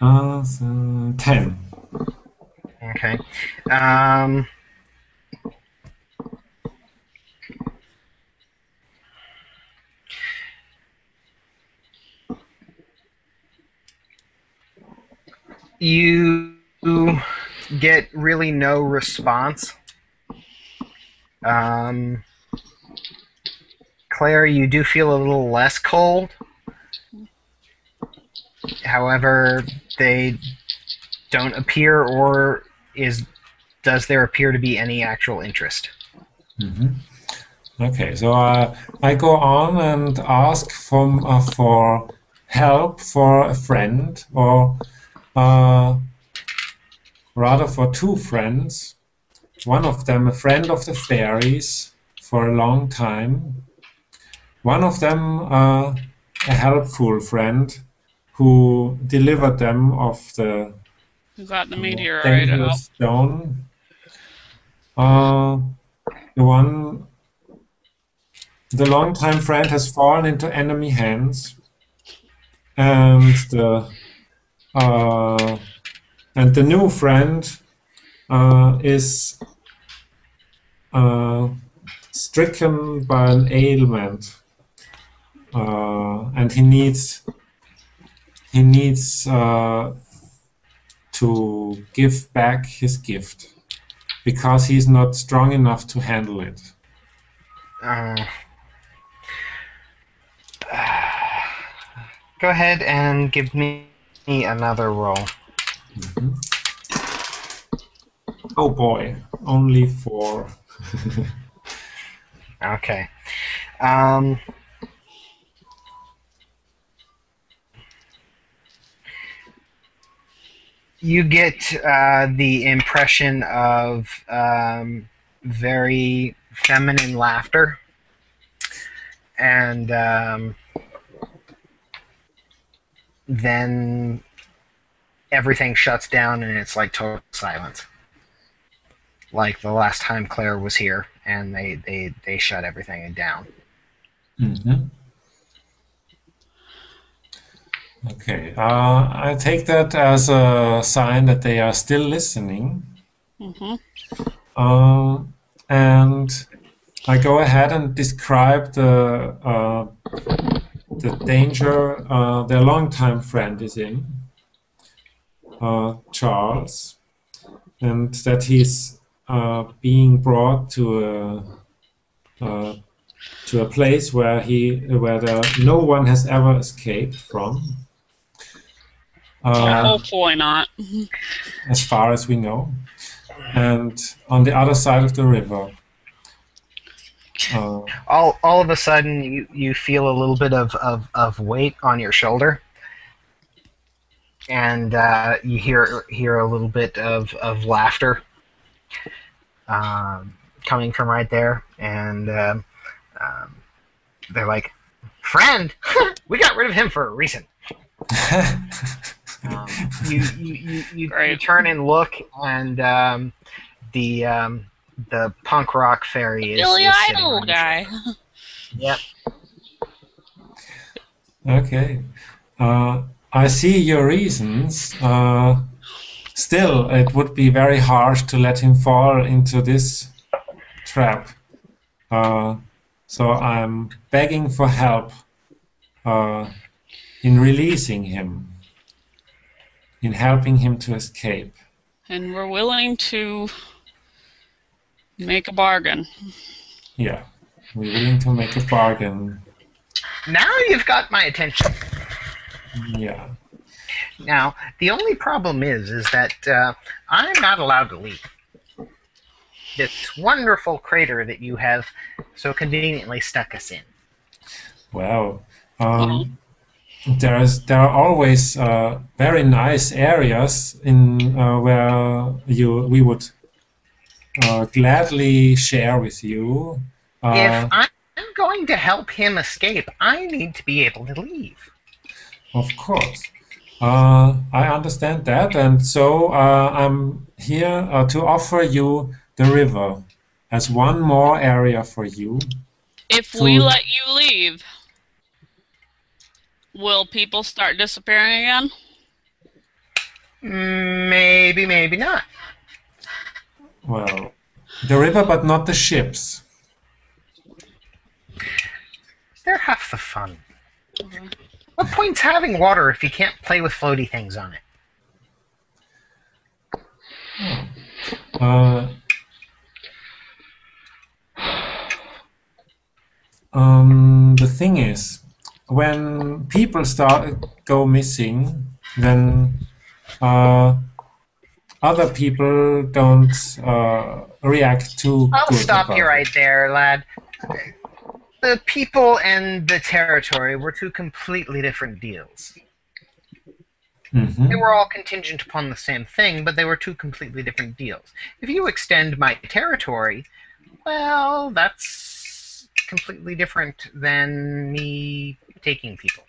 So 10. Okay. You get really no response. Claire, you do feel a little less cold. However, they don't appear, or does there appear to be any actual interest? Mm-hmm. Okay, so I go on and ask for help for a friend, or rather for two friends. One of them a friend of the fairies for a long time. One of them a helpful friend who delivered them of the You got the meteorite dangerous out. stone. The longtime friend has fallen into enemy hands, and the new friend is stricken by an ailment, and he needs to give back his gift because he's not strong enough to handle it. Go ahead and give me another roll. Mm-hmm. Oh boy, only 4. Okay. You get the impression of very feminine laughter, and then everything shuts down and it's like total silence. Like the last time Claire was here, and they shut everything down. Mm-hmm. Okay, I take that as a sign that they are still listening. Mm-hmm. And I go ahead and describe the danger their longtime friend is in, Charles, and that he's being brought to a place where no one has ever escaped from. Hopefully not. As far as we know. And on the other side of the river. All of a sudden, you feel a little bit of weight on your shoulder, and you hear a little bit of laughter coming from right there, and they're like, "Friend, we got rid of him for a reason." You turn and look, and the punk rock fairy is Billy sitting Idol on guy. Yep. Okay. I see your reasons. Still, it would be very harsh to let him fall into this trap. So I'm begging for help in releasing him, in helping him to escape. And we're willing to make a bargain. Yeah, we're willing to make a bargain. Now you've got my attention. Yeah. Now, the only problem is that I'm not allowed to leave this wonderful crater that you have so conveniently stuck us in. Well, there are always very nice areas in where we would gladly share with you. If I'm going to help him escape, I need to be able to leave. Of course. I understand that, and so I'm here to offer you the river as one more area for you. If we let you leave, will people start disappearing again? Maybe, maybe not. Well, the river, but not the ships. They're half the fun. What point's having water if you can't play with floaty things on it? The thing is, when people go missing, then other people don't react too I'll good. stop you right there, lad. The people and the territory were two completely different deals. Mm-hmm. They were all contingent upon the same thing, but they were two completely different deals. If you extend my territory, well, that's completely different than me taking people.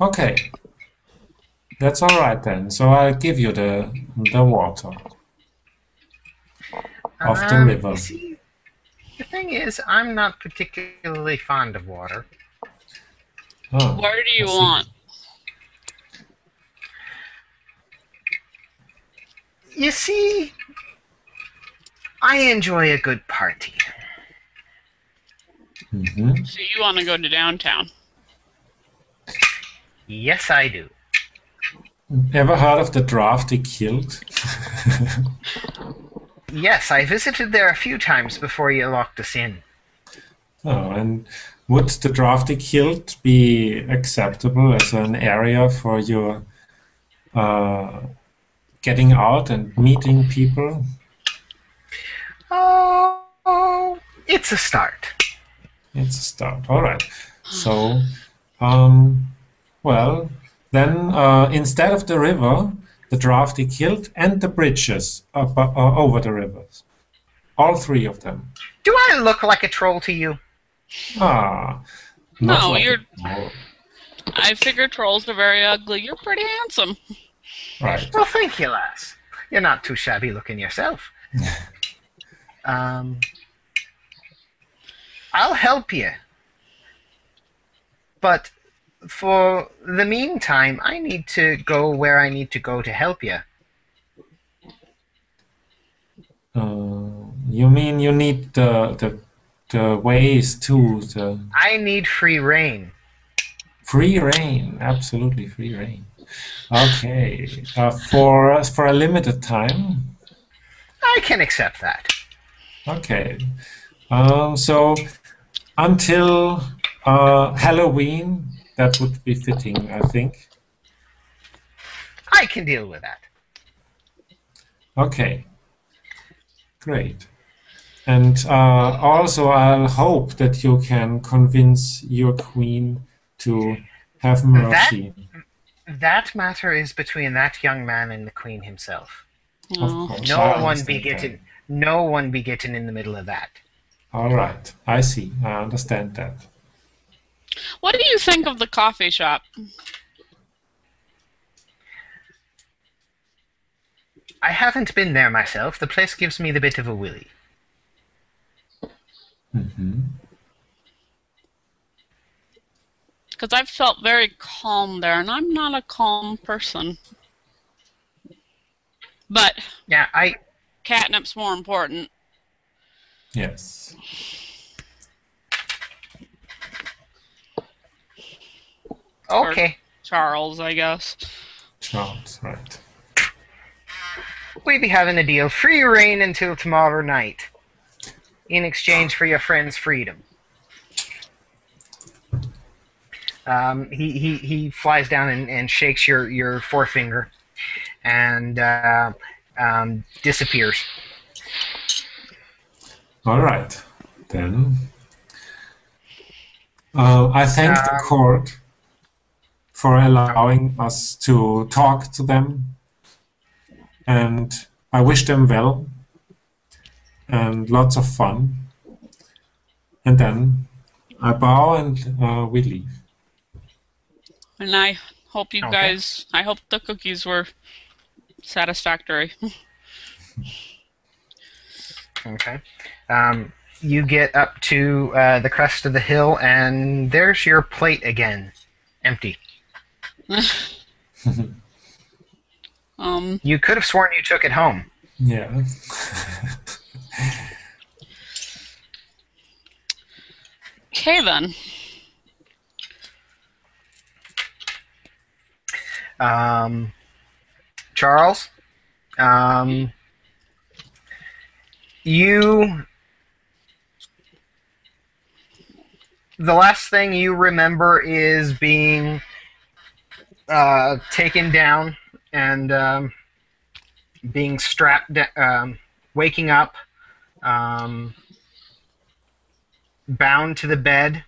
Okay. That's all right then. So I'll give you the water of the river. You see, the thing is, I'm not particularly fond of water. Oh, Where do you want? You see, I enjoy a good party. Mm-hmm. So you want to go to downtown? Yes, I do. Ever heard of the drafty kilt? Yes, I visited there a few times before you locked us in. Oh, and would the drafty kilt be acceptable as an area for your getting out and meeting people? Oh, it's a start. It's a start. All right. So, well, then instead of the river, the drafty kilt and the bridges over the rivers. All three of them. Do I look like a troll to you? Ah. No, like you're... I figure trolls are very ugly. You're pretty handsome. Right. Well, thank you, lass. You're not too shabby looking yourself. I'll help you. But for the meantime, I need to go where I need to go to help you. You mean you need the ways to the... I need free reign. Free reign, absolutely free reign. Okay, for a limited time. I can accept that. Okay, so until Halloween, that would be fitting, I think. I can deal with that. Okay, great. And also, I'll hope that you can convince your queen to have mercy. That matter is between that young man and the queen himself. Of course. No one be getting in the middle of that. All right, I see. I understand that. What do you think of the coffee shop? I haven't been there myself. The place gives me the bit of a willy. Mm-hmm. Because I've felt very calm there, and I'm not a calm person. But Yeah, catnip's more important. Yes. okay. Charles, I guess. Charles, right. We be having a deal. Free reign until tomorrow night, in exchange for your friend's freedom. He flies down and shakes your forefinger, and disappears. All right, then. I thank the court for allowing us to talk to them, and I wish them well and lots of fun. And then I bow and we leave. And I hope you Okay. guys, I hope the cookies were satisfactory. Okay. You get up to the crest of the hill, and there's your plate again, empty. You could have sworn you took it home. Yeah. Okay then. Charles, the last thing you remember is being taken down and being strapped, waking up, bound to the bed.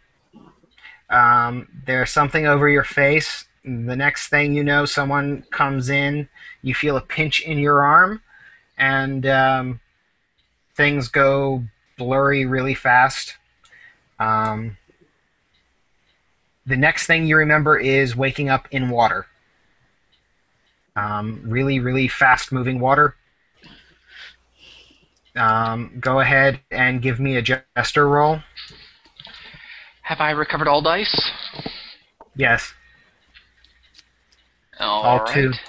There's something over your face. The next thing you know, someone comes in. You feel a pinch in your arm, and things go blurry really fast. The next thing you remember is waking up in water. Really, really fast-moving water. Go ahead and give me a jester roll. Have I recovered all dice? Yes. All All two. right.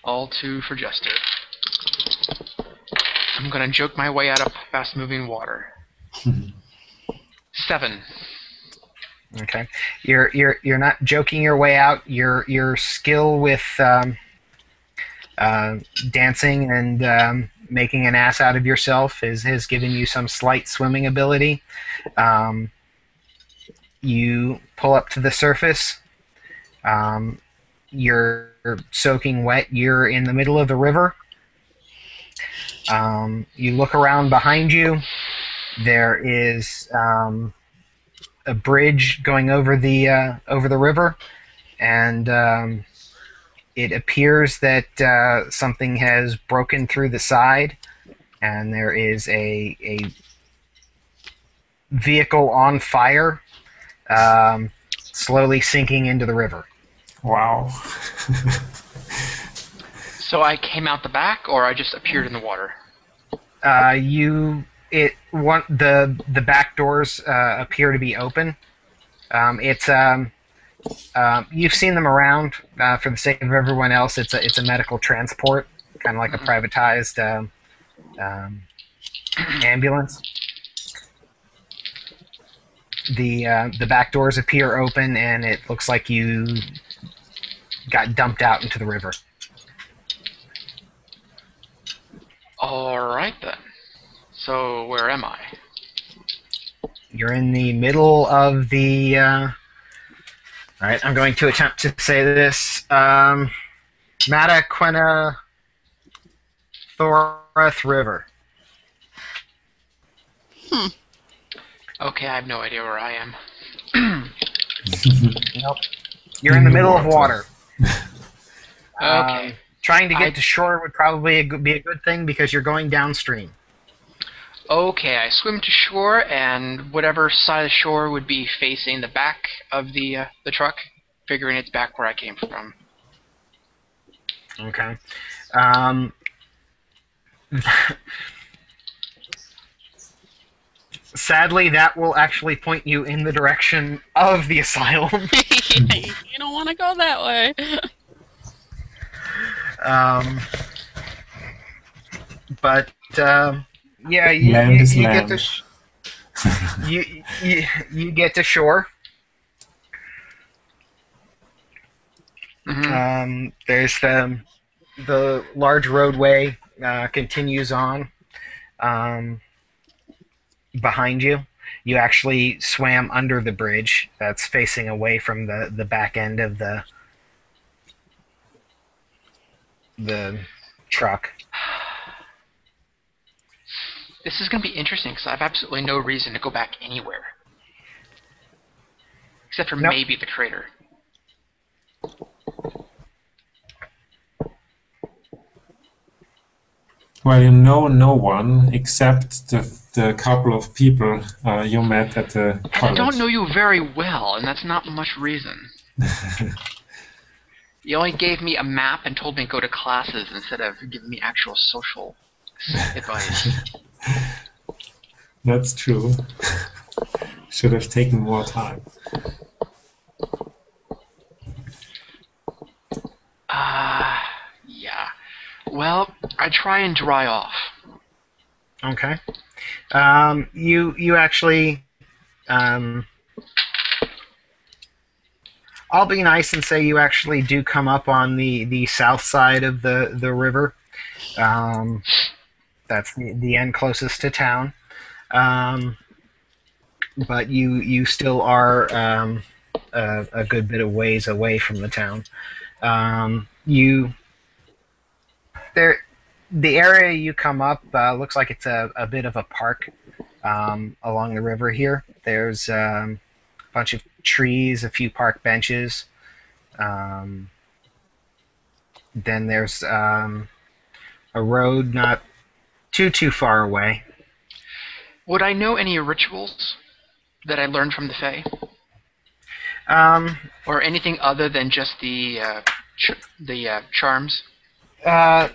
All two for Jester. I'm gonna joke my way out of fast-moving water. 7. Okay. You're not joking your way out. Your skill with dancing and making an ass out of yourself has given you some slight swimming ability. You pull up to the surface. You're soaking wet. You're in the middle of the river. You look around behind you. There is a bridge going over the river, and it appears that something has broken through the side, and there is a vehicle on fire, slowly sinking into the river. Wow. So I came out the back, or I just appeared in the water? The back doors appear to be open. You've seen them around. For the sake of everyone else, it's a medical transport, kind of like a privatized ambulance. The back doors appear open, and it looks like you got dumped out into the river. All right then. So where am I? You're in the middle of the. All right, I'm going to attempt to say this. Mataquena Thorath River. Okay, I have no idea where I am. Nope. You're in the middle of water. Okay. Trying to get to shore would probably be a good thing because you're going downstream. Okay, I swim to shore, and whatever side of the shore would be facing the back of the truck, figuring it's back where I came from. Okay. Sadly, that will actually point you in the direction of the asylum. You don't want to go that way. but yeah, Land is you get to land. you get to shore. There's the large roadway continues on behind you. You actually swam under the bridge that's facing away from the back end of the truck. This is going to be interesting because I have absolutely no reason to go back anywhere. Except for Nope. maybe the crater. Well, you know no one except the couple of people you met at the And college. I don't know you very well, and that's not much reason. You only gave me a map and told me to go to classes instead of giving me actual social advice. That's true. Should have taken more time. Yeah. Well, I try and dry off. Okay. You actually. I'll be nice and say you actually do come up on the south side of the river. That's the end closest to town. But you still are a good bit of ways away from the town. The area you come up looks like it's a bit of a park along the river here. There's a bunch of trees, a few park benches. Then there's a road not too far away. Would I know any rituals that I learned from the Fae? Or anything other than just the charms?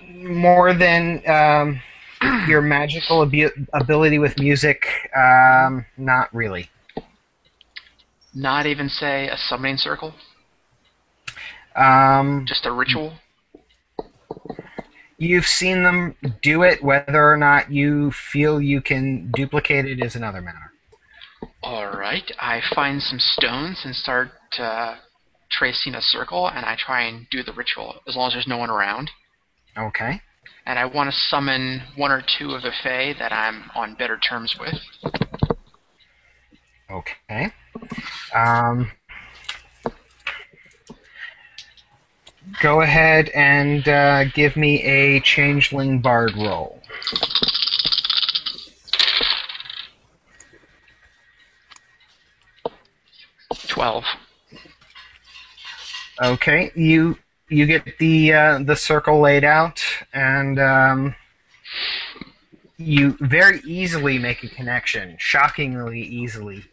More than your magical ability with music, not really. Not even, say, a summoning circle? Just a ritual? You've seen them do it. Whether or not you feel you can duplicate it is another matter. Alright, I find some stones and start tracing a circle, and I try and do the ritual, as long as there's no one around. Okay. And I want to summon one or two of the Fae that I'm on better terms with. Okay. Go ahead and give me a changeling bard roll. $12. Okay, you get the circle laid out, and you very easily make a connection, shockingly easily.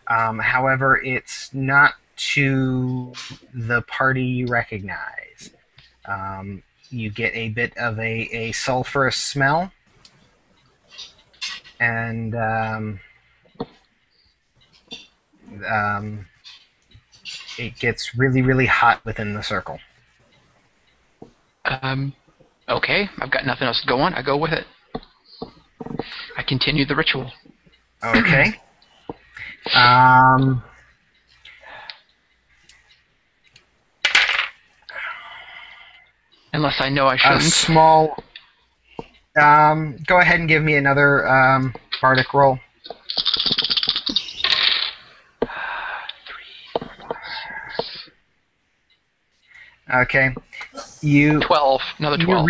However, it's not to the party you recognize. You get a bit of a sulfurous smell, and it gets really hot within the circle. Okay, I've got nothing else to go on. I go with it. I continue the ritual. Okay. Unless I know I A shouldn't. small. Go ahead and give me another bardic roll. 3, 4, 6. Okay. You 12. Another 12.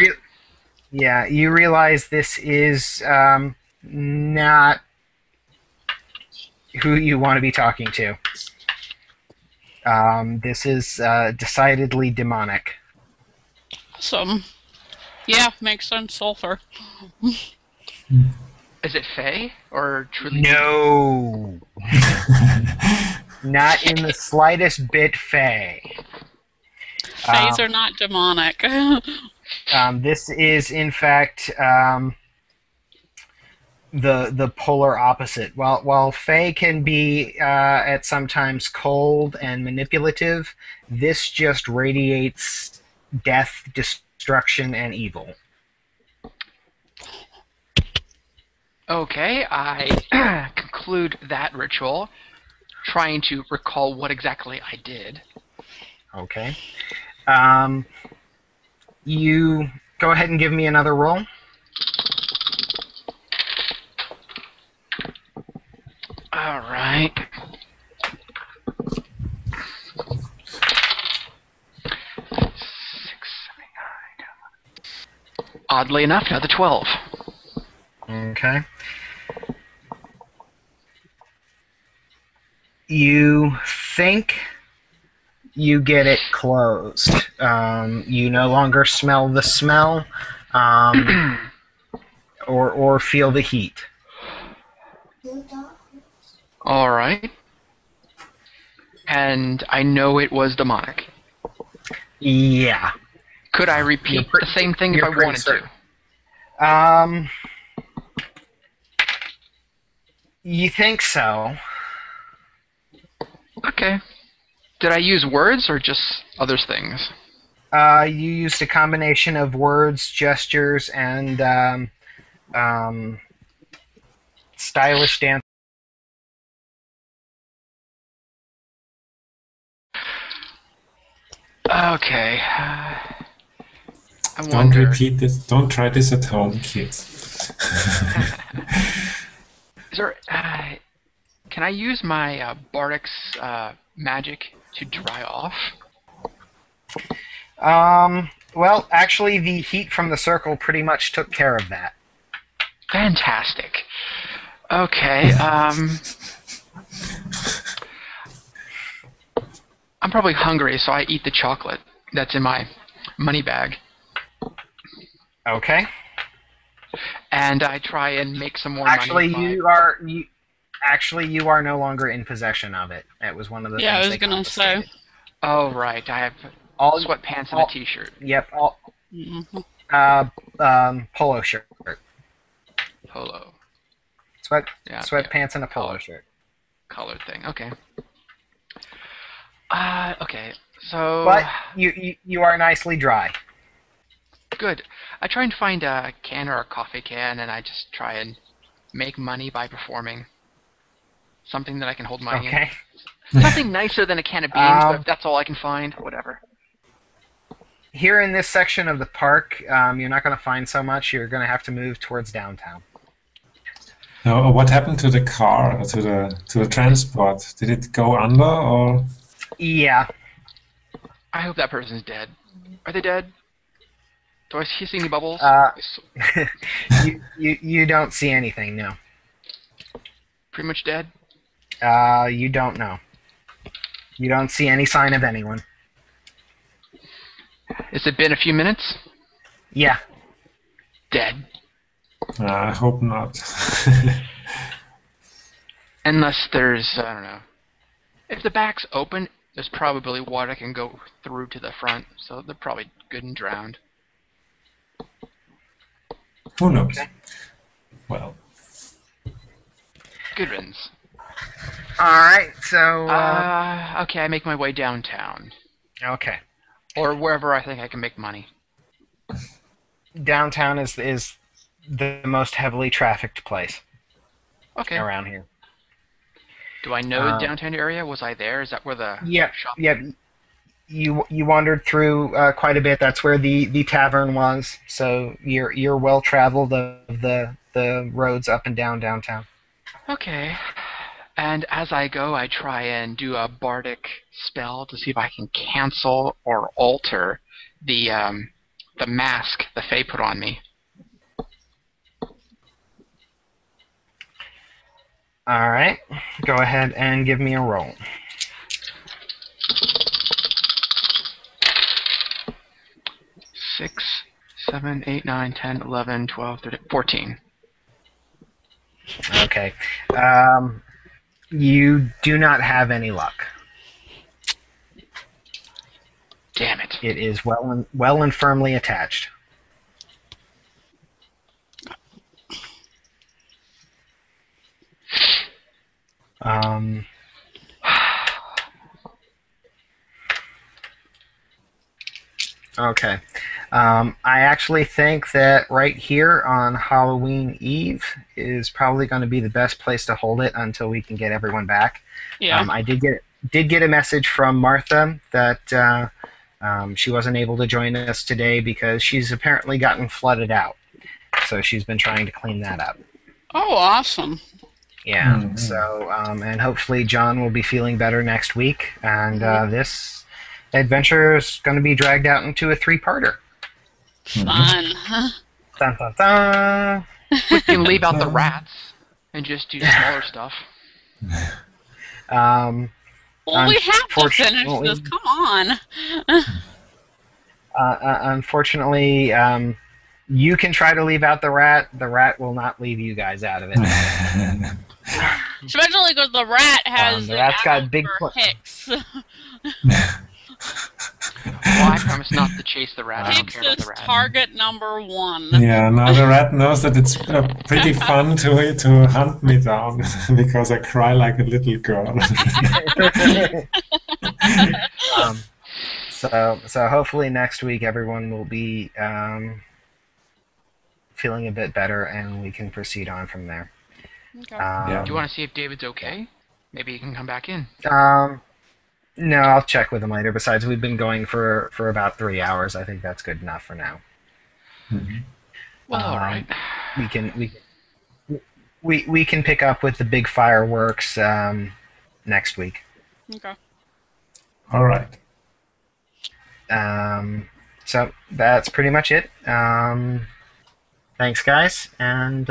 you realize this is not who you want to be talking to. This is decidedly demonic. Awesome. Yeah, makes sense. Sulfur. Is it Fae or truly? No. Not in the slightest bit Fae. Fays are not demonic. This is, in fact, the polar opposite. While Fae can be at sometimes cold and manipulative, this just radiates death, destruction, and evil. Okay, I conclude that ritual, trying to recall what exactly I did. Okay. You go ahead and give me another roll. All right. 6, 7, 8, 9. Oddly enough, another 12. Okay. You think you get it closed. You no longer smell the smell, or feel the heat. All right. And I know it was demonic. Yeah. Could I repeat the same thing if I wanted to? You think so? Okay. Did I use words or just other things? You used a combination of words, gestures, and stylish dance. Okay. I Don't wonder. repeat this. Don't try this at home, kids. Is there? Can I use my Bardic's magic to dry off? Well, actually, the heat from the circle pretty much took care of that. Fantastic. Okay. I'm probably hungry, so I eat the chocolate that's in my money bag. Okay. And I try and make some more Actually, money. you are no longer in possession of it. That was one of the things Yeah, I was they gonna say. confiscated. Oh, right. I have All sweatpants and a t-shirt. Yep. Mhm. Polo shirt. Polo. Yeah, Sweatpants and a polo Collar. shirt. Colored thing. Okay. Okay. So. But you are nicely dry. Good. I try and find a can or a coffee can, and I just try and make money by performing. Something that I can hold money Okay. in. Nothing nicer than a can of beans, but if that's all I can find, whatever. Here in this section of the park, you're not going to find so much. You're going to have to move towards downtown. Now, what happened to the car, to the transport? Did it go under, or? Yeah. I hope that person's dead. Are they dead? Do I see any bubbles? You don't see anything, no. Pretty much dead? You don't know. You don't see any sign of anyone. Has it been a few minutes? Yeah. Dead. I hope not. Unless there's, I don't know. If the back's open, there's probably water can go through to the front, so they're probably good and drowned. Who knows? Okay. Well. Good riddance. Alright, so... Okay, I make my way downtown. okay. Or wherever I think I can make money. Downtown is the most heavily trafficked place Okay. around here. Do I know the downtown area? Was I there? Is that where the shop? Yeah. You wandered through quite a bit. That's where the tavern was. So you're well traveled of the roads up and down downtown. Okay. And as I go, I try and do a bardic spell to see if I can cancel or alter the mask the Fae put on me. All right. Go ahead and give me a roll. Six, 7, 8, 9, 10, 11, 12, 13, 14. Okay. You do not have any luck. Damn it. It is well and firmly attached. Okay. I actually think that right here on Halloween Eve is probably going to be the best place to hold it until we can get everyone back. Yeah. I did get a message from Martha that she wasn't able to join us today because she's apparently gotten flooded out. So she's been trying to clean that up. Oh, awesome. Yeah. Mhm. So and hopefully John will be feeling better next week, and this adventure is going to be dragged out into a 3-parter. Fun. Dun, dun, dun. We can leave out the rats and just do smaller stuff. Um, Well, we have to finish Unfortunately- this. Come on. Unfortunately, you can try to leave out the rat. The rat will not leave you guys out of it. Especially because the rat has The rat's got arrows big for pl- Hicks. Well, I promise not to chase the rat. I don't Hicks care about is the rat. target number 1. Yeah, now the rat knows that it's pretty fun to hunt me down because I cry like a little girl. So hopefully next week everyone will be feeling a bit better, and we can proceed on from there. Okay. Yeah. Do you want to see if David's okay? Maybe he can come back in. No, I'll check with him later. Besides, we've been going for about 3 hours. I think that's good enough for now. Well, all right. We can pick up with the big fireworks next week. Okay. All right. So that's pretty much it. Thanks, guys, and